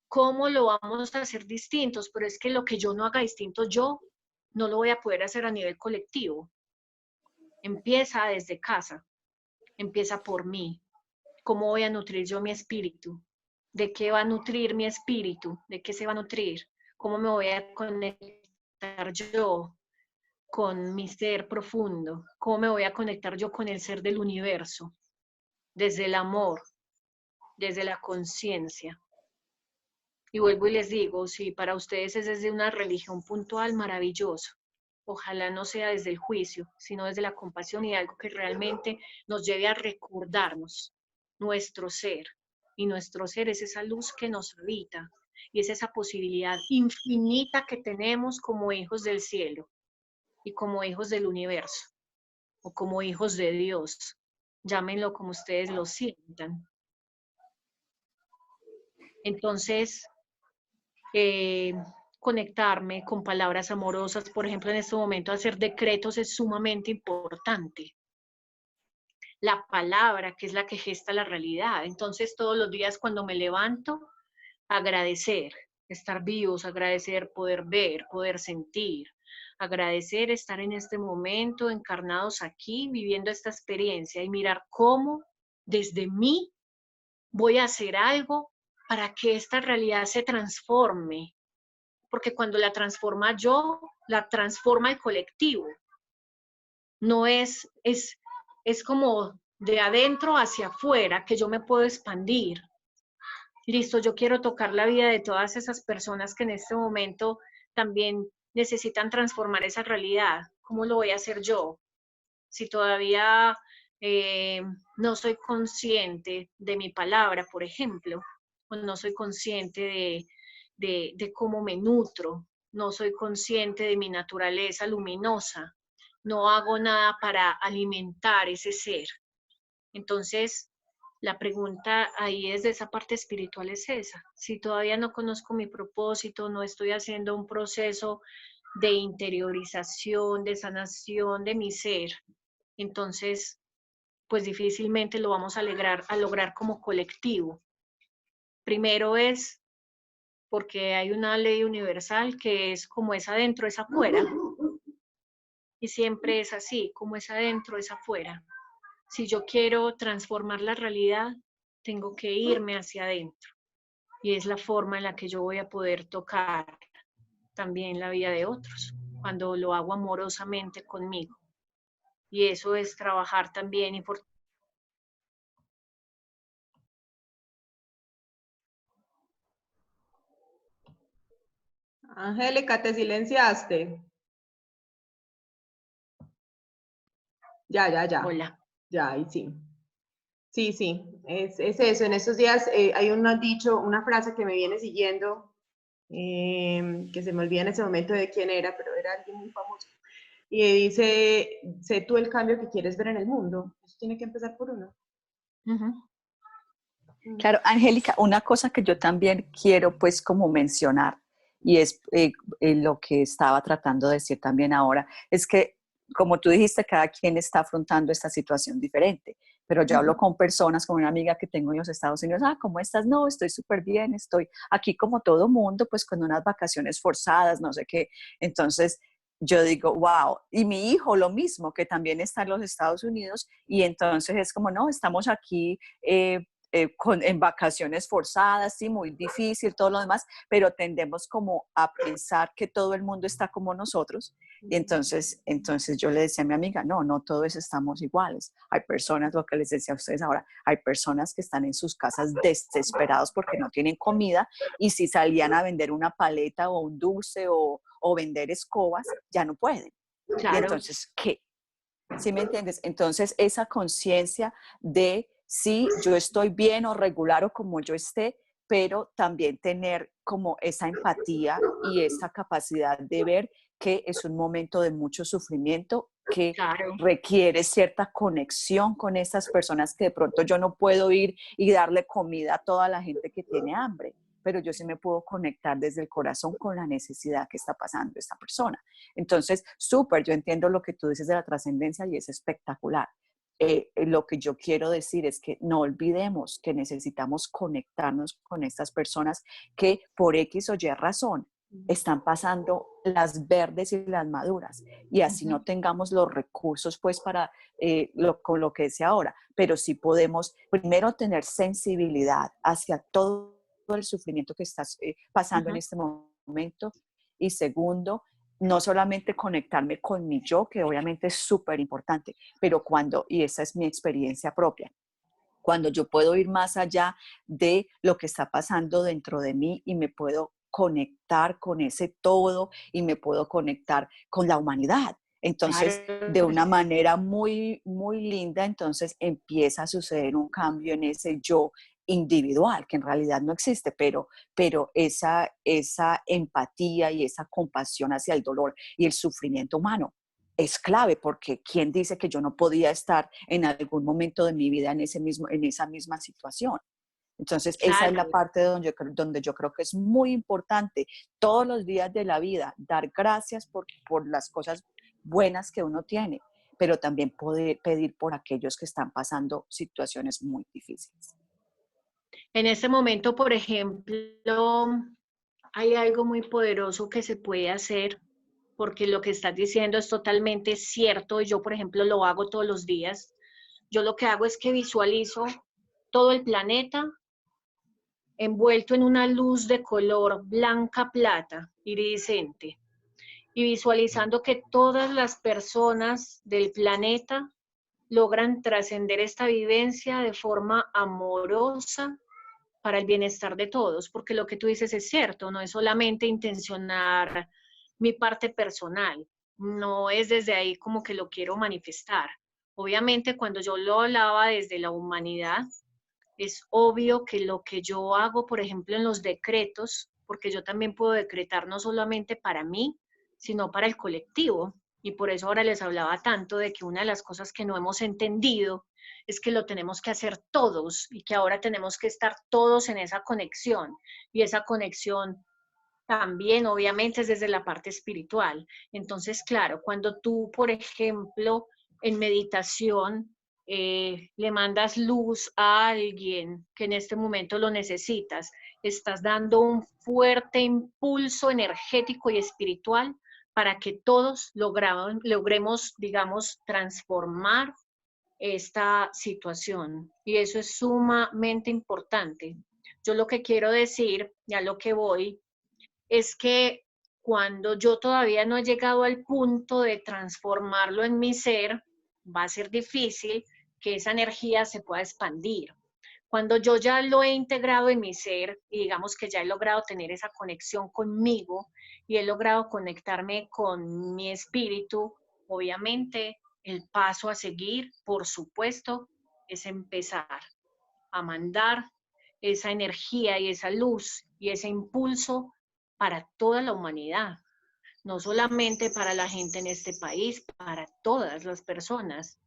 Speaker 1: ¿Cómo lo vamos a hacer distintos? Pero es que lo que yo no haga distinto yo, no lo voy a poder hacer a nivel colectivo. Empieza desde casa, empieza por mí. ¿Cómo voy a nutrir yo mi espíritu? ¿De qué va a nutrir mi espíritu? ¿De qué se va a nutrir? ¿Cómo me voy a conectar yo con mi ser profundo? ¿Cómo me voy a conectar yo con el ser del universo? Desde el amor, desde la conciencia. Y vuelvo y les digo, si para ustedes es desde una religión puntual, maravilloso. Ojalá no sea desde el juicio, sino desde la compasión y algo que realmente nos lleve a recordarnos nuestro ser. Y nuestro ser es esa luz que nos habita y es esa posibilidad infinita que tenemos como hijos del cielo y como hijos del universo o como hijos de Dios. Llámenlo como ustedes lo sientan. Entonces, conectarme con palabras amorosas, por ejemplo, en este momento hacer decretos es sumamente importante. la palabra, que es la que gesta la realidad. Entonces, todos los días cuando me levanto, agradecer, estar vivos, agradecer poder ver, poder sentir, agradecer estar en este momento, encarnados aquí, viviendo esta experiencia y mirar cómo desde mí voy a hacer algo para que esta realidad se transforme, porque cuando la transforma yo, la transforma el colectivo. No es como de adentro hacia afuera que yo me puedo expandir. Listo, yo quiero tocar la vida de todas esas personas que en este momento también necesitan transformar esa realidad. ¿Cómo lo voy a hacer yo? Si todavía no soy consciente de mi palabra, por ejemplo, o no soy consciente de cómo me nutro, no soy consciente de mi naturaleza luminosa, no hago nada para alimentar ese ser. Entonces, la pregunta ahí desde esa parte espiritual es esa. Si todavía no conozco mi propósito, no estoy haciendo un proceso de interiorización, de sanación de mi ser, entonces, pues difícilmente lo vamos a lograr como colectivo. Primero es porque hay una ley universal que es como es adentro, es afuera. Y siempre es así, como es adentro, es afuera. Si yo quiero transformar la realidad, tengo que irme hacia adentro. Y es la forma en la que yo voy a poder tocar también la vida de otros, cuando lo hago amorosamente conmigo. Y eso es trabajar también y por...
Speaker 2: Angélica, te silenciaste. Ya.
Speaker 1: Hola.
Speaker 2: Ya, ahí sí. Sí, es eso. En estos días hay un dicho, una frase que me viene siguiendo, que se me olvida en ese momento de quién era, pero era alguien muy famoso. Y dice, sé tú el cambio que quieres ver en el mundo. Eso tiene que empezar por uno.
Speaker 3: Claro, Angélica, una cosa que yo también quiero pues como mencionar y es lo que estaba tratando de decir también ahora, es que como tú dijiste, cada quien está afrontando esta situación diferente, pero yo hablo con personas, como una amiga que tengo en los Estados Unidos, ¿cómo estás? No, estoy súper bien, estoy aquí como todo mundo, pues con unas vacaciones forzadas, no sé qué, entonces yo digo, wow, y mi hijo lo mismo, que también está en los Estados Unidos, y entonces es como, no, estamos aquí en vacaciones forzadas, sí, muy difícil, todo lo demás, pero tendemos como a pensar que todo el mundo está como nosotros. Y entonces yo le decía a mi amiga, no todos estamos iguales. Hay personas, lo que les decía a ustedes ahora, hay personas que están en sus casas desesperados porque no tienen comida y si salían a vender una paleta o un dulce o vender escobas, ya no pueden.
Speaker 1: Claro.
Speaker 3: Y entonces, ¿qué? ¿Sí me entiendes? Entonces, esa conciencia de sí, yo estoy bien o regular o como yo esté, pero también tener como esa empatía y esa capacidad de ver que es un momento de mucho sufrimiento que
Speaker 1: Claro.
Speaker 3: requiere cierta conexión con esas personas que de pronto yo no puedo ir y darle comida a toda la gente que tiene hambre, pero yo sí me puedo conectar desde el corazón con la necesidad que está pasando esta persona. Entonces, súper, yo entiendo lo que tú dices de la trascendencia y es espectacular. Lo que yo quiero decir es que no olvidemos que necesitamos conectarnos con estas personas que por X o Y razón están pasando las verdes y las maduras y así no tengamos los recursos pues para con lo que decía ahora, pero sí podemos primero tener sensibilidad hacia todo el sufrimiento que estás pasando en este momento y segundo, no solamente conectarme con mi yo, que obviamente es súper importante, pero y esa es mi experiencia propia, cuando yo puedo ir más allá de lo que está pasando dentro de mí y me puedo conectar con ese todo y me puedo conectar con la humanidad. Entonces, de una manera muy, muy linda, entonces empieza a suceder un cambio en ese yo individual, que en realidad no existe, pero esa empatía y esa compasión hacia el dolor y el sufrimiento humano es clave, porque ¿quién dice que yo no podía estar en algún momento de mi vida en esa misma situación? Entonces,
Speaker 1: Claro.
Speaker 3: esa es la parte donde yo creo que es muy importante todos los días de la vida dar gracias por las cosas buenas que uno tiene, pero también poder pedir por aquellos que están pasando situaciones muy difíciles.
Speaker 1: En este momento, por ejemplo, hay algo muy poderoso que se puede hacer, porque lo que estás diciendo es totalmente cierto. Yo, por ejemplo, lo hago todos los días. Yo lo que hago es que visualizo todo el planeta envuelto en una luz de color blanca plata, iridiscente, y visualizando que todas las personas del planeta logran trascender esta vivencia de forma amorosa para el bienestar de todos, porque lo que tú dices es cierto, no es solamente intencionar mi parte personal, no es desde ahí como que lo quiero manifestar. Obviamente cuando yo lo hablaba desde la humanidad, es obvio que lo que yo hago, por ejemplo, en los decretos, porque yo también puedo decretar no solamente para mí, sino para el colectivo. Y por eso ahora les hablaba tanto de que una de las cosas que no hemos entendido es que lo tenemos que hacer todos y que ahora tenemos que estar todos en esa conexión. Y esa conexión también, obviamente, es desde la parte espiritual. Entonces, claro, cuando tú, por ejemplo, en meditación, le mandas luz a alguien que en este momento lo necesitas, estás dando un fuerte impulso energético y espiritual para que todos logremos, digamos, transformar esta situación. Y eso es sumamente importante. Yo lo que quiero decir, ya lo que voy, es que cuando yo todavía no he llegado al punto de transformarlo en mi ser, va a ser difícil que esa energía se pueda expandir. Cuando yo ya lo he integrado en mi ser y digamos que ya he logrado tener esa conexión conmigo y he logrado conectarme con mi espíritu, obviamente el paso a seguir, por supuesto, es empezar a mandar esa energía y esa luz y ese impulso para toda la humanidad, no solamente para la gente en este país, para todas las personas.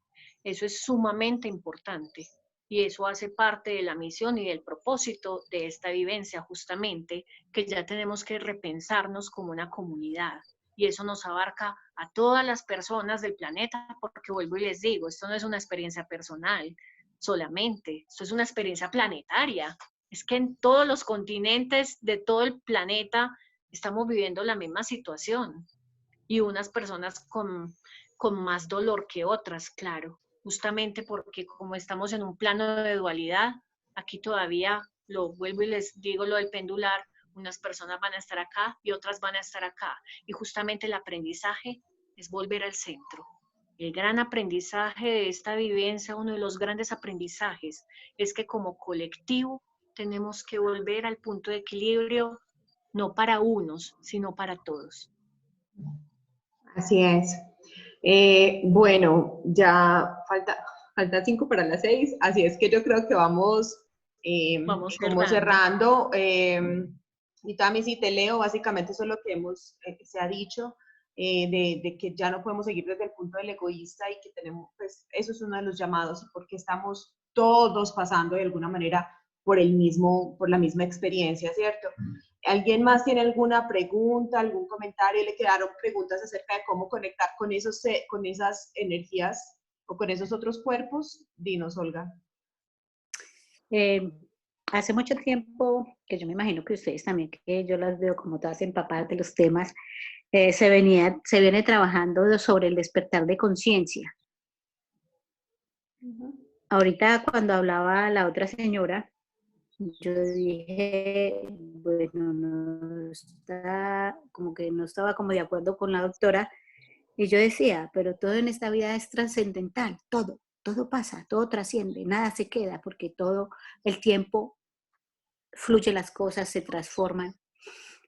Speaker 1: Eso es sumamente importante y eso hace parte de la misión y del propósito de esta vivencia, justamente, que ya tenemos que repensarnos como una comunidad. Y eso nos abarca a todas las personas del planeta, porque vuelvo y les digo, esto no es una experiencia personal solamente, esto es una experiencia planetaria. Es que en todos los continentes de todo el planeta estamos viviendo la misma situación y unas personas con más dolor que otras, claro, justamente porque como estamos en un plano de dualidad, aquí todavía lo vuelvo y les digo lo del pendular, unas personas van a estar acá y otras van a estar acá. Y justamente el aprendizaje es volver al centro. El gran aprendizaje de esta vivencia, uno de los grandes aprendizajes, es que como colectivo tenemos que volver al punto de equilibrio, no para unos, sino para todos.
Speaker 2: Así es. Bueno, ya falta 5 para las 6, así es que yo creo que vamos como cerrando. Y también si te leo, básicamente eso es lo que se ha dicho, de que ya no podemos seguir desde el punto del egoísta y que tenemos, pues eso es uno de los llamados, porque estamos todos pasando de alguna manera por la misma experiencia, ¿cierto? ¿Alguien más tiene alguna pregunta, algún comentario? ¿Le quedaron preguntas acerca de cómo conectar con esas energías o con esos otros cuerpos? Dinos, Olga.
Speaker 4: Hace mucho tiempo, que yo me imagino que ustedes también, que yo las veo como todas empapadas de los temas, se viene trabajando sobre el despertar de conciencia. Ahorita cuando hablaba la otra señora, yo dije, bueno, como que no estaba como de acuerdo con la doctora, y yo decía, pero todo en esta vida es trascendental, todo pasa, todo trasciende, nada se queda, porque todo el tiempo fluye, las cosas se transforman.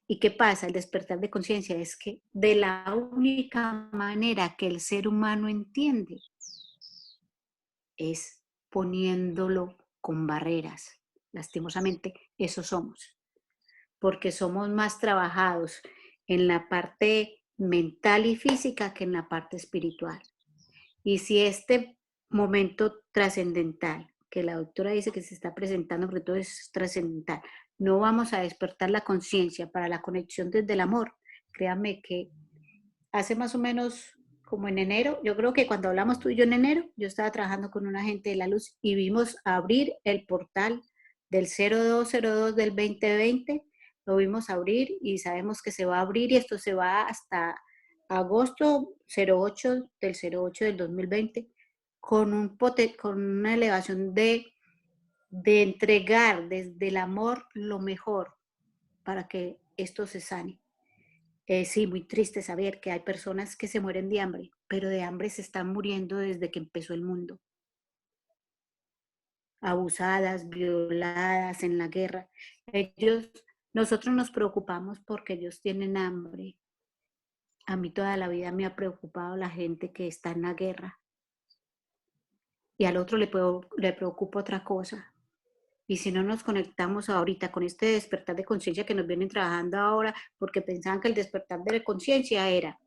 Speaker 4: ¿Y qué pasa? El despertar de conciencia es que de la única manera que el ser humano entiende es poniéndolo con barreras. Lastimosamente, eso somos, porque somos más trabajados en la parte mental y física que en la parte espiritual. Y si este momento trascendental, que la doctora dice que se está presentando, porque todo es trascendental, no vamos a despertar la conciencia para la conexión desde el amor, créanme que hace más o menos como en enero, yo creo que cuando hablamos tú y yo en enero, yo estaba trabajando con un agente de la luz y vimos abrir el portal del 0202 del 2020, lo vimos abrir y sabemos que se va a abrir y esto se va hasta agosto 08 del 08 del 2020 con una elevación de entregar desde el amor lo mejor para que esto se sane. Sí, muy triste saber que hay personas que se mueren de hambre, pero de hambre se están muriendo desde que empezó el mundo. Abusadas, violadas en la guerra. Nosotros nos preocupamos porque ellos tienen hambre. A mí toda la vida me ha preocupado la gente que está en la guerra. Y al otro le preocupa otra cosa. Y si no nos conectamos ahorita con este despertar de conciencia que nos vienen trabajando ahora, porque pensaban que el despertar de conciencia era,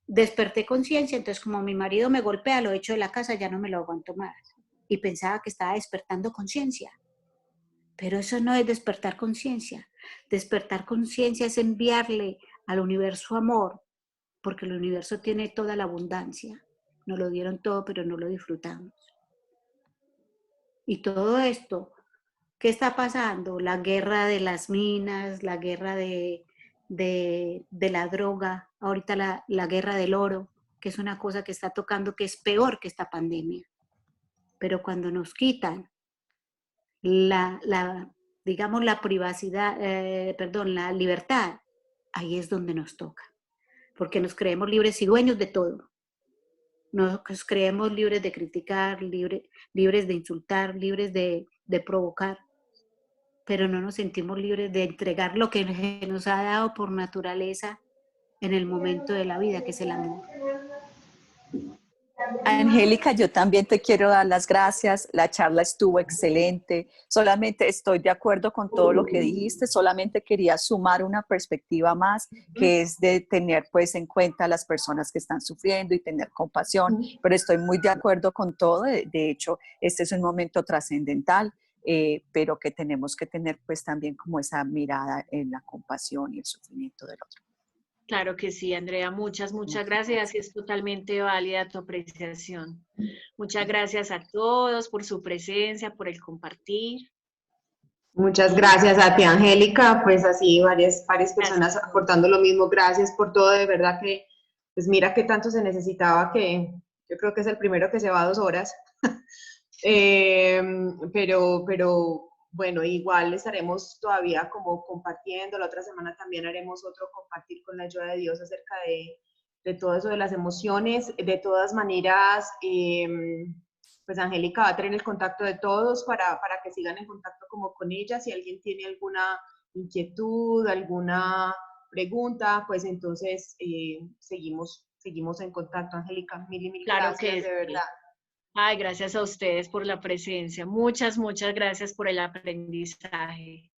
Speaker 4: desperté conciencia, entonces como mi marido me golpea, lo echo de la casa, ya no me lo aguanto más. Y pensaba que estaba despertando conciencia. Pero eso no es despertar conciencia. Despertar conciencia es enviarle al universo amor, porque el universo tiene toda la abundancia. Nos lo dieron todo, pero no lo disfrutamos. Y todo esto, ¿qué está pasando? La guerra de las minas, la guerra de la droga, ahorita la guerra del oro, que es una cosa que está tocando, que es peor que esta pandemia. Pero cuando nos quitan digamos, la privacidad, la libertad, ahí es donde nos toca. Porque nos creemos libres y dueños de todo. Nos creemos libres de criticar, libres de insultar, libres de provocar, pero no nos sentimos libres de entregar lo que nos ha dado por naturaleza en el momento de la vida, que es el amor.
Speaker 3: Angélica, yo también te quiero dar las gracias. La charla estuvo excelente. Solamente estoy de acuerdo con todo lo que dijiste. Solamente quería sumar una perspectiva más, que es de tener pues en cuenta a las personas que están sufriendo y tener compasión. Pero estoy muy de acuerdo con todo. De hecho, este es un momento trascendental, pero que tenemos que tener pues también como esa mirada en la compasión y el sufrimiento del otro.
Speaker 1: Claro que sí, Andrea. Muchas gracias y es totalmente válida tu apreciación. Muchas gracias a todos por su presencia, por el compartir.
Speaker 2: Muchas gracias a ti, Angélica. Pues así varias personas aportando lo mismo. Gracias por todo, de verdad que, pues mira qué tanto se necesitaba, que yo creo que es el primero que se va 2 horas. Pero bueno, igual estaremos todavía como compartiendo. La otra semana también haremos otro compartir con la ayuda de Dios acerca de todo eso de las emociones. De todas maneras, pues Angélica va a tener el contacto de todos para que sigan en contacto como con ella. Si alguien tiene alguna inquietud, alguna pregunta, pues entonces seguimos en contacto, Angélica. Mil
Speaker 1: claro
Speaker 2: gracias,
Speaker 1: que
Speaker 2: de verdad.
Speaker 1: Ay, gracias a ustedes por la presencia. Muchas gracias por el aprendizaje.